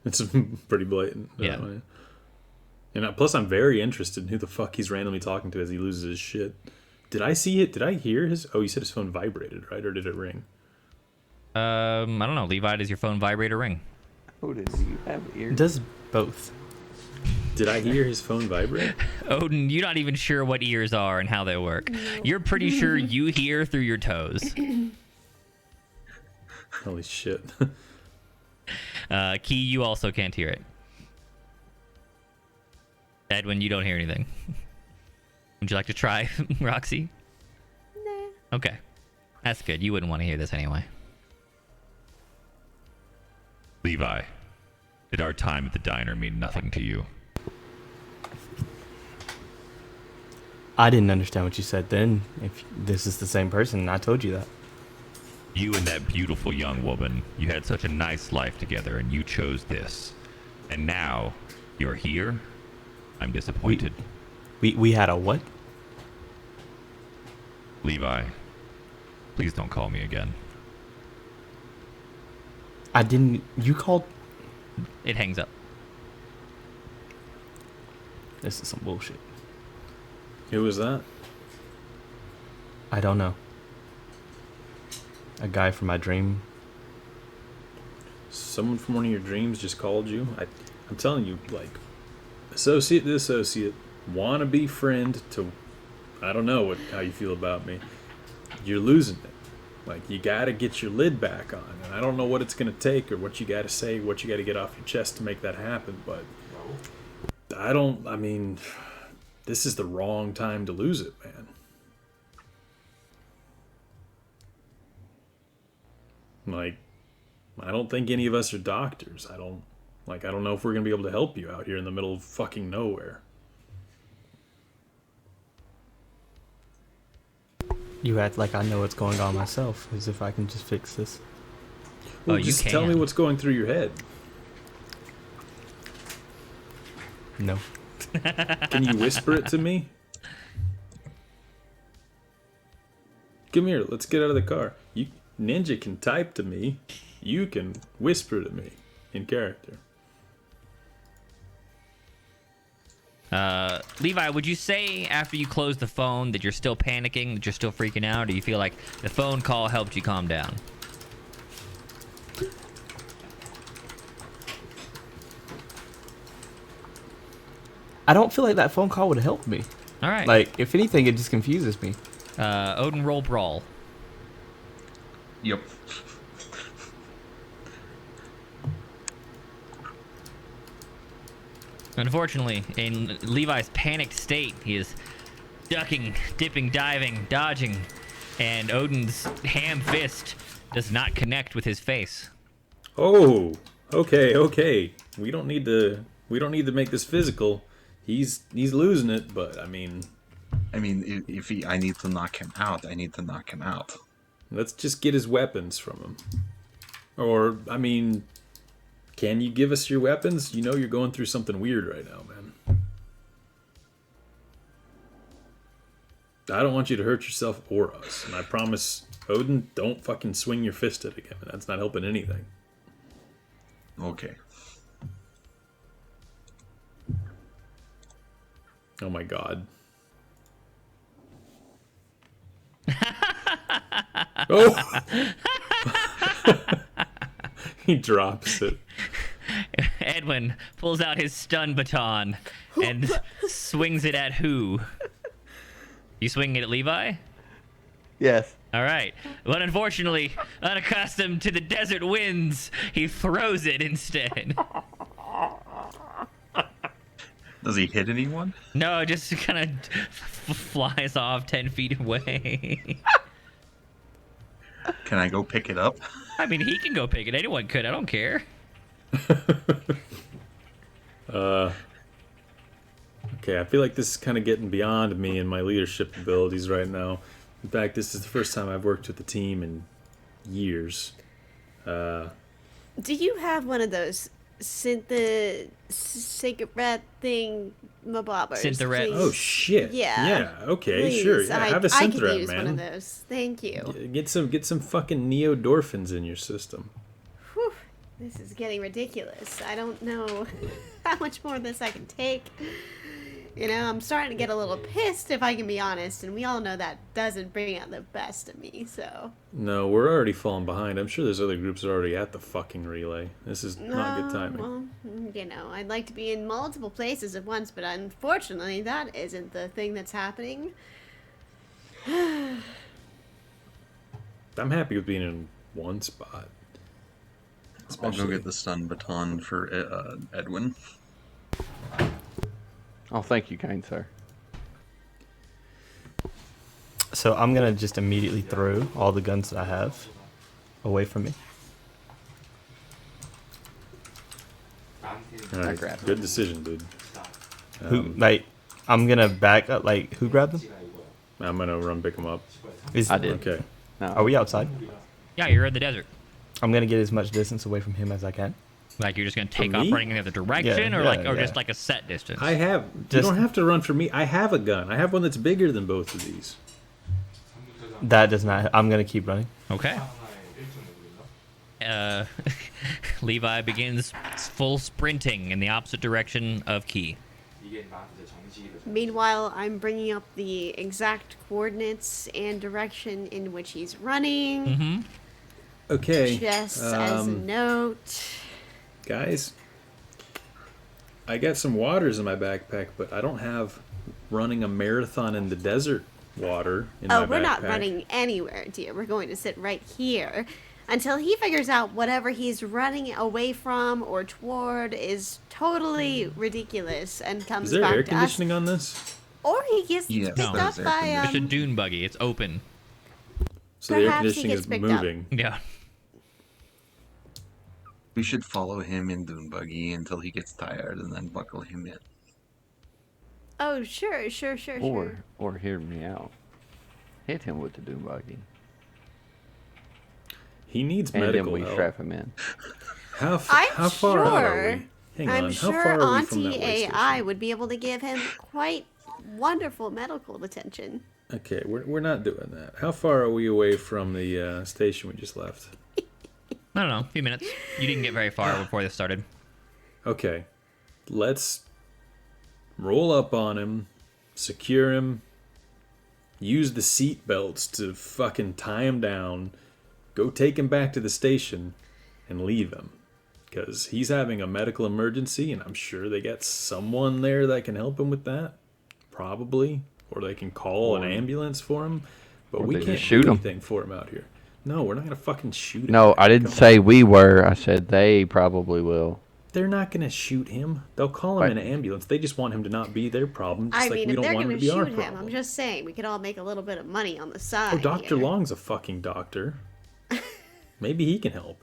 It's pretty blatant. Yeah. And plus, I'm very interested in who the fuck he's randomly talking to as he loses his shit. Did I see it? Did I hear his? Oh, you said his phone vibrated, right? Or did it ring? I don't know. Levi, does your phone vibrate or ring? Otis, do you have It ears? does both. Did I hear his phone vibrate? Odin, you're not even sure what ears are and how they work. You're pretty sure you hear through your toes. Holy shit. Key, you also can't hear it. Edwin, you don't hear anything. Would you like to try, Roxy? Nah. Okay. That's good. You wouldn't want to hear this anyway. Levi, did our time at the diner mean nothing to you? I didn't understand what you said then. If this is the same person, I told you that. You and that beautiful young woman, you had such a nice life together, and you chose this. And now, you're here? I'm disappointed. We had a what? Levi, please don't call me again. I didn't... You called... It hangs up. This is some bullshit. Who was that? I don't know. A guy from my dream. Someone from one of your dreams just called you? I'm telling you, like, associate to associate, wannabe friend to... I don't know how you feel about me. You're losing it. Like, you gotta get your lid back on. And I don't know what it's gonna take or what you gotta say, what you gotta get off your chest to make that happen, but... I mean... This is the wrong time to lose it, man. Like, I don't think any of us are doctors. I don't know if we're gonna be able to help you out here in the middle of fucking nowhere. You act like I know what's going on myself, as if I can just fix this. Well, you just can. tell me what's going through your head. No. Can you whisper it to me? Come here, let's get out of the car. Ninja can type to me. You can whisper to me in character. Levi, would you say after you close the phone that you're still panicking, that you're still freaking out, or do you feel like the phone call helped you calm down? I don't feel like that phone call would help me. All right. Like, if anything, it just confuses me. Odin, roll brawl. Yep. Unfortunately, in Levi's panicked state, he is ducking, dipping, diving, dodging, and Odin's ham fist does not connect with his face. Oh, okay. We don't need to make this physical. He's losing it, but I mean, if I need to knock him out, I need to knock him out. let's just get his weapons from him. Or, I mean, can you give us your weapons? You know you're going through something weird right now, man. I don't want you to hurt yourself or us. And I promise, Odin, don't fucking swing your fist at it again. That's not helping anything. Okay. Oh my god. Oh! He drops it. Edwin pulls out his stun baton and swings it at who? You swinging it at Levi? Yes. All right. But unfortunately, unaccustomed to the desert winds, he throws it instead. Does he hit anyone? No, it just kind of flies off 10 feet away. Can I go pick it up? I mean, he can go pick it. Anyone could. I don't care. Okay, I feel like this is kind of getting beyond me and my leadership abilities right now. In fact, this is the first time I've worked with a team in years. Do you have one of those cigarette thing mabobbers? Syntharette. Oh shit! Yeah. Okay, Please, sure. Yeah, have a I could Syntharette, use man. one of those. Thank you. Get some fucking neodorphins in your system. Whew, this is getting ridiculous. I don't know how much more of this I can take. You know, I'm starting to get a little pissed, if I can be honest, and we all know that doesn't bring out the best of me, so... No, we're already falling behind. I'm sure there's other groups that are already at the fucking relay. This is not good timing. Well, you know, I'd like to be in multiple places at once, but unfortunately, that isn't the thing that's happening. I'm happy with being in one spot. I'll go get the stun baton for Edwin. Oh, thank you, kind sir. So I'm gonna just immediately throw all the guns that I have away from me. All right, good decision, dude. I'm gonna back up. Like, who grabbed them? I'm gonna run pick him up. I did. Okay. No. Are we outside? Yeah, you're in the desert. I'm gonna get as much distance away from him as I can. Like you're just gonna take off me? running in the other direction, Yeah, or yeah. just like a set distance. I have. You Just- don't have to run for me. I have a gun. I have one that's bigger than both of these. That does not. I'm gonna keep running. Okay. Levi begins full sprinting in the opposite direction of Key. Meanwhile, I'm bringing up the exact coordinates and direction in which he's running. Mm-hmm. Okay. Just as a note. Guys, I got some waters in my backpack, but I don't have running a marathon in the desert water in my backpack. Oh, we're not running anywhere, dear. We're going to sit right here until he figures out whatever he's running away from or toward is totally ridiculous and comes Is there back air to conditioning on this? us. Or he gets Yes, picked there's up air by conditioning. It's a dune buggy. It's open. So the air Perhaps he conditioning gets is picked up. moving. Yeah. We should follow him in Dune Buggy until he gets tired and then buckle him in. Oh, sure. Or hear me out. Hit him with the doom buggy. He needs And medical then we help. strap him in. How I'm far out are sure. we? Hang I'm on. sure How far are we from that Auntie way AI station? would be able to give him quite wonderful medical attention. Okay, we're not doing that. How far are we away from the station we just left? I don't know. A few minutes. You didn't get very far before this started. Okay, let's roll up on him, secure him, use the seat belts to fucking tie him down, go take him back to the station, and leave him. Because he's having a medical emergency, and I'm sure they got someone there that can help him with that. Probably. Or they can call an ambulance for him. But Or we they can't just shoot do him. anything for him out here. No, we're not going to fucking shoot him. No, I didn't Come say on. we were. I said they probably will. They're not going to shoot him. They'll call him Right. an ambulance. They just want him to not be their problem. Just I like mean, we if don't they're want him going to to be our shoot him, problem. I'm just saying we could all make a little bit of money on the side. Oh, Dr. here. Long's a fucking doctor. Maybe he can help.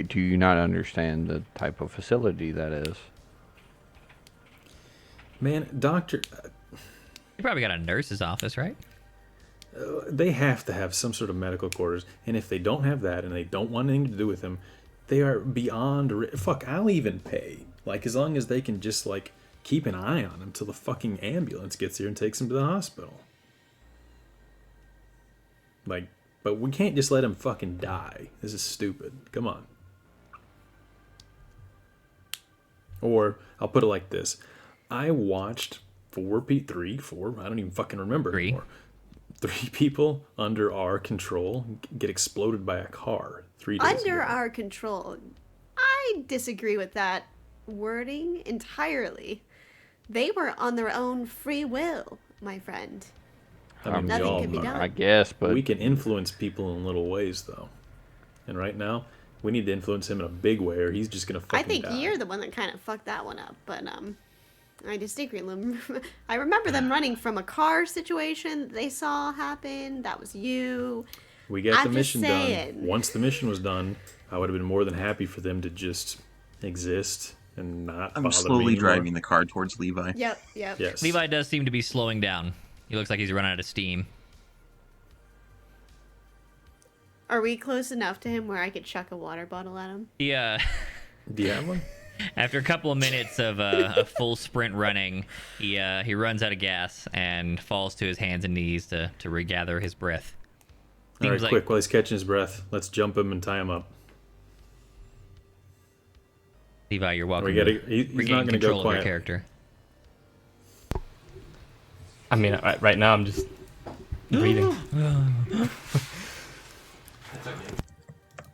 Do you not understand the type of facility that is? Man, doctor, You probably got a nurse's office, right? they have to have some sort of medical quarters. And if they don't have that and they don't want anything to do with him, they are beyond... Fuck, I'll even pay. Like, as long as they can just, like, keep an eye on him till the fucking ambulance gets here and takes him to the hospital. Like, but we can't just let him fucking die. This is stupid. Come on. Or, I'll put it like this. I watched four, I don't even fucking remember Three. anymore. 3 people under our control get exploded by a car 3 days Under ago. our control. I disagree with that wording entirely. They were on their own free will, my friend. I mean, we Nothing all can be are. done. I guess, but We can influence people in little ways, though. And right now, we need to influence him in a big way, or he's just gonna fucking I think die. you're the one that kind of fucked that one up, but I disagree. I remember them running from a car situation they saw happen. That was you. We got I'm the just mission saying. done. Once the mission was done, I would have been more than happy for them to just exist and not I'm bother slowly me anymore. driving the car towards Levi. Yep. Yes. Levi does seem to be slowing down. He looks like he's running out of steam. Are we close enough to him where I could chuck a water bottle at him? Yeah. Do you have one? After a couple of minutes of a full sprint running, he runs out of gas and falls to his hands and knees to regather his breath. All right, Seems like- quick, while he's catching his breath, let's jump him and tie him up. Levi, you're welcome. We gotta- to he's regain not gonna go control of your quiet. character. I mean, right now I'm just breathing.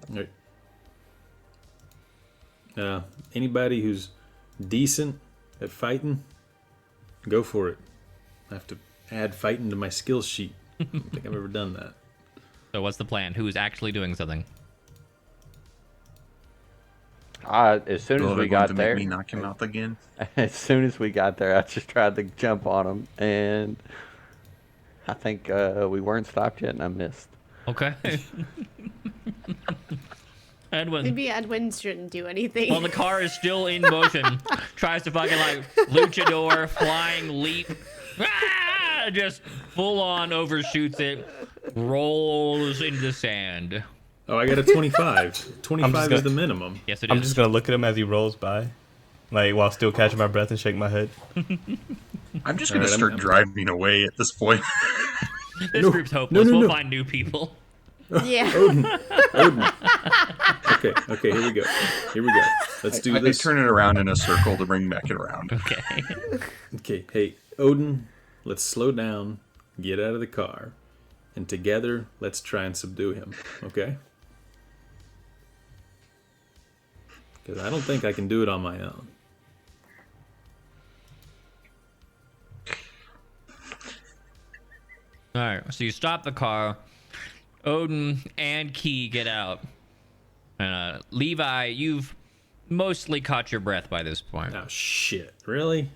Right. Anybody who's decent at fighting, go for it. I have to add fighting to my skills sheet. I don't think I've ever done that. So what's the plan? Who's actually doing something? As soon as Well, we they're going got to there, make me knock him out again. as soon as we got there, I just tried to jump on him, and I think we weren't stopped yet, and I missed. Okay. Edwin. Maybe Edwin shouldn't do anything. While the car is still in motion, tries to fucking like luchador, flying leap, just full on overshoots it, rolls into the sand. Oh, I got a 25. 25 is the minimum. Yes, it I'm is. just gonna look at him as he rolls by, like while still catching my breath and shake my head. I'm just gonna start driving away at this point. This group's hopeless. We'll find new people. Yeah. Odin. Okay, here we go. Let's do this. I turn it around in a circle to bring back it around. Okay. Okay, hey, Odin, let's slow down, get out of the car, and together, let's try and subdue him, okay? Because I don't think I can do it on my own. Alright, so you stop the car. Odin and Key get out. Levi, you've mostly caught your breath by this point. Oh, shit. Really?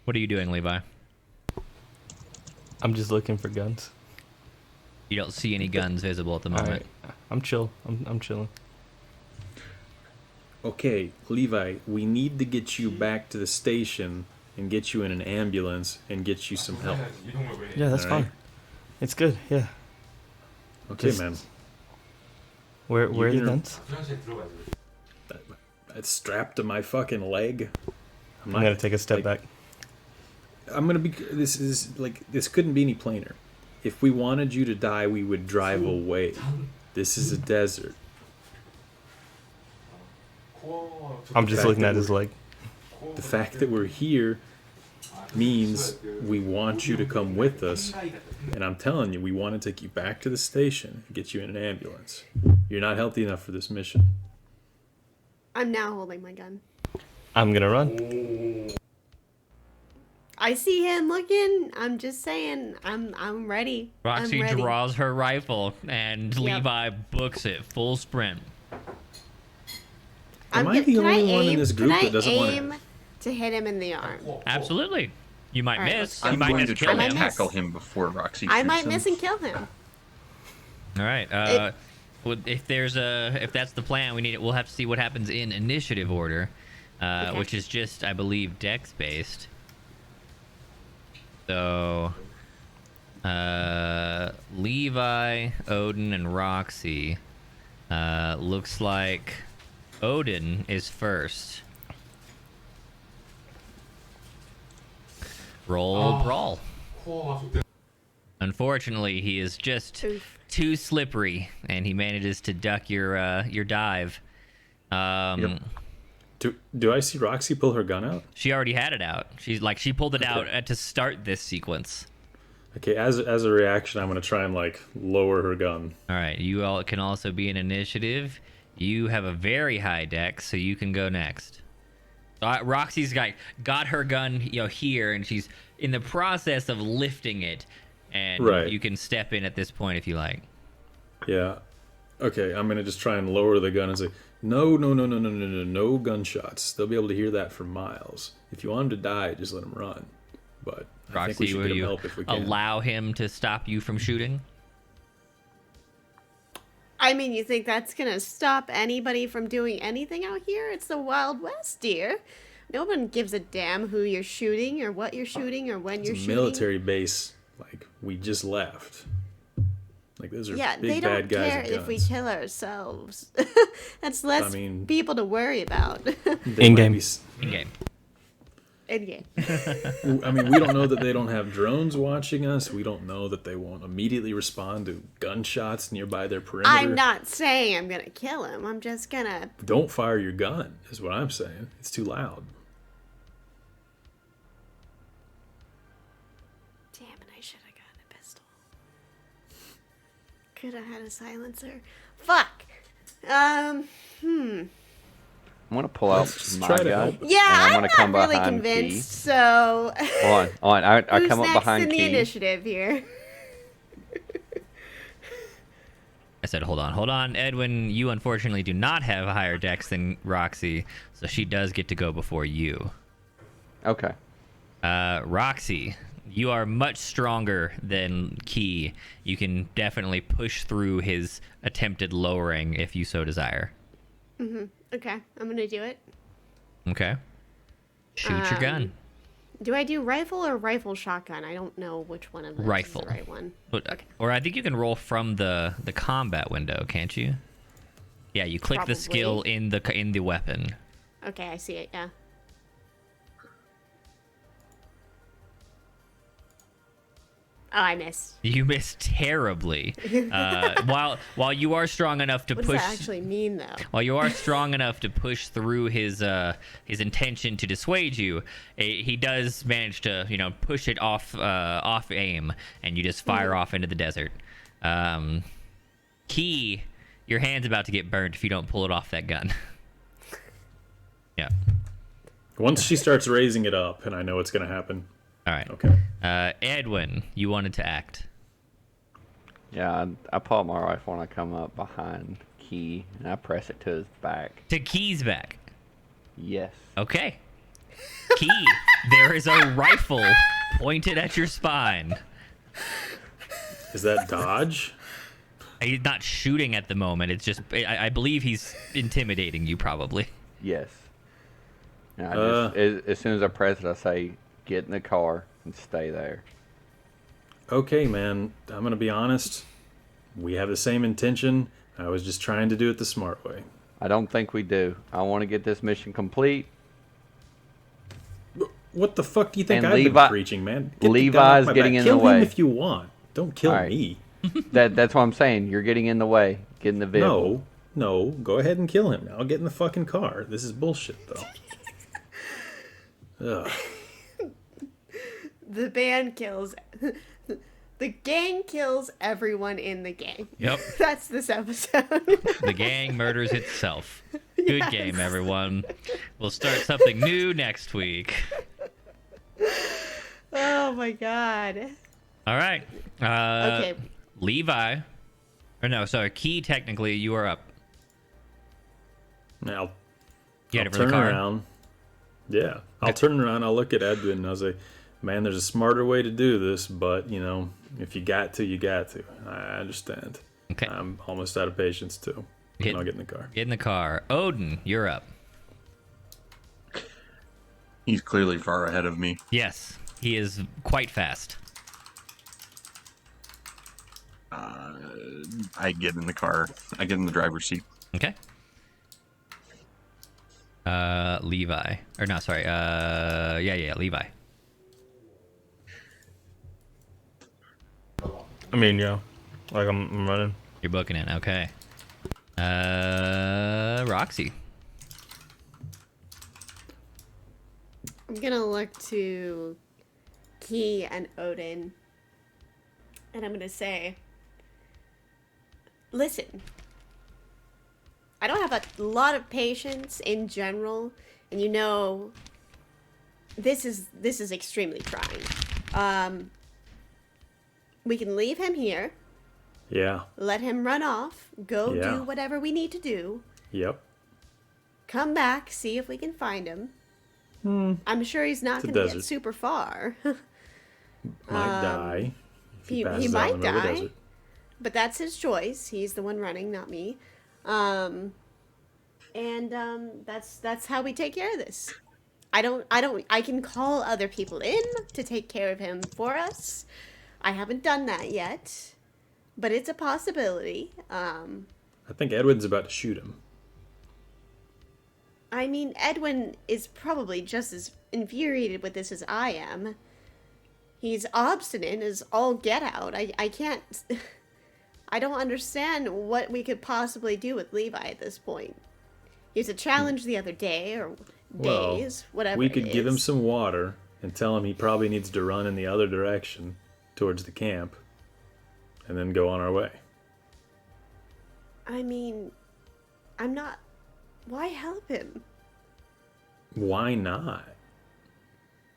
What are you doing, Levi? I'm just looking for guns. You don't see any guns visible at the moment. Alright. I'm chill. I'm chilling. Okay, Levi, we need to get you back to the station and get you in an ambulance and get you some help. Yeah, that's fine. It's good. Yeah. Okay, Just- man. Where are the gonna- guns? It's strapped to my fucking leg. I'm gonna take a step back. I'm gonna be. This couldn't be any plainer. If we wanted you to die, we would drive away. This is a desert. I'm just looking at his leg. The fact that we're here means we want you to come with us. And I'm telling you, we want to take you back to the station and get you in an ambulance. You're not healthy enough for this mission. I'm now holding my gun. I'm gonna run. I see him looking. I'm just saying. I'm ready. Roxy I'm ready. draws her rifle and Yep. Levi books it full sprint. Am I the can only one in aim- this group can that doesn't want aim to hit him in the arm? Absolutely. You might Alright, miss. let's You I'm might going miss to kill try him. and tackle him before Roxy I shoots might him. miss and kill him. All right. Well, if that's the plan, we'll have to see what happens in initiative order, Okay. which is just, I believe, dex based. So, Levi, Odin, and Roxy. Looks like Odin is first. Roll brawl. Unfortunately, he is just Oof. too slippery, and he manages to duck your dive. Yep. Do I see Roxy pull her gun out? She already had it out. She pulled it out to start this sequence. Okay, as a reaction, I'm gonna try and lower her gun. All right, you all can also be in initiative. You have a very high dex, so you can go next. Roxy's got her gun, here, and she's in the process of lifting it, and Right. you can step in at this point if you like. Yeah. Okay, I'm gonna just try and lower the gun and say, no gunshots. They'll be able to hear that for miles. If you want him to die, just let him run. But I think we Roxy, should will get him you help if we can. allow him to stop you from shooting? I mean, you think that's gonna stop anybody from doing anything out here? It's the Wild West, dear. No one gives a damn who you're shooting or what you're shooting or when It's you're a shooting. military base. We just left. Those are Yeah, big they bad don't guys care with if we guns. kill ourselves. That's less mean- people to worry about. They In might game. be In game. In-game. I mean, we don't know that they don't have drones watching us. We don't know that they won't immediately respond to gunshots nearby their perimeter. I'm not saying I'm gonna kill him. I'm just gonna. Don't fire your gun, is what I'm saying. It's too loud. Damn it! I should have gotten a pistol. Could have had a silencer. Fuck. I'm gonna pull out Let's my try to gun. help. Yeah, and I'm I'm gonna come not really behind convinced. Key. So. Hold on. I Who's come up next behind in the Key. initiative here? I said, hold on. Edwin, you unfortunately do not have a higher dex than Roxy, so she does get to go before you. Okay. Roxy, You are much stronger than Key. You can definitely push through his attempted lowering if you so desire. Okay, I'm gonna do it. Okay. Shoot your gun. Do I do rifle or rifle shotgun? I don't know which one of those Rifle. is the right one. Or I think you can roll from the combat window, can't you? Yeah, you click the skill in the weapon. Okay, I see it. Yeah. Oh, I missed. You missed terribly. While you are strong enough to What push. does that actually mean, though? While you are strong enough to push through his intention to dissuade you, he does manage to push it off aim, and you just fire off into the desert. Key, your hand's about to get burnt if you don't pull it off that gun. Yeah. Once she starts raising it up, and I know what's going to happen. All right. Okay. Edwin, you wanted to act. Yeah, I pull out my rifle and I come up behind Key and I press it to his back. To Key's back. Yes. Okay. Key, there is a rifle pointed at your spine. Is that dodge? He's not shooting at the moment. It's just, I believe he's intimidating you, probably. Yes. And I just, as soon as I press it, I say, get in the car and stay there. Okay, man. I'm going to be honest. We have the same intention. I was just trying to do it the smart way. I don't think we do. I want to get this mission complete. What the fuck do you think And I've been preaching, man? Get the gun off Levi's my getting back. in Kill the way. him if you want. Don't kill All right. me. That's what I'm saying. You're getting in the way. Get in the vehicle. No. Go ahead and kill him. I'll get in the fucking car. This is bullshit, though. Ugh. The band kills. The gang kills everyone in the gang. Yep. That's this episode. The gang murders itself. Good game, everyone. We'll start something new next week. Oh my god. All right. Okay. Levi. Or no, sorry. Key, technically, you are up. Now, You I'll had it for the turn car. around. Yeah. I'll turn around. I'll look at Edwin and I'll say, man, there's a smarter way to do this, but, if you got to, you got to. I understand. Okay. I'm almost out of patience, too. And I'll get in the car. Get in the car. Odin, you're up. He's clearly far ahead of me. Yes, he is quite fast. I get in the car. I get in the driver's seat. Okay. Levi. Or no, sorry. Yeah, Levi. I mean, yeah. Like, I'm running. You're booking it. Okay. Roxy. I'm gonna look to Key and Odin, and I'm gonna say, listen, I don't have a lot of patience in general, and this is extremely trying. We can leave him here, Yeah. let him run off, go Yeah. do whatever we need to do, Yep. come back, see if we can find him. I'm sure he's not It's a going to desert. get super far. Might die. If he passes out might in the middle of the die. desert. But that's his choice. He's the one running, not me. That's how we take care of this. I can call other people in to take care of him for us. I haven't done that yet, but it's a possibility. I think Edwin's about to shoot him. I mean, Edwin is probably just as infuriated with this as I am. He's obstinate as all get out. I can't... I don't understand what we could possibly do with Levi at this point. He was a challenge the other day, or days, whatever we could it give him is. some water and tell him he probably needs to run in the other direction towards the camp and then go on our way. I mean, I'm not... Why help him? Why not?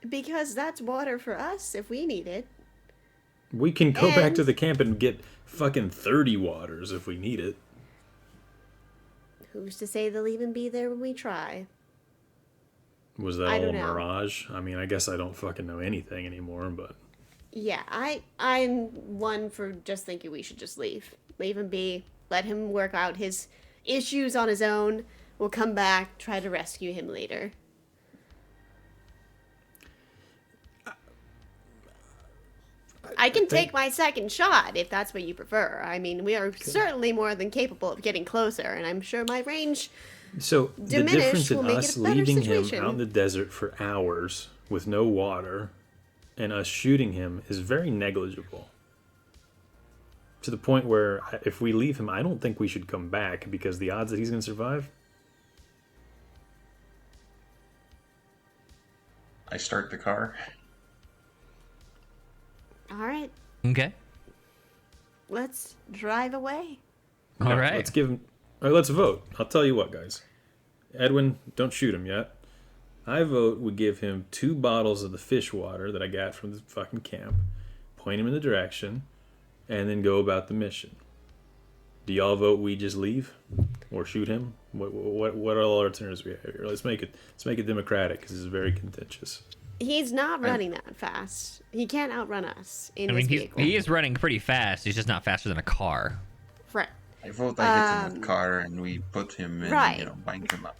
Because that's water for us if we need it. We can go back to And- the camp and get fucking 30 waters if we need it. Who's to say they'll even be there when we try? Was that I all a don't know. mirage? I mean, I guess I don't fucking know anything anymore, but... Yeah, I'm one for just thinking we should just leave. Leave him be. Let him work out his issues on his own. We'll come back, try to rescue him later. I can take my second shot if that's what you prefer. I mean, we are certainly more than capable of getting closer, and I'm sure my range So the difference in will make us it a better leaving situation. him out in the desert for hours with no water and us shooting him is very negligible. To the point where if we leave him, I don't think we should come back because the odds that he's going to survive. I start the car. All right, Okay. let's drive away. All right. Let's give him. All right, let's vote. I'll tell you what, guys. Edwin, don't shoot him yet. I vote we give him 2 bottles of the fish water that I got from the fucking camp, point him in the direction, and then go about the mission. Do y'all vote we just leave or shoot him? What are all alternatives we have here? Let's make it democratic because this is very contentious. He's not running that fast. He can't outrun us in I this mean, vehicle. he is running pretty fast. He's just not faster than a car. Right. I vote I hit him with car and we put him in, Right. bind him up.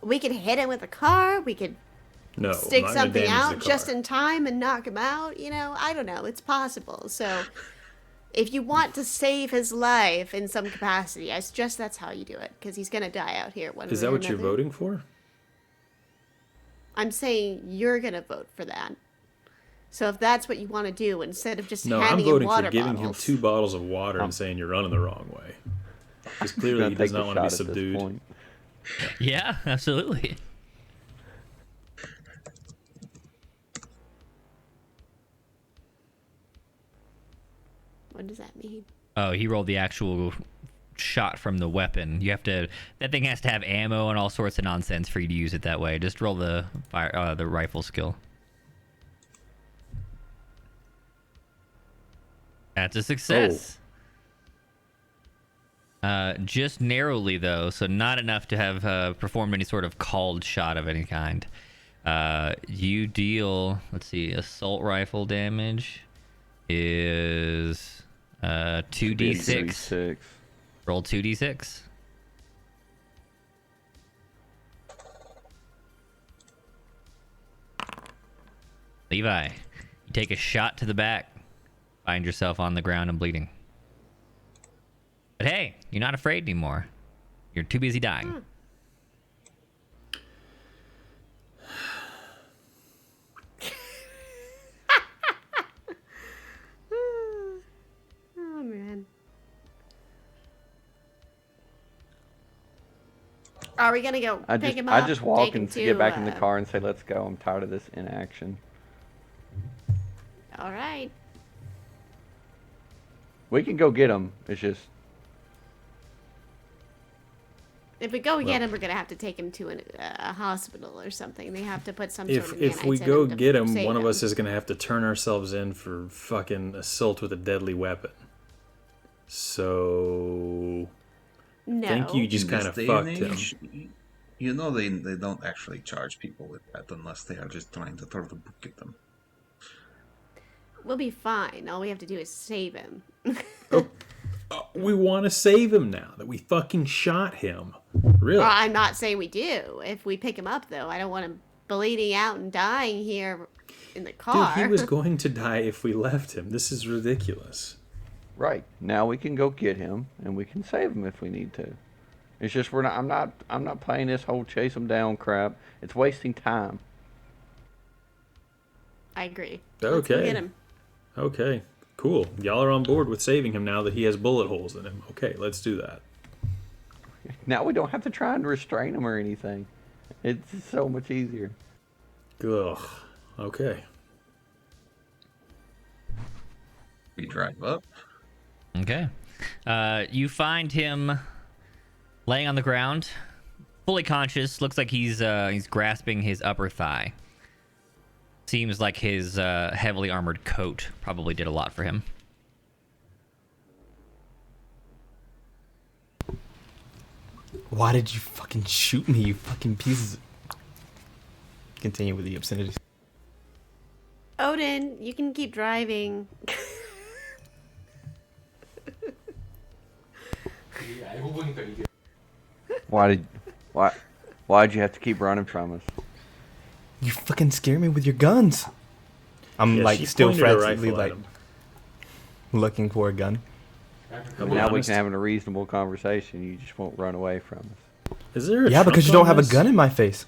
We could hit him with a car. We could No, stick I'm not gonna something damage out the just car. in time and knock him out. I don't know. It's possible. So if you want to save his life in some capacity, I suggest that's how you do it, because he's going to die out here one way Is that or what you're another. voting for? I'm saying you're going to vote for that. So if that's what you want to do, instead of just No, I'm handing him voting water for giving bottles. him 2 bottles of water and saying you're running the wrong way. Because clearly he does not want to be subdued. Yeah, absolutely. What does that mean? Oh, he rolled the actual shot from the weapon. That thing has to have ammo and all sorts of nonsense for you to use it that way. Just roll the rifle skill. That's a success. Just narrowly though, so not enough to have performed any sort of called shot of any kind. You deal, let's see, assault rifle damage is 2d6. Roll 2d6. Levi, you take a shot to the back, find yourself on the ground and bleeding. But hey, you're not afraid anymore. You're too busy dying. Oh, man. Are we going to go pick him up? I just walk take him and to, get back in the car and say, let's go. I'm tired of this inaction. All right. We can go get him. It's just... If we go get him, we're going to have to take him to a hospital or something. They have to put some sort of If we nanites in go him to get him, save one of him. us is going to have to turn ourselves in for fucking assault with a deadly weapon. So... No. I think you just In this kind of day fucked and him. age, they don't actually charge people with that unless they are just trying to throw the book at them. We'll be fine. All we have to do is save him. We want to save him now that we fucking shot him. Really? Well, I'm not saying we do. If we pick him up, though, I don't want him bleeding out and dying here in the car. Dude, he was going to die if we left him. This is ridiculous. Right. Now we can go get him and we can save him if we need to. It's just I'm not playing this whole chase him down crap. It's wasting time. I agree. Let's go Okay. get him. Okay. Cool. Y'all are on board with saving him now that he has bullet holes in him. Okay, let's do that. Now we don't have to try and restrain him or anything. It's so much easier. Ugh. Okay. We drive up. Okay. You find him laying on the ground, fully conscious. Looks like he's grasping his upper thigh. Seems like his heavily armored coat probably did a lot for him. Why did you fucking shoot me, you fucking pieces? Continue with the obscenities. Odin, you can keep driving. Why'd you have to keep running from us? You fucking scare me with your guns. I'm Yeah, like she still pointed a frantically rifle at like him. looking for a gun. I'll be Now we honest. can have a reasonable conversation. You just won't run away from us. Is there a Yeah, trunk because you don't on have a this? gun in my face.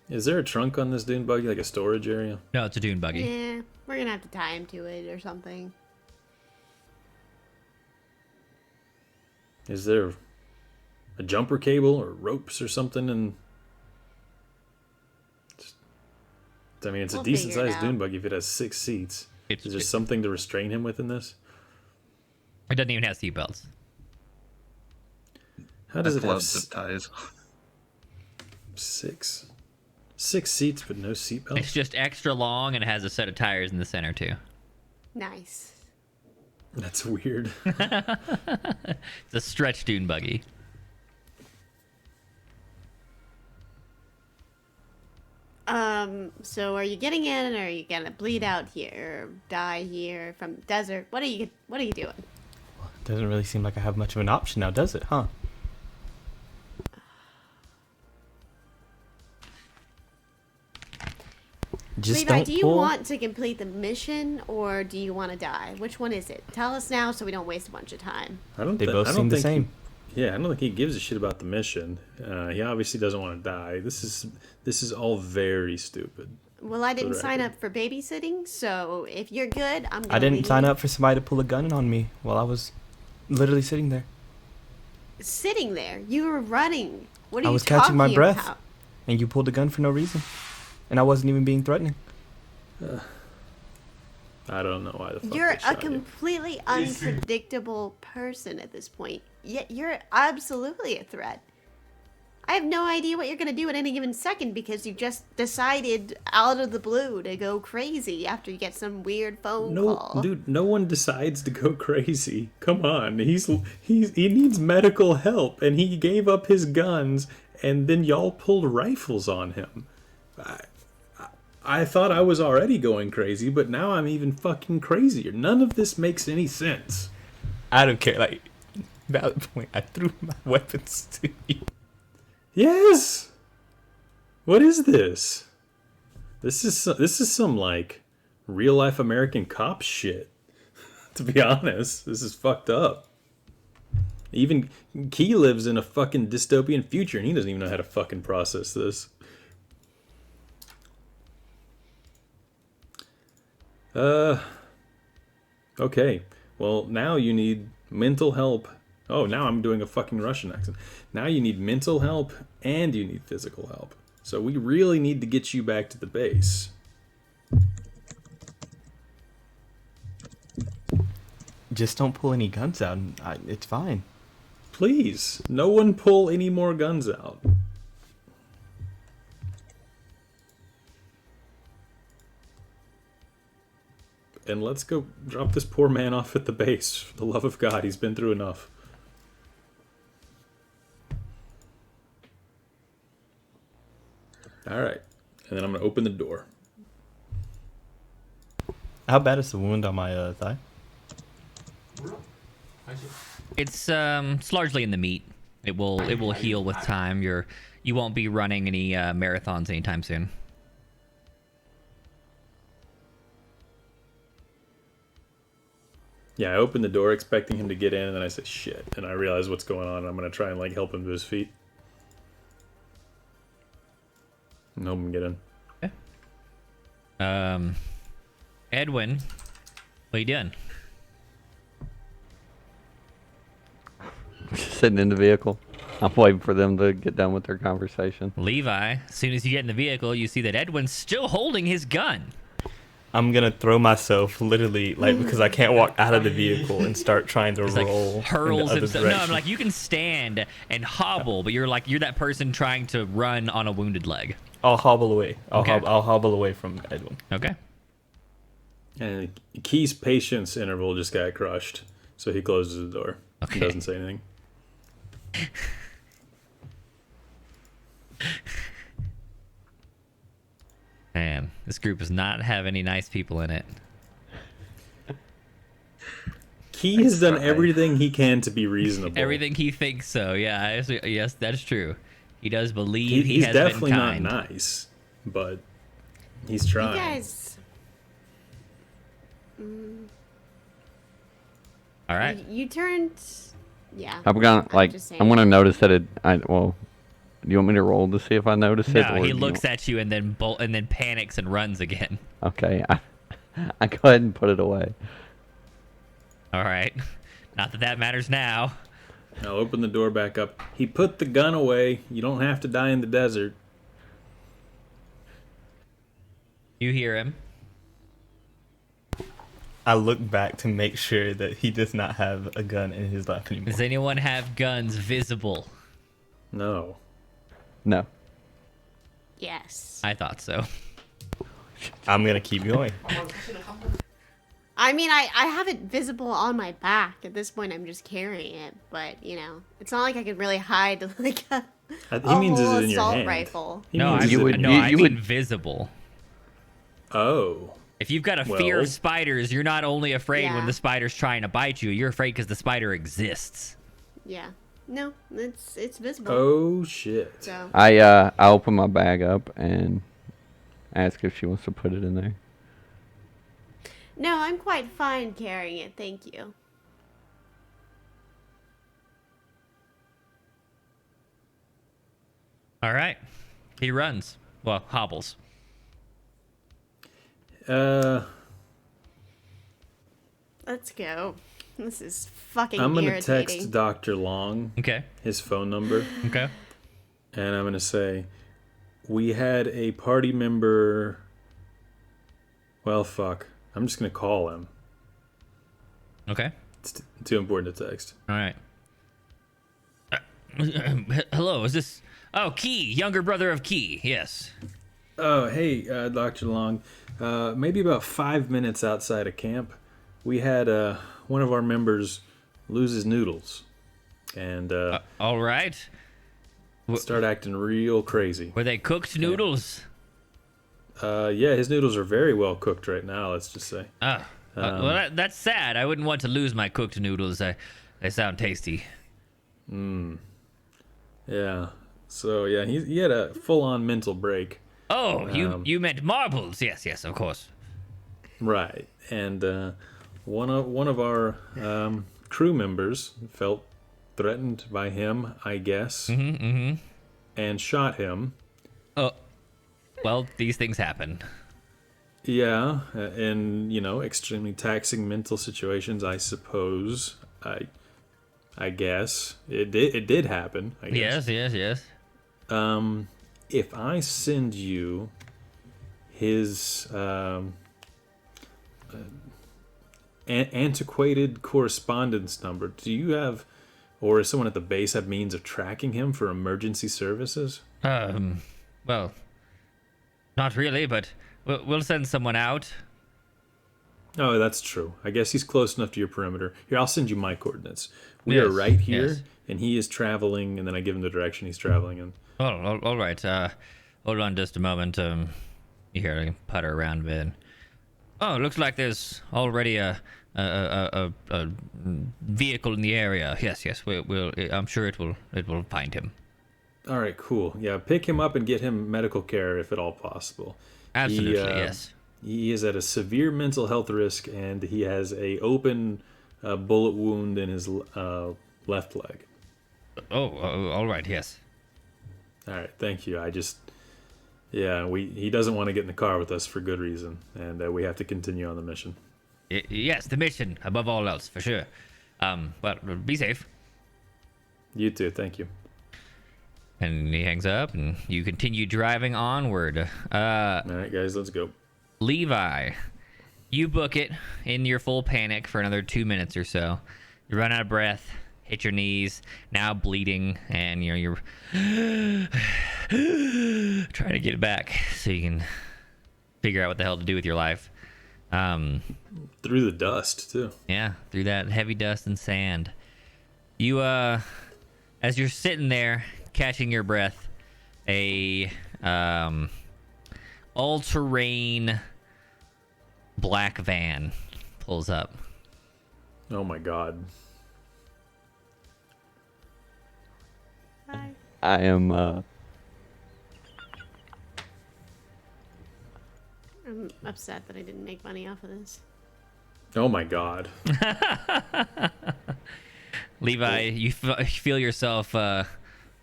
Is there a trunk on this dune buggy, like a storage area? No, it's a dune buggy. Yeah, we're gonna have to tie him to it or something. Is there a jumper cable or ropes or something? And I mean, it's We'll a figure it decent sized out. dune buggy if it has 6 seats. Is there something to restrain him with in this? It doesn't even have seatbelts. How does it have zip ties? 6 seats but no seatbelt? It's just extra long and it has a set of tires in the center too. Nice. That's weird. It's a stretch dune buggy. So are you getting in, or are you gonna bleed out here, or die here from the desert? What are you doing? Doesn't really seem like I have much of an option now, does it? Huh? Just Levi, don't do you pull. want to complete the mission, or do you want to die? Which one is it? Tell us now so we don't waste a bunch of time. They both seem the same. I don't think he gives a shit about the mission. He obviously doesn't want to die. This is all very stupid. Well, I didn't the sign record. up for babysitting, so if you're good, I'm gonna I didn't leave sign you up for somebody to pull a gun on me while I was literally sitting there. sitting there. You were running. What are I you was catching my talking breath, about? and you pulled a gun for no reason. And I wasn't even being threatening. I don't know why the fuck You're they a shot you. completely unpredictable person at this point. Yet you're absolutely a threat. I have no idea what you're going to do at any given second because you just decided out of the blue to go crazy after you get some weird phone No, call. dude, no one decides to go crazy. Come on, he needs medical help, and he gave up his guns, and then y'all pulled rifles on him. I thought I was already going crazy, but now I'm even fucking crazier. None of this makes any sense. I don't care. Like, valid point. I threw my weapons to you. Yes. What is this? This is some like real life American cop shit. To be honest, this is fucked up. Even Key lives in a fucking dystopian future, and he doesn't even know how to fucking process this. Okay. Well, now you need mental help. Oh, now I'm doing a fucking Russian accent. Now you need mental help and you need physical help. So we really need to get you back to the base. Just don't pull any guns out. It's fine. Please, no one pull any more guns out. And let's go drop this poor man off at the base. For the love of God, he's been through enough. Alright. And then I'm going to open the door. How bad is the wound on my thigh? It's largely in the meat. It will heal with time. You won't be running any marathons anytime soon. Yeah, I open the door expecting him to get in, and then I say, shit. And I realize what's going on, and I'm going to try and, like, help him to his feet. And help him get in. Okay. Edwin, what are you doing? Sitting in the vehicle. I'm waiting for them to get done with their conversation. Levi, as soon as you get in the vehicle, you see that Edwin's still holding his gun. I'm gonna throw myself literally, like, because I can't walk out of the vehicle and start trying to He's roll. like hurls in the other himself. No, I'm direction. like, you can stand and hobble, but you're that person trying to run on a wounded leg. I'll hobble away. Okay. I'll hobble away from Edwin. Okay. And Key's patience interval just got crushed. So he closes the door. Okay. He doesn't say anything. Man, this group does not have any nice people in it. He has done everything he can to be reasonable. Everything he thinks so. Yeah, yes, that's true. He does believe he he's has definitely been kind. not nice, but he's trying. You guys. All right. You turned. Yeah. I'm gonna just saying. I'm gonna notice that it. Well, do you want me to roll to see if I notice it? No, or he do you looks at you and then panics and runs again. Okay, I go ahead and put it away. All right. Not that that matters now. I'll open the door back up. He put the gun away. You don't have to die in the desert. You hear him. I look back to make sure that he does not have a gun in his lap anymore. Does anyone have guns visible? No. No. Yes. I thought so. I'm gonna keep going. I mean, I have it visible on my back. At this point, I'm just carrying it. But, you know, it's not like I could really hide like a He means is whole it in your assault hand? rifle. He No, means I is it in your- mean visible. Oh. If you've got a fear Well. of spiders, you're not only afraid when Yeah. the spider's trying to bite you, you're afraid because the spider exists. Yeah. No, it's visible. Oh shit. So I open my bag up and ask if she wants to put it in there. no, I'm quite fine carrying it. Thank you. All right. He runs. Well, hobbles. Let's go. This is fucking I'm gonna irritating. text Dr. Long Okay. his phone number, Okay. and I'm gonna say, we had a party member. Well, fuck. I'm just gonna call him. Okay. It's too important to text. All right. Hello, is this... Oh, Key, younger brother of Key. Yes. Oh, hey, Dr. Long. Maybe about 5 minutes outside of camp, we had one of our members lose his noodles and All right. start acting real crazy. Were they cooked noodles? Yeah, his noodles are very well cooked right now, let's just say. Ah. Well, that's sad. I wouldn't want to lose my cooked noodles. They sound tasty. Yeah. So, yeah, he had a full-on mental break. Oh, you meant marbles. Yes, yes, of course. Right. And one of our crew members felt threatened by him, I guess, and shot him. Oh, well, these things happen. Yeah, in extremely taxing mental situations, I suppose. I guess it did happen. I guess. Yes. If I send you his antiquated correspondence number, do you have, or does someone at the base have means of tracking him for emergency services? Well, not really, but we'll send someone out. Oh, that's true. I guess he's close enough to your perimeter. Here, I'll send you my coordinates. We are Yes, right here, yes. and he is traveling, and then I give him the direction he's traveling in. Oh, all right. Hold on just a moment. You hear I putter around a bit. Oh, looks like there's already a vehicle in the area. Yes. We'll. I'm sure it will find him. All right, cool. Yeah, pick him up and get him medical care if at all possible. Absolutely, yes. He is at a severe mental health risk, and he has a open bullet wound in his left leg. Oh, all right. Yes. All right, thank you. He doesn't want to get in the car with us for good reason, and we have to continue on the mission. Yes, the mission above all else, for sure. Well, be safe. You too. Thank you. And he hangs up, and you continue driving onward. All right, guys, let's go. Levi, you book it in your full panic for another 2 minutes or so. You run out of breath, hit your knees, now bleeding, and you're trying to get it back so you can figure out what the hell to do with your life. Through the dust too. Yeah, through that heavy dust and sand. You, as you're sitting there catching your breath, a all-terrain black van pulls up. Oh my god. Hi. I am. I'm upset that I didn't make money off of this. Oh my god. Levi, you feel yourself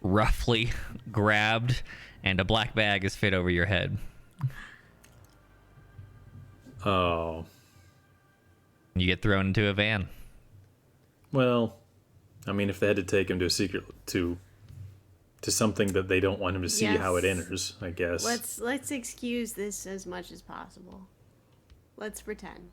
roughly grabbed, and a black bag is fit over your head. Oh. You get thrown into a van. Well, I mean, if they had to take him to a secret to something that they don't want him to see how it Yes. enters, I guess. Let's excuse this as much as possible. Let's pretend.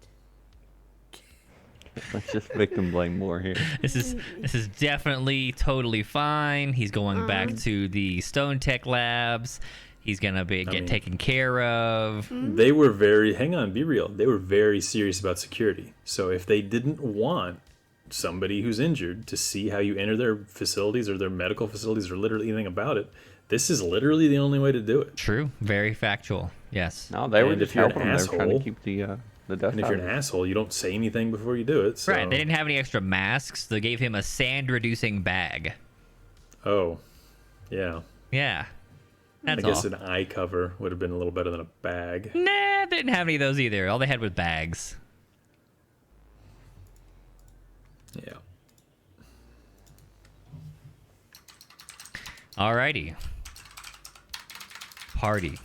Let's just victim blame more here. This is definitely totally fine. He's going back to the Stone Tech labs. He's gonna get taken care of. They were hang on, be real. They were very serious about security. So if they didn't want somebody who's injured to see how you enter their facilities or their medical facilities or literally anything about it, this is literally the only way to do it. True. Very factual. Yes. No, they were And just if you're an helping them. They were trying to asshole- keep the dust And if out you're of an it. asshole, you don't say anything before you do it. So. Right. They didn't have any extra masks. They gave him a sand-reducing bag. Oh, yeah. Yeah. That's I guess all. an eye cover would have been a little better than a bag. Nah, they didn't have any of those either. All they had was bags. Yeah. Alrighty. Party.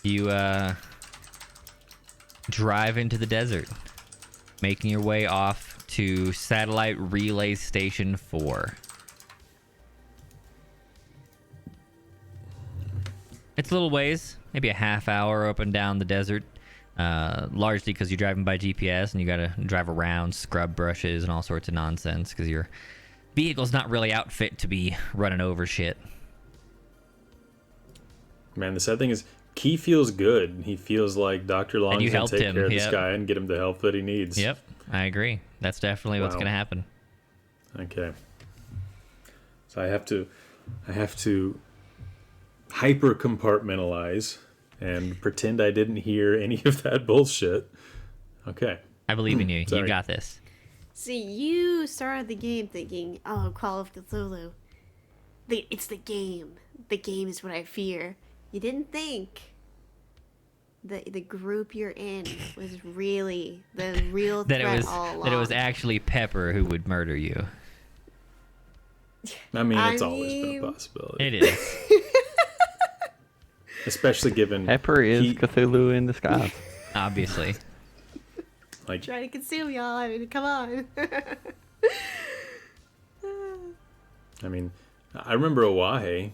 You drive into the desert, making your way off to Satellite Relay Station 4. It's a little ways, maybe a half hour up and down the desert, largely because you're driving by GPS and you gotta drive around, scrub brushes and all sorts of nonsense because your vehicle's not really outfit to be running over shit. Man, the sad thing is, Key feels good. He feels like Dr. Long's you going helped to take him, care of yep. this guy and get him the help that he needs. Yep, I agree. That's definitely what's Wow. gonna happen. Okay. So I have to hyper compartmentalize and pretend I didn't hear any of that bullshit. Okay. I believe in you. You Sorry. got this. See, you started the game thinking, oh, Call of Cthulhu. It's the game. The game is what I fear. You didn't think the group you're in was really the real That threat it was all along. that it was actually Pepper who would murder you. I mean, it's I always been a mean- possibility. It is. Especially given Pepper is he- Cthulhu in disguise. Obviously. like Trying to consume y'all. I mean, come on. I mean, I remember Owahe.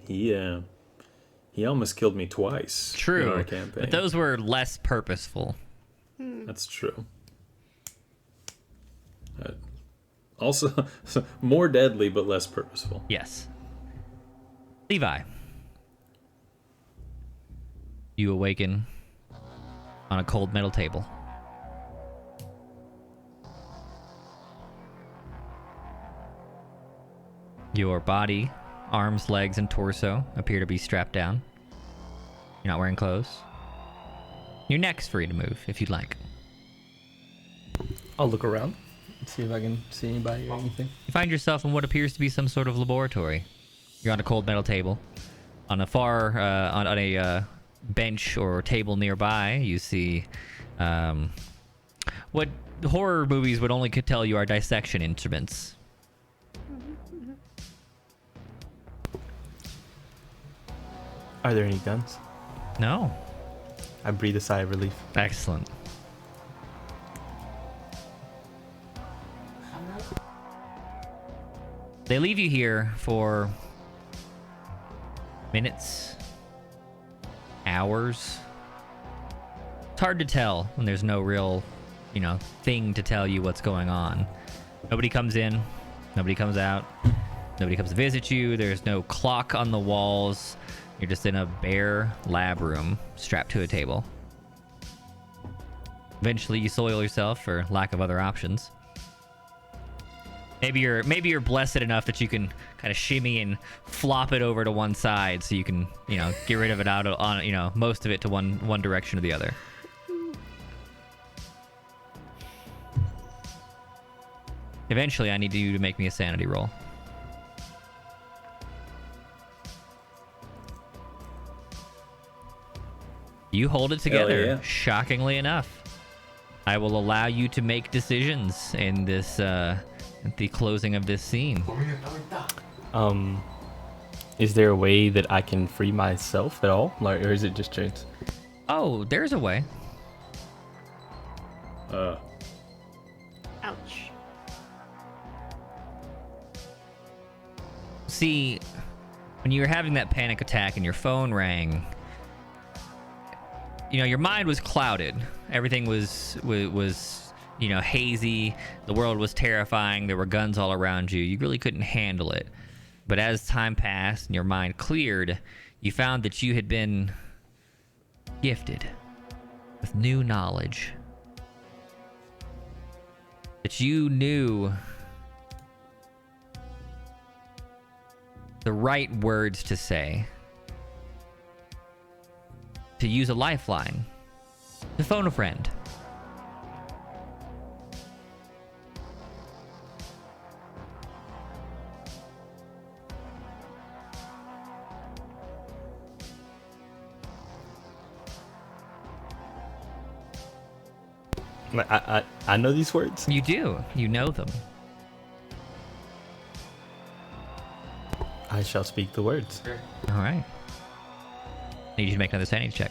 He almost killed me twice in True. our campaign. But those were less purposeful. That's true. Also, more deadly but less purposeful. Yes. Levi. You awaken on a cold metal table. Your body, arms, legs, and torso appear to be strapped down. You're not wearing clothes. Your neck's free to move if you'd like. I'll look around and see if I can see anybody or anything. You find yourself in what appears to be some sort of laboratory. You're on a cold metal table. On a bench or table nearby, you see what horror movies would only could tell you are dissection instruments. Are there any guns? No. I breathe a sigh of relief. Excellent. They leave you here for minutes, hours. It's hard to tell when there's no real, thing to tell you what's going on. Nobody comes in, nobody comes out, nobody comes to visit you. There's no clock on the walls. You're just in a bare lab room strapped to a table. Eventually you soil yourself for lack of other options. Maybe you're blessed enough that you can kind of shimmy and flop it over to one side, so you can get rid of it out on most of it to one direction or the other. Eventually, I need you to make me a sanity roll. You hold it together, yeah. shockingly enough. I will allow you to make decisions in this, at the closing of this scene. Is there a way that I can free myself at all? Or is it just chance? Oh, there's a way. Ouch. See, when you were having that panic attack and your phone rang, your mind was clouded. Everything was hazy. The world was terrifying. There were guns all around you. You really couldn't handle it. But as time passed and your mind cleared, you found that you had been gifted with new knowledge. That you knew the right words to say, to use a lifeline, to phone a friend. I know these words. You do. You know them. I shall speak the words. All right. Need you to make another sanity check.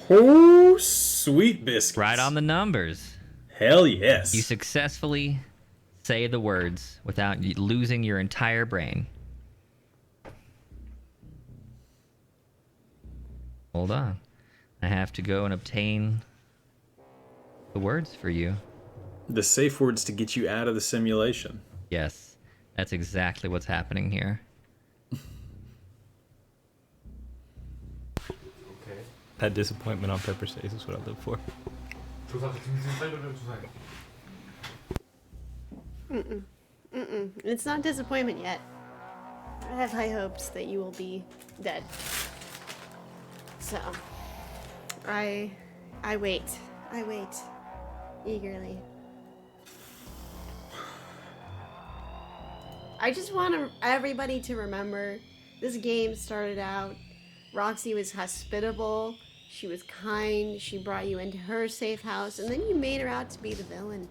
Oh, sweet biscuits. Right on the numbers. Hell yes. You successfully say the words without losing your entire brain. Hold on. I have to go and obtain the words for you. The safe words to get you out of the simulation. Yes, that's exactly what's happening here. Okay. That disappointment on Pepper Stays is what I live for. It's not disappointment yet. I have high hopes that you will be dead. So, I wait. I wait eagerly. I just want everybody to remember this game started out. Roxy was hospitable. She was kind. She brought you into her safe house, and then you made her out to be the villain.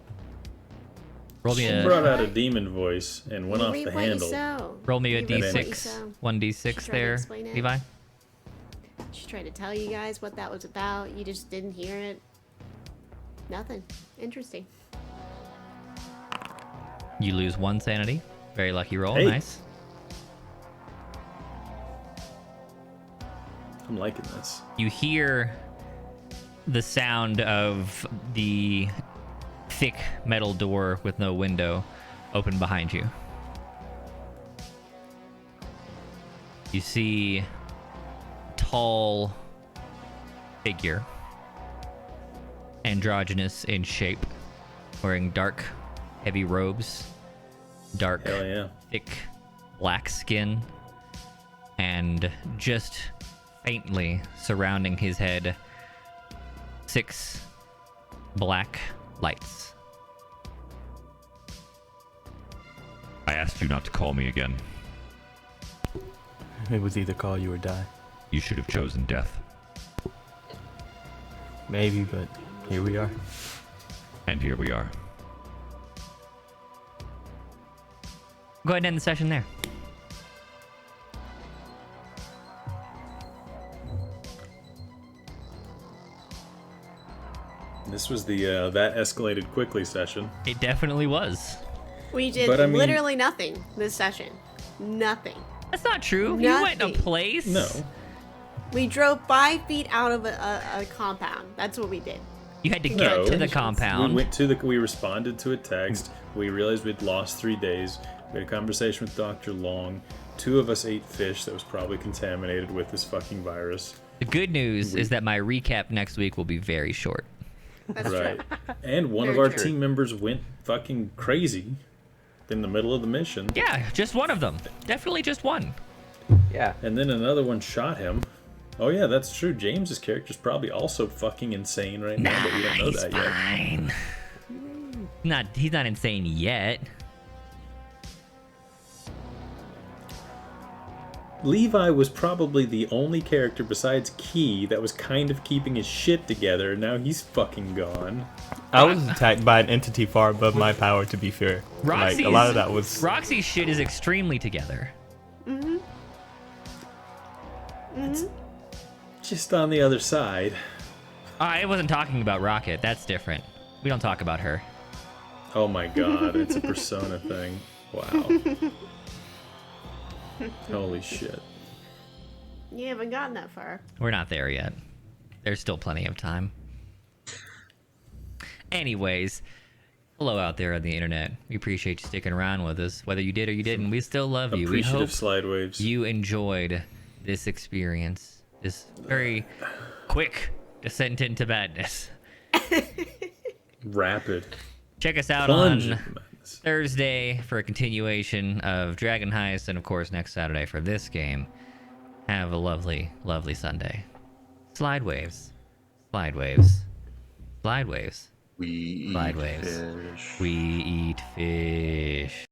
She brought out a demon voice and went off the handle. Roll me a d6. 1d6 there, Levi. She tried to tell you guys what that was about. You just didn't hear it. Nothing. Interesting. You lose 1 sanity. Very lucky roll. Hey. Nice. I'm liking this. You hear the sound of the thick metal door with no window open behind you. You see a tall figure, androgynous in shape, wearing dark, heavy robes, dark, Hell yeah. thick, black skin, and just faintly surrounding his head, 6 black lights. I asked you not to call me again. It was either call you or die. You should have chosen death. Maybe, but here we are. And here we are. Go ahead and end the session there. This was the that escalated quickly session. It definitely was. We did But, I mean- literally nothing this session. Nothing. That's not true. You went in a place. No. We drove 5 feet out of a compound. That's what we did. You had to get No. to the compound. We responded to a text. We realized we'd lost 3 days. We had a conversation with Dr. Long. 2 of us ate fish that was probably contaminated with this fucking virus. The good news is that my recap next week will be very short. That's Right. true. And one of Very our true. team members went fucking crazy in the middle of the mission. Yeah, just one of them. Definitely just one. Yeah. And then another one shot him. Oh yeah, that's true. James's character's probably also fucking insane right now, but we don't know he's that yet. fine. He's not insane yet. Levi was probably the only character besides Key that was kind of keeping his shit together, and now he's fucking gone. I was attacked by an entity far above my power, to be fair. Like, a lot of that was... Roxy's shit is extremely together. Just on the other side. I wasn't talking about Rocket. That's different. We don't talk about her. Oh my god, it's a persona thing. Wow. Holy shit. You haven't gotten that far. We're not there yet. There's still plenty of time. Anyways, hello out there on the internet. We appreciate you sticking around with us. Whether you did or you didn't, we still love you. We hope Appreciative slide waves. you enjoyed this experience. This very quick descent into madness. Rapid. Check us out Plunge on into madness. Thursday for a continuation of Dragon Heist, and of course next Saturday for this game. Have a lovely, lovely Sunday. Slide waves. Slide waves. Slide waves. We Slide eat waves. fish. We eat fish.